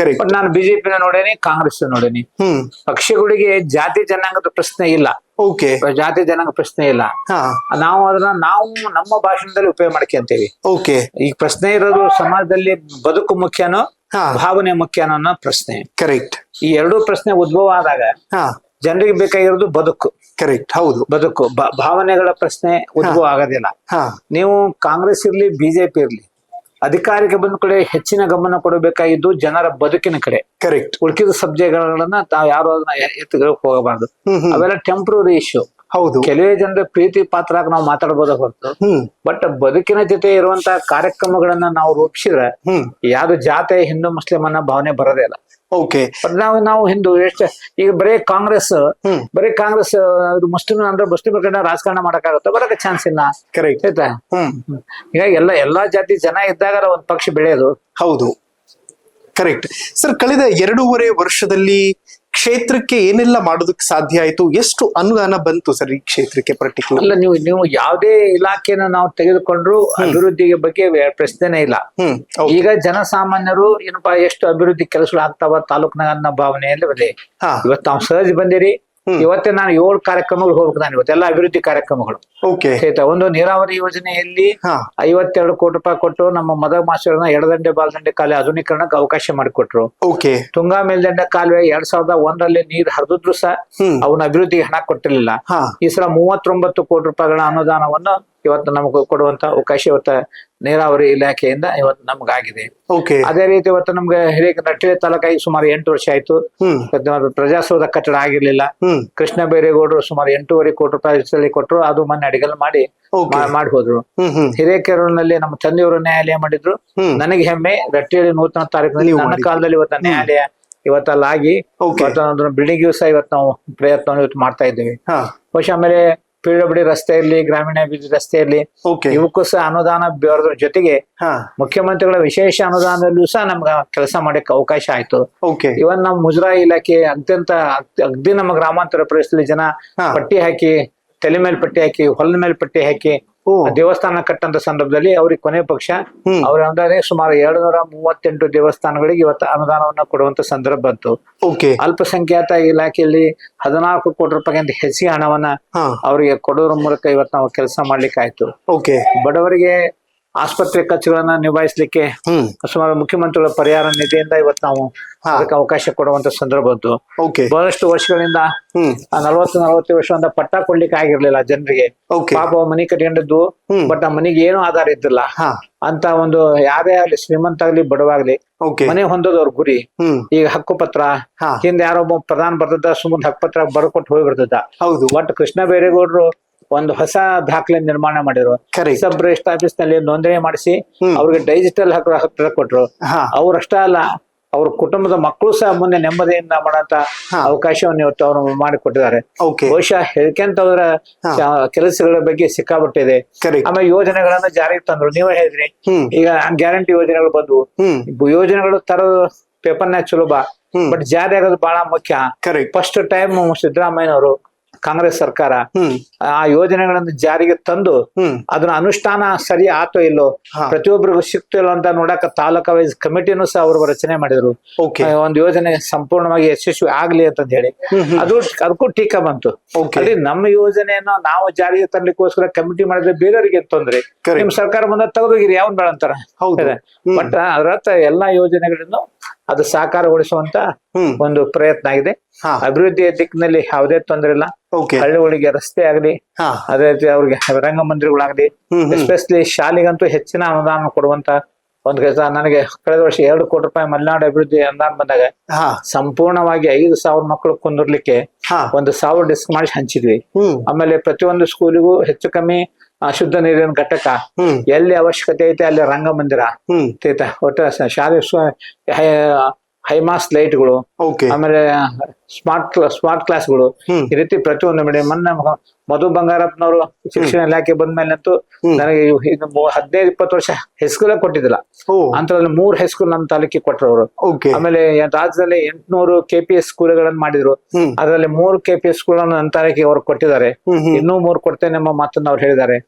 ನಾನು ಬಿಜೆಪಿನ ನೋಡೇನಿ, ಕಾಂಗ್ರೆಸ್ ನೋಡೇನಿ. ಪಕ್ಷಗಳಿಗೆ ಜಾತಿ ಜನಾಂಗದ ಪ್ರಶ್ನೆ ಇಲ್ಲ. ಜಾತಿ ಜನಾಂಗ ಪ್ರಶ್ನೆ ಇಲ್ಲ. ನಾವು ಅದನ್ನ ನಮ್ಮ ಭಾಷಣದಲ್ಲಿ ಉಪಯೋಗ ಮಾಡ್ಕೊಂತೀವಿ. ಈಗ ಪ್ರಶ್ನೆ ಇರೋದು ಸಮಾಜದಲ್ಲಿ ಬದುಕು ಮುಖ್ಯನೋ ಭಾವನೆ ಮುಖ್ಯನೋ ಅನ್ನೋ ಪ್ರಶ್ನೆ. ಕರೆಕ್ಟ್. ಈ ಎರಡೂ ಪ್ರಶ್ನೆ ಉದ್ಭವ ಆದಾಗ ಜನರಿಗೆ ಬೇಕಾಗಿರೋದು ಬದುಕು. ಕರೆಕ್ಟ್, ಹೌದು. ಬದುಕು, ಭಾವನೆಗಳ ಪ್ರಶ್ನೆ ಉದ್ಭವ ಆಗೋದಿಲ್ಲ. ನೀವು ಕಾಂಗ್ರೆಸ್ ಇರ್ಲಿ, ಬಿಜೆಪಿ ಇರ್ಲಿ, ಅಧಿಕಾರಕ್ಕೆ ಬಂದ ಕಡೆ ಹೆಚ್ಚಿನ ಗಮನ ಕೊಡಬೇಕಾಗಿದ್ದು ಜನರ ಬದುಕಿನ ಕಡೆ. ಕರೆಕ್ಟ್. ಉಳ್ಕಿದ ಸಬ್ಜೆಕ್ಟ್ಗಳನ್ನ ತಾವ್ ಯಾರು ಅದನ್ನ ಎತ್ತಿಗೆ ಹೋಗಬಾರ್ದು. ಅವೆಲ್ಲ ಟೆಂಪ್ರರಿ ಇಶ್ಯೂ. ಹೌದು. ಕೆಲವೇ ಜನರ ಪ್ರೀತಿ ಪಾತ್ರ ನಾವು ಮಾತಾಡ್ಬೋದ ಹೊರತು ಬಟ್ ಬದುಕಿನ ಜೊತೆ ಇರುವಂತ ಕಾರ್ಯಕ್ರಮಗಳನ್ನ ನಾವು ರೂಪಿಸಿದ್ರೆ ಯಾವ್ದು ಜಾತಿ ಹಿಂದೂ ಮುಸ್ಲಿಂ ಅನ್ನೋ ಭಾವನೆ ಬರೋದೇ ಇಲ್ಲ. ಓಕೆ. ನಾವು ಹಿಂದೂ ಎಷ್ಟು ಈಗ ಬರೀ ಕಾಂಗ್ರೆಸ್ ಮುಸ್ಲಿಂ ಅಂದ್ರೆ ಮುಸ್ಲಿಂ ಕಡೆ ರಾಜಕಾರಣ ಮಾಡಕ್ಕಾಗುತ್ತೆ, ಬರಕ್ಕೆ ಚಾನ್ಸ್ ಇಲ್ಲ. ಕರೆಕ್ಟ್ ಆಯ್ತಾ? ಹೀಗಾಗಿ ಎಲ್ಲಾ ಜಾತಿ ಜನ ಇದ್ದಾಗ ಒಂದ್ ಪಕ್ಷ ಬೆಳೆಯೋದು. ಹೌದು, ಕರೆಕ್ಟ್ ಸರ್. ಕಳೆದ 2.5 ವರ್ಷದಲ್ಲಿ ಕ್ಷೇತ್ರಕ್ಕೆ ಏನೆಲ್ಲ ಮಾಡೋದಕ್ಕೆ ಸಾಧ್ಯ ಆಯ್ತು? ಎಷ್ಟು ಅನುದಾನ ಬಂತು ಸರ್ ಈ ಕ್ಷೇತ್ರಕ್ಕೆ ಪರ್ಟಿಕ್ಯುಲರ್? ಅಲ್ಲ, ನೀವು ಯಾವುದೇ ಇಲಾಖೆನ ನಾವು ತೆಗೆದುಕೊಂಡ್ರು ಅಭಿವೃದ್ಧಿಗೆ ಬಗ್ಗೆ ಪ್ರಶ್ನೆನೇ ಇಲ್ಲ. ಈಗ ಜನಸಾಮಾನ್ಯರು ಏನಪ್ಪಾ ಎಷ್ಟು ಅಭಿವೃದ್ಧಿ ಕೆಲಸಗಳು ಆಗ್ತಾವ ತಾಲೂಕ್ನಾಗ ಅನ್ನೋ ಭಾವನೆಯಲ್ಲಿ ಬರಲಿ. ಇವತ್ತು ನಾವು ಸಹಜ ಬಂದಿರಿ, ಇವತ್ತೇ ನಾನು 7 ಕಾರ್ಯಕ್ರಮಗಳು ಹೋಗ್ಬೇಕು. ನಾನು ಇವತ್ತೆಲ್ಲ ಅಭಿವೃದ್ಧಿ ಕಾರ್ಯಕ್ರಮಗಳು. ಆಯ್ತಾ? ಒಂದು ನೀರಾವರಿ ಯೋಜನೆಯಲ್ಲಿ 52 ಕೋಟಿ ರೂಪಾಯಿ ಕೊಟ್ಟು ನಮ್ಮ ಮದಮಾಶ್ವರನ ಎಡದಂಡೆ ಬಾಲ್ದಂಡೆ ಕಾಲುವೆ ಆಧುನೀಕರಣಕ್ಕೆ ಅವಕಾಶ ಮಾಡಿಕೊಟ್ರು. ತುಂಗಾ ಮೇಲ್ದಂಡೆ ಕಾಲುವೆ 2001ರಲ್ಲಿ ನೀರು ಹರಿದಿದ್ರು ಸಹ ಅವನ ಅಭಿವೃದ್ಧಿಗೆ ಹಣ ಕೊಟ್ಟಿರ್ಲಿಲ್ಲ. ಈ ಸಲ 39 ಕೋಟಿ ರೂಪಾಯಿಗಳ ಅನುದಾನವನ್ನು ಇವತ್ತು ನಮಗೆ ಕೊಡುವಂತ ಅವಕಾಶ ಇವತ್ತ ನೀರಾವರಿ ಇಲಾಖೆಯಿಂದ ಇವತ್ತು ನಮ್ಗಾಗಿದೆ. ಅದೇ ರೀತಿ ಇವತ್ತು ನಮ್ಗೆ ನಟ್ಟಿಗೆ ತಾಲೂಕಾಗಿ ಸುಮಾರು 8 ವರ್ಷ ಆಯ್ತು. ಪ್ರಜಾಸೌಧ ಕಟ್ಟಡ ಆಗಿರ್ಲಿಲ್ಲ. ಕೃಷ್ಣ ಬೈರೇಗೌಡರು ಸುಮಾರು 8.5 ಕೋಟಿ ರೂಪಾಯಿ ಕೊಟ್ಟರು, ಅದು ಮೊನ್ನೆ ಅಡಿಗಲ್ ಮಾಡಿ ಹೋದ್ರು. ಹಿರೇಕೆರೂರಿನಲ್ಲಿ ನಮ್ಮ ತಂದೆಯವರು ನ್ಯಾಯಾಲಯ ಮಾಡಿದ್ರು. ನನಗೆ ಹೆಮ್ಮೆ, ರಟ್ಟಿಹಳ್ಳಿ ನೂತನ ತಾರೀಕಿನಲ್ಲಿ ನನ್ನ ಕಾಲದಲ್ಲಿ ಇವತ್ತ ನ್ಯಾಯಾಲಯ ಇವತ್ತಲ್ಲಾಗಿ ಬಿಲ್ಡಿಂಗ್ ಸಹ ಇವತ್ತು ನಾವು ಪ್ರಯತ್ನ ಇವತ್ತು ಮಾಡ್ತಾ ಇದ್ದೀವಿ. ಬಹುಶಃ ಆಮೇಲೆ PWD ರಸ್ತೆ ಇರ್ಲಿ, ಗ್ರಾಮೀಣಾಭಿವೃದ್ಧಿ ರಸ್ತೆ ಇರ್ಲಿ, ಇವಕ್ಕೂ ಸಹ ಅನುದಾನ ಬರೋದ್ರ ಜೊತೆಗೆ ಮುಖ್ಯಮಂತ್ರಿಗಳ ವಿಶೇಷ ಅನುದಾನದಲ್ಲೂ ಸಹ ನಮ್ಗೆ ಕೆಲಸ ಮಾಡಕ್ಕೆ ಅವಕಾಶ ಆಯ್ತು. ಇವನ್ ನಮ್ಮ ಮುಜರಾಯಿ ಇಲಾಖೆ ಅಗ್ದಿ ನಮ್ಮ ಗ್ರಾಮಾಂತರ ಪ್ರದೇಶದಲ್ಲಿ ಜನ ಪಟ್ಟಿ ಹಾಕಿ, ತಲೆ ಮೇಲೆ ಪಟ್ಟಿ ಹಾಕಿ, ಹೊಲದ ಮೇಲೆ ಪಟ್ಟಿ ಹಾಕಿ ದೇವಸ್ಥಾನ ಕಟ್ಟಂತ ಸಂದರ್ಭದಲ್ಲಿ ಅವ್ರಿಗೆ ಕೊನೆ ಪಕ್ಷ ಅವ್ರ ಅನುದಾನ ಸುಮಾರು 238 ದೇವಸ್ಥಾನಗಳಿಗೆ ಇವತ್ತು ಅನುದಾನವನ್ನ ಕೊಡುವಂತ ಸಂದರ್ಭ ಬಂತು. ಅಲ್ಪಸಂಖ್ಯಾತ ಇಲಾಖೆಯಲ್ಲಿ 14 ಕೋಟಿ ರೂಪಾಯಿಗಿಂತ ಹೆಚ್ಚಿಗೆ ಹಣವನ್ನ ಅವರಿಗೆ ಕೊಡೋದ್ರ ಮೂಲಕ ಇವತ್ತು ನಾವು ಕೆಲಸ ಮಾಡ್ಲಿಕ್ಕೆ ಆಯ್ತು. ಬಡವರಿಗೆ ಆಸ್ಪತ್ರೆ ಖರ್ಚುಗಳನ್ನ ನಿಭಾಯಿಸ್ಲಿಕ್ಕೆ ಸುಮಾರು ಮುಖ್ಯಮಂತ್ರಿಗಳ ಪರಿಹಾರ ನಿಧಿಯಿಂದ ಇವತ್ತು ನಾವು ಅದಕ್ಕೆ ಅವಕಾಶ ಕೊಡುವಂತ ಸಂದರ್ಭ ಬಂತು. ಬಹಳಷ್ಟು ವರ್ಷಗಳಿಂದ 40 ವರ್ಷದಿಂದ ಪಟ್ಟ ಕೊಡ್ಲಿಕ್ಕೆ ಆಗಿರ್ಲಿಲ್ಲ ಜನರಿಗೆ. ಪಾಪ ಮನಿ ಕಟ್ಕೊಂಡಿದ್ದು, ಬಟ್ ಆ ಮನಿಗೆ ಏನು ಆಧಾರ ಇದ್ದಿಲ್ಲ ಅಂತ ಒಂದು ಯಾರೇ ಆಗ್ಲಿ, ಶ್ರೀಮಂತ ಆಗ್ಲಿ ಬಡವಾಗ್ಲಿ, ಮನೆ ಹೊಂದೋದು ಅವ್ರ ಗುರಿ. ಈಗ ಹಕ್ಕುಪತ್ರ ಹಿಂದೆ ಯಾರೊಬ್ಬ ಪ್ರಧಾನ ಬರ್ತಿದ್ದ, ಸುಮ್ಮನೆ ಹಕ್ಕುಪತ್ರ ಬರ್ಕೊಟ್ಟು ಹೋಗಿ ಬರ್ತಿದ್ದ. ಬಟ್ ಕೃಷ್ಣ ಬೈರೇಗೌಡರು ಒಂದು ಹೊಸ ದಾಖಲೆ ನಿರ್ಮಾಣ ಮಾಡಿದ್ರು. ಸಬ್ ರಿಜಿಸ್ಟರ್ ಆಫೀಸ್ ನಲ್ಲಿ ನೋಂದಣಿ ಮಾಡಿಸಿ ಅವ್ರಿಗೆ ಡಿಜಿಟಲ್ ಹಕ್ಕು ಕೊಟ್ರು. ಅವ್ರಷ್ಟೇ ಅಲ್ಲ, ಅವ್ರ ಕುಟುಂಬದ ಮಕ್ಕಳು ಸಹ ಮುಂದೆ ನೆಮ್ಮದಿಯಿಂದ ಮಾಡಂತ ಅವಕಾಶವನ್ನು ಇವತ್ತು ಅವರು ಮಾಡಿಕೊಟ್ಟಿದ್ದಾರೆ. ಬಹುಶಃ ಹೇಳ್ಕೊಂತ ಹೋದ್ರ ಕೆಲಸಗಳ ಬಗ್ಗೆ ಸಿಕ್ಕಾಬಿಟ್ಟಿದೆ. ಆಮೇಲೆ ಯೋಜನೆಗಳನ್ನ ಜಾರಿಗೆ ತಂದ್ರು. ನೀವೇ ಹೇಳಿದ್ರಿ, ಈಗ ಗ್ಯಾರಂಟಿ ಯೋಜನೆಗಳು ಬಂದ್ವು. ಯೋಜನೆಗಳು ತರೋದು ಪೇಪರ್ನ ಸುಲಭ, ಬಟ್ ಜಾರಿ ಆಗೋದು ಬಹಳ ಮುಖ್ಯ. ಫಸ್ಟ್ ಟೈಮ್ ಸಿದ್ದರಾಮಯ್ಯನವರು ಕಾಂಗ್ರೆಸ್ ಸರ್ಕಾರ ಆ ಯೋಜನೆಗಳನ್ನು ಜಾರಿಗೆ ತಂದು ಅದನ್ನ ಅನುಷ್ಠಾನ ಸರಿ ಆತೋ ಇಲ್ಲೋ, ಪ್ರತಿಯೊಬ್ಬರಿಗೂ ಸಿಕ್ತೋ ಇಲ್ಲೋ ಅಂತ ನೋಡಕ ತಾಲೂಕಾ ವೈಸ್ ಕಮಿಟಿನೂ ಸಹ ಅವರು ರಚನೆ ಮಾಡಿದ್ರು. ಒಂದು ಯೋಜನೆ ಸಂಪೂರ್ಣವಾಗಿ ಯಶಸ್ವಿ ಆಗ್ಲಿ ಅಂತ ಹೇಳಿ ಅದಕ್ಕೂ ಟೀಕಾ ಬಂತು. ಅಲ್ಲಿ ನಮ್ಮ ಯೋಜನೆಯನ್ನು ನಾವು ಜಾರಿಗೆ ತರ್ಲಿಕ್ಕೋಸ್ಕರ ಕಮಿಟಿ ಮಾಡಿದ್ರೆ ಬೇರೆಯವರಿಗೆ ತೊಂದ್ರೆ, ನಿಮ್ ಸರ್ಕಾರ ಬಂದ ತೆಗೆದೋಗಿರಿ ಯಾವನ್ ಬೇಡ ಅಂತಾರ. ಬಟ್ ಅದರರ್ಥ ಎಲ್ಲಾ ಯೋಜನೆಗಳನ್ನು ಅದು ಸಾಕಾರಗೊಳಿಸುವಂತ ಒಂದು ಪ್ರಯತ್ನ ಆಗಿದೆ. ಅಭಿವೃದ್ಧಿಯ ದಿಕ್ಕಿನಲ್ಲಿ ಯಾವುದೇ ತೊಂದರೆ ಇಲ್ಲ. ಹಳ್ಳಿಗಳಿಗೆ ರಸ್ತೆ ಆಗ್ಲಿ, ಅದೇ ರೀತಿ ಅವ್ರಿಗೆ ರಂಗಮಂದಿರಗಳಾಗ್ಲಿ, ಎಸ್ಪೆಷಲಿ ಶಾಲೆಗಂತೂ ಹೆಚ್ಚಿನ ಅನುದಾನ ಕೊಡುವಂತ ಒಂದು ಕೆಲಸ. ನನಗೆ ಕಳೆದ ವರ್ಷ 2 ಕೋಟಿ ರೂಪಾಯಿ ಮಲೆನಾಡು ಅಭಿವೃದ್ಧಿ ಅನುದಾನ ಬಂದಾಗ ಸಂಪೂರ್ಣವಾಗಿ 5,000 ಮಕ್ಕಳು ಕುಂದಿರ್ಲಿಕ್ಕೆ 1,000 ಡೆಸ್ಕ್ ಮಾಡಿ ಹಂಚಿದ್ವಿ. ಆಮೇಲೆ ಪ್ರತಿಯೊಂದು ಸ್ಕೂಲಿಗೂ ಹೆಚ್ಚು ಕಮ್ಮಿ ಶುದ್ಧ ನೀರಿನ ಘಟಕ, ಎಲ್ಲಿ ಅವಶ್ಯಕತೆ ಐತೆ ಅಲ್ಲಿ ರಂಗಮಂದಿರ, ಒಟ್ಟು ಶಾಲೆ ಹೈಮಾಸ್ ಲೈಟ್ಗಳು, ಆಮೇಲೆ ಸ್ಮಾರ್ಟ್ ಕ್ಲಾಸ್ಗಳು, ಈ ರೀತಿ ಪ್ರತಿಯೊಂದು ಮೀಡಿಯಂ. ಮಧು ಬಂಗಾರಪ್ಪನವರು ಶಿಕ್ಷಣ ಇಲಾಖೆ ಬಂದ್ಮೇಲಂತೂ ನನಗೆ 15-20 ವರ್ಷ ಹೈಸ್ಕೂಲ್ ಕೊಟ್ಟಿದ್ದಿಲ್ಲ, ಅಂತದ್ರಲ್ಲಿ 3 ಹೈಸ್ಕೂಲ್ ನಮ್ಮ ತಾಲೂಕಿಗೆ ಕೊಟ್ಟರು ಅವರು. ಆಮೇಲೆ ರಾಜ್ಯದಲ್ಲಿ 800 KPS ಸ್ಕೂಲ್ಗಳನ್ನ ಮಾಡಿದ್ರು. ಅದರಲ್ಲಿ 3 KPS ಸ್ಕೂಲ್ಗಳನ್ನು ನನ್ನ ತಾಲೂಕಿಗೆ ಅವ್ರು ಕೊಟ್ಟಿದ್ದಾರೆ. ಇನ್ನೂ 3 ಕೊಡ್ತೇನೆ ಎಂಬ ಮಾತನ್ನ ಅವ್ರು ಹೇಳಿದ್ದಾರೆ.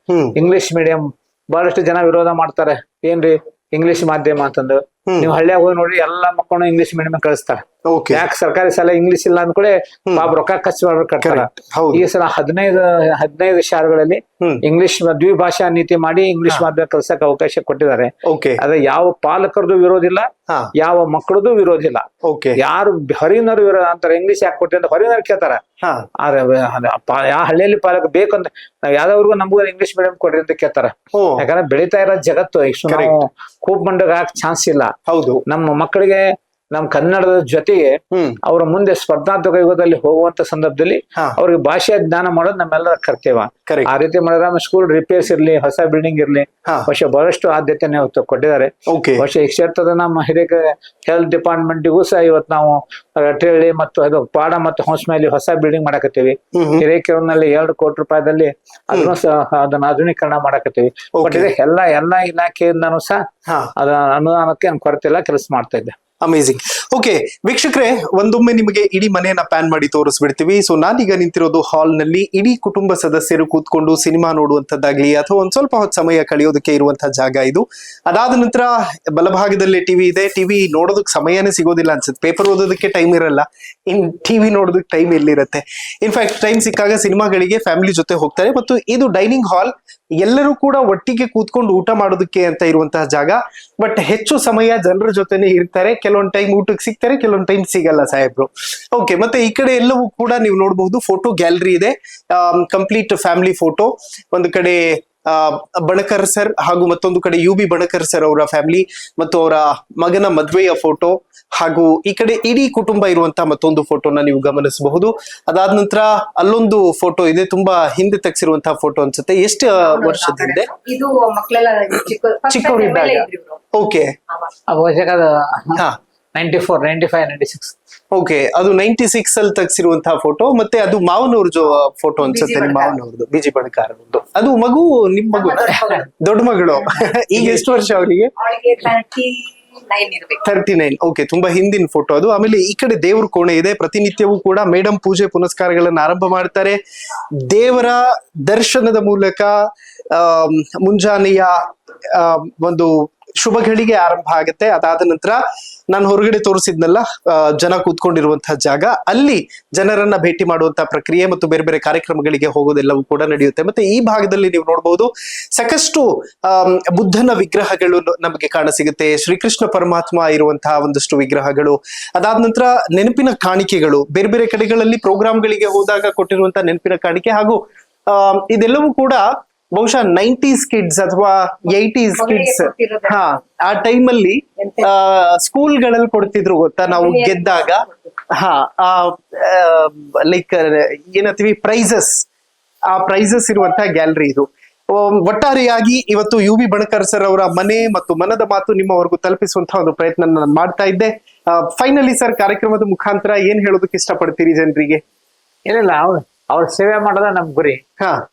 ಇಂಗ್ಲಿಷ್ ಮೀಡಿಯಂ ಬಹಳಷ್ಟು ಜನ ವಿರೋಧ ಮಾಡ್ತಾರೆ, ಏನ್ರಿ ಇಂಗ್ಲಿಷ್ ಮಾಧ್ಯಮ ಅಂತಂದು. ನೀವು ಹಳ್ಳಿಯಾಗ ಹೋಗಿ ನೋಡ್ರಿ, ಎಲ್ಲಾ ಮಕ್ಕಳನ್ನು ಇಂಗ್ಲಿಷ್ ಮೀಡಿಯಂ ಕಳಿಸ್ತಾರೆ. ಯಾಕೆ ಸರ್ಕಾರಿ ಶಾಲೆ ಇಂಗ್ಲಿಷ್ ಇಲ್ಲ ಅಂದ್ಕೂಡೆ ಪಾಪ ರೊಕ್ಕ ಖರ್ಚು ಮಾಡ್ಬೇಕು ಕಟ್ಟಾರ. ಈ ಸಲ 15 ಶಾಲೆಗಳಲ್ಲಿ ಇಂಗ್ಲಿಷ್ ದ್ವಿಭಾಷಾ ನೀತಿ ಮಾಡಿ ಇಂಗ್ಲಿಷ್ ಮಾಧ್ಯಮ ಕಲ್ಸಕ್ಕೆ ಅವಕಾಶ ಕೊಟ್ಟಿದ್ದಾರೆ. ಅದೇ ಯಾವ ಪಾಲಕರದು ವಿರೋಧಿಲ್ಲ, ಯಾವ ಮಕ್ಕಳದು ವಿರೋಧಿಲ್ಲ. ಯಾರು ಹೊರಗಿನವ್ರು ವಿರೋಧ ಅಂತಾರೆ, ಇಂಗ್ಲಿಷ್ ಯಾಕೆ ಕೊಟ್ಟಿ ಅಂತ ಹೊರಗಿನವ್ರು ಕೇಳ್ತಾರ. ಯಾವ ಹಳ್ಳಿಯಲ್ಲಿ ಪಾಲಕ ಬೇಕಂತ ನಾವ್ ಯಾವ್ದವ್ರಿಗೂ ನಮಗೂ ಇಂಗ್ಲಿಷ್ ಮೀಡಿಯಂ ಕೊಡ್ರಿ ಅಂತ ಕೇಳ್ತಾರ. ಯಾಕಂದ್ರೆ ಬೆಳೀತಾ ಇರೋ ಜಗತ್ತು ಇಷ್ಟು ನಾವು ಕೂಪ್ ಮಂಡಗ ಚಾನ್ಸ್ ಇಲ್ಲ. ನಮ್ಮ ಮಕ್ಕಳಿಗೆ ನಮ್ ಕನ್ನಡದ ಜೊತೆಗೆ ಅವರ ಮುಂದೆ ಸ್ಪರ್ಧಾತ್ಮಕ ಯುಗದಲ್ಲಿ ಹೋಗುವಂತ ಸಂದರ್ಭದಲ್ಲಿ ಅವ್ರಿಗೆ ಭಾಷೆಯ ಜ್ಞಾನ ಮಾಡೋದು ನಮ್ಮೆಲ್ಲರ ಕರ್ತವ್ಯ. ಆ ರೀತಿ ಮಾಡಿದ್ರೆ ಸ್ಕೂಲ್ ರಿಪೇರ್ಸ್ ಇರ್ಲಿ, ಹೊಸ ಬಿಲ್ಡಿಂಗ್ ಇರ್ಲಿ, ಬಹುಶಃ ಬಹಳಷ್ಟು ಆದ್ಯತೆಯನ್ನು ಇವತ್ತು ಕೊಟ್ಟಿದ್ದಾರೆ. ಬಹುಶಃ ಈ ಕ್ಷೇತ್ರದ ನಮ್ಮ ಹಿರಿಯ ಹೆಲ್ತ್ ಡಿಪಾರ್ಟ್ಮೆಂಟ್ಗೂ ಸಹ ಇವತ್ತು ನಾವು ರಟ್ಟೆಹಳ್ಳಿ ಮತ್ತು ಅದು ಪಾಡ ಮತ್ತು ಹೊಸಮೇಲಿ ಹೊಸ ಬಿಲ್ಡಿಂಗ್ ಮಾಡಕತ್ತೀವಿ. ಹಿರೇಕೆರೂರಿನಲ್ಲಿ 2 ಕೋಟಿ ರೂಪಾಯಿದಲ್ಲಿ ಅದನ್ನು ಸಹ ಅದನ್ನ ಆಧುನೀಕರಣ ಮಾಡಕತ್ತೀವಿ. ಬಟ್ ಇದೆ ಎಲ್ಲಾ ಇಲಾಖೆಯಿಂದನೂ ಸಹ ಅದ ಅನುದಾನಕ್ಕೆ ಕೊರತೆ ಇಲ್ಲ, ಕೆಲಸ ಮಾಡ್ತಾ ಇದ್ದೆ. ಅಮೇಸಿಂಗ್. ಓಕೆ ವೀಕ್ಷಕರೇ, ಒಂದೊಮ್ಮೆ ನಿಮಗೆ ಇಡೀ ಮನೆಯನ್ನ ಪ್ಯಾನ್ ಮಾಡಿ ತೋರಿಸ್ಬಿಡ್ತೀವಿ. ಸೊ ನಾನೀಗ ನಿಂತಿರೋದು ಹಾಲ್ ನಲ್ಲಿ. ಇಡೀ ಕುಟುಂಬ ಸದಸ್ಯರು ಕೂತ್ಕೊಂಡು ಸಿನಿಮಾ ನೋಡುವಂತದ್ದಾಗ್ಲಿ ಅಥವಾ ಒಂದ್ ಸ್ವಲ್ಪ ಹೊತ್ತು ಸಮಯ ಕಳೆಯೋದಕ್ಕೆ ಇರುವಂತಹ ಜಾಗ ಇದು. ಅದಾದ ನಂತರ ಬಲಭಾಗದಲ್ಲಿ ಟಿವಿ ಇದೆ. ಟಿವಿ ನೋಡೋದಕ್ಕೆ ಸಮಯನೇ ಸಿಗೋದಿಲ್ಲ ಅನ್ಸುತ್ತೆ. ಪೇಪರ್ ಓದೋದಕ್ಕೆ ಟೈಮ್ ಇರಲ್ಲ, ಇನ್ ಟಿವಿ ನೋಡೋದಕ್ಕೆ ಟೈಮ್ ಎಲ್ಲಿರುತ್ತೆ. ಇನ್ಫ್ಯಾಕ್ಟ್ ಟೈಮ್ ಸಿಕ್ಕಾಗ ಸಿನಿಮಾಗಳಿಗೆ ಫ್ಯಾಮಿಲಿ ಜೊತೆ ಹೋಗ್ತಾರೆ. ಮತ್ತು ಇದು ಡೈನಿಂಗ್ ಹಾಲ್, ಎಲ್ಲರೂ ಕೂಡ ಒಟ್ಟಿಗೆ ಕೂತ್ಕೊಂಡು ಊಟ ಮಾಡೋದಕ್ಕೆ ಅಂತ ಇರುವಂತಹ ಜಾಗ. ಬಟ್ ಹೆಚ್ಚು ಸಮಯ ಜನರ ಜೊತೆನೆ ಇರ್ತಾರೆ. ಕೆಲವೊಂದು ಟೈಮ್ ಊಟಕ್ಕೆ ಸಿಗ್ತಾರೆ, ಕೆಲವೊಂದು ಟೈಮ್ ಸಿಗಲ್ಲ ಸಾಹೇಬ್ರು. ಓಕೆ, ಮತ್ತೆ ಈ ಕಡೆ ಎಲ್ಲವೂ ಕೂಡ ನೀವು ನೋಡಬಹುದು ಫೋಟೋ ಗ್ಯಾಲರಿ ಇದೆ. Complete family photo. ಒಂದು ಕಡೆ ಬಣಕರ್ ಸರ್ ಹಾಗೂ ಮತ್ತೊಂದು ಕಡೆ UB ಬಣಕರ್ ಸರ್ ಅವರ ಫ್ಯಾಮಿಲಿ ಮತ್ತು ಅವರ ಮಗನ ಮದುವೆಯ ಫೋಟೋ, ಹಾಗೂ ಈ ಕಡೆ ಇಡೀ ಕುಟುಂಬ ಇರುವಂತಹ ಮತ್ತೊಂದು ಫೋಟೋನ ನೀವು ಗಮನಿಸಬಹುದು. ಅದಾದ ನಂತರ ಅಲ್ಲೊಂದು ಫೋಟೋ ಇದೆ, ತುಂಬಾ ಹಿಂದೆ ತೆಗೆಸಿರುವಂತಹ ಫೋಟೋ ಅನ್ಸುತ್ತೆ. ಎಷ್ಟು ವರ್ಷದ ಹಿಂದೆ? ಇದು ಮಕ್ಕಳೆಲ್ಲ ಚಿಕ್ಕವರಿದ್ದಾಗ. ಓಕೆ, 94, 95, 96. ಓಕೆ, ಅದು 96 ಅಲ್ಲಿ ತೆಗೆಸಿರುವಂತಹ ಫೋಟೋ. ಮತ್ತೆ ಅದು ಮಾವನವ್ರ ಫೋಟೋ ಅನ್ಸುತ್ತೆ, ನಿಮ್ಮ ಮಾವನವ್ರದ್ದು, ಬಿಜಿ ಬಣಕಾರ್ ಅವ್ರದ್ದು. ಅದು ಮಗು, ನಿಮ್ ಮಗು ದೊಡ್ಡ ಮಗಳು. ಈಗ ಎಷ್ಟು ವರ್ಷ ಅವರಿಗೆ? 39. ಓಕೆ, ತುಂಬಾ ಹಿಂದಿನ ಫೋಟೋ ಅದು. ಆಮೇಲೆ ಈ ಕಡೆ ದೇವ್ರ ಕೋಣೆ ಇದೆ. ಪ್ರತಿನಿತ್ಯವೂ ಕೂಡ ಮೇಡಮ್ ಪೂಜೆ ಪುನಸ್ಕಾರಗಳನ್ನ ಆರಂಭ ಮಾಡ್ತಾರೆ. ದೇವರ ದರ್ಶನದ ಮೂಲಕ ಮುಂಜಾನೆಯ ಒಂದು ಶುಭ ಗಳಿಗೆ ಆರಂಭ ಆಗುತ್ತೆ. ಅದಾದ ನಂತರ ನಾನು ಹೊರಗಡೆ ತೋರಿಸಿದ್ನಲ್ಲ ಜನ ಕೂತ್ಕೊಂಡಿರುವಂತಹ ಜಾಗ, ಅಲ್ಲಿ ಜನರನ್ನ ಭೇಟಿ ಮಾಡುವಂತಹ ಪ್ರಕ್ರಿಯೆ ಮತ್ತು ಬೇರೆ ಬೇರೆ ಕಾರ್ಯಕ್ರಮಗಳಿಗೆ ಹೋಗೋದೆಲ್ಲವೂ ಕೂಡ ನಡೆಯುತ್ತೆ. ಮತ್ತೆ ಈ ಭಾಗದಲ್ಲಿ ನೀವು ನೋಡಬಹುದು ಸಾಕಷ್ಟು ಬುದ್ಧನ ವಿಗ್ರಹಗಳು ನಮಗೆ ಕಾಣಸಿಗುತ್ತೆ. ಶ್ರೀಕೃಷ್ಣ ಪರಮಾತ್ಮ ಇರುವಂತಹ ಒಂದಷ್ಟು ವಿಗ್ರಹಗಳು. ಅದಾದ ನಂತರ ನೆನಪಿನ ಕಾಣಿಕೆಗಳು, ಬೇರೆ ಬೇರೆ ಕಡೆಗಳಲ್ಲಿ ಪ್ರೋಗ್ರಾಮ್ಗಳಿಗೆ ಹೋದಾಗ ಕೊಟ್ಟಿರುವಂತಹ ನೆನಪಿನ ಕಾಣಿಕೆ. ಹಾಗೂ ಇದೆಲ್ಲವೂ ಕೂಡ ಬಹುಶಃ 90s ಕಿಡ್ಸ್ ಅಥವಾ 80s ಕಿಡ್ಸ್ ಆ ಟೈಮಲ್ಲಿ ಸ್ಕೂಲ್ಗಳಲ್ಲಿ ಕೊಡ್ತಿದ್ರು ಗೊತ್ತಾ, ನಾವು ಗೆದ್ದಾಗ. ಲೈಕ್ ಏನಂತೀವಿ, ಪ್ರೈಸಸ್. ಆ ಪ್ರೈಸಸ್ ಇರುವಂತಹ ಗ್ಯಾಲರಿ ಇದು. ಒಟ್ಟಾರೆಯಾಗಿ ಇವತ್ತು UB ಬಣಕರ್ ಸರ್ ಅವರ ಮನೆ ಮತ್ತು ಮನದ ಮಾತು ನಿಮ್ಮವರೆಗೂ ತಲುಪಿಸುವಂತಹ ಒಂದು ಪ್ರಯತ್ನ ನಾನು ಮಾಡ್ತಾ ಇದ್ದೆ. ಫೈನಲಿ ಸರ್, ಕಾರ್ಯಕ್ರಮದ ಮುಖಾಂತರ ಏನ್ ಹೇಳೋದಕ್ಕೆ ಇಷ್ಟಪಡ್ತೀರಿ ಜನರಿಗೆ? ಏನಿಲ್ಲ, ಅವ್ರ ಸೇವೆ ಮಾಡೋದ ನಮ್ ಗುರಿ.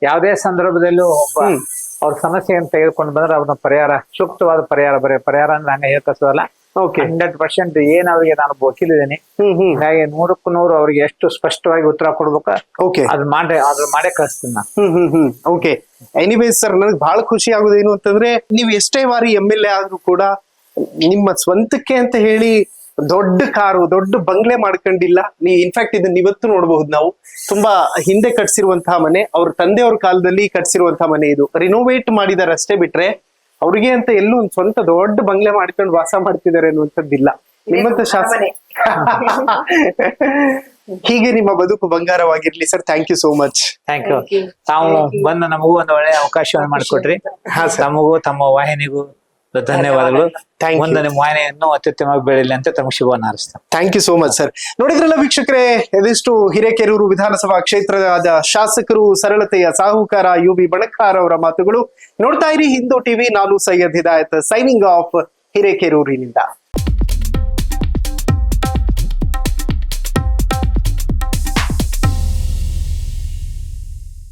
ಯಾವುದೇ ಸಂದರ್ಭದಲ್ಲೂ ಒಬ್ಬ ಅವ್ರ ಸಮಸ್ಯೆಯನ್ನು ತೆಗೆದುಕೊಂಡು ಬಂದ್ರೆ ಅವ್ರನ್ನ ಪರಿಹಾರ, ಸೂಕ್ತವಾದ ಪರಿಹಾರ ಅಂದ್ರೆ ಹಂಗ ಹೇಳ್ಕಸೋದಲ್ಲ. 100% ಏನ್ ಅವ್ರಿಗೆ ನಾನು ವಕೀಲಿದ್ದೀನಿ, ಹಾಗಾಗಿ 100ಕ್ಕೂ 100 ಅವ್ರಿಗೆ ಎಷ್ಟು ಸ್ಪಷ್ಟವಾಗಿ ಉತ್ತರ ಕೊಡ್ಬೇಕು ಅದ್ ಮಾಡೇ ಕಳಿಸ್ತೀನಿ ನಾನು. ಓಕೆ, ಎನಿವೇಸ್ ಸರ್, ನನಗೆ ಬಹಳ ಖುಷಿ ಆಗುದೇನು ಅಂತಂದ್ರೆ, ನೀವು ಎಷ್ಟೇ ಬಾರಿ MLA ಆದ್ರೂ ಕೂಡ ನಿಮ್ಮ ಸ್ವಂತಕ್ಕೆ ಅಂತ ಹೇಳಿ ದೊಡ್ಡ ಕಾರು, ದೊಡ್ಡ ಬಂಗ್ಲೆ ಮಾಡ್ಕೊಂಡಿಲ್ಲ. ನೀವು ಇನ್ಫ್ಯಾಕ್ಟ್ ಇದನ್ನ ಇವತ್ತು ನೋಡಬಹುದು. ನಾವು ತುಂಬಾ ಹಿಂದೆ ಕಟ್ಸಿರುವಂತಹ ಮನೆ, ಅವ್ರ ತಂದೆಯವ್ರ ಕಾಲದಲ್ಲಿ ಕಟ್ಸಿರುವಂತಹ ಮನೆ. ಇದು ರಿನೋವೇಟ್ ಮಾಡಿದಾರೆ ಅಷ್ಟೇ, ಬಿಟ್ರೆ ಅವ್ರಿಗೆ ಅಂತ ಎಲ್ಲೂ ಒಂದು ಸ್ವಂತ ದೊಡ್ಡ ಬಂಗ್ಲೆ ಮಾಡ್ಕೊಂಡು ವಾಸ ಮಾಡ್ತಿದ್ದಾರೆ ಅನ್ನುವಂಥದ್ದಿಲ್ಲ. ನಿಮ್ಮಂತ ಶಾಸಕ ಹೀಗೆ ನಿಮ್ಮ ಬದುಕು ಬಂಗಾರವಾಗಿರ್ಲಿ sir. Thank you so much. Thank you. ತಾವು ಬಂದು ನಮಗೂ ಒಂದು ಒಳ್ಳೆ ಅವಕಾಶವನ್ನು ಮಾಡಿಕೊಟ್ರಿ. ತಮಗೂ ತಮ್ಮ ವಾಹಿನಿಗೂ ಧನ್ಯವಾದಗಳು. ಮುಂದೆ ನಿಮ್ಮ ವಾಹಿನಿ ಇನ್ನೂ ಅತ್ಯುತ್ತಮವಾಗಿ ಬೆಳಿಲಿ ಅಂತ ತಮಗೆ ಶುಭವನ್ನು ಹಾರೈಸ್ತೇನೆ. Thank you so much sir. ನೋಡಿದ್ರಲ್ಲ ವೀಕ್ಷಕರೇ, ಇದಿಷ್ಟು ಹಿರೇಕೆರೂರು ವಿಧಾನಸಭಾ ಕ್ಷೇತ್ರದ ಶಾಸಕರು, ಸರಳತೆಯ ಸಾಹುಕಾರ UB ಬಣಕಾರ್ ಅವರ ಮಾತುಗಳು. ನೋಡ್ತಾ ಇರಿ ಹಿಂದೂ ಟಿವಿ. ನಾನು ಸೈಯದ್ ಹಿದಾಯತ್, ಸೈನಿಂಗ್ ಆಫ್ ಹಿರೇಕೆರೂರಿನಿಂದ.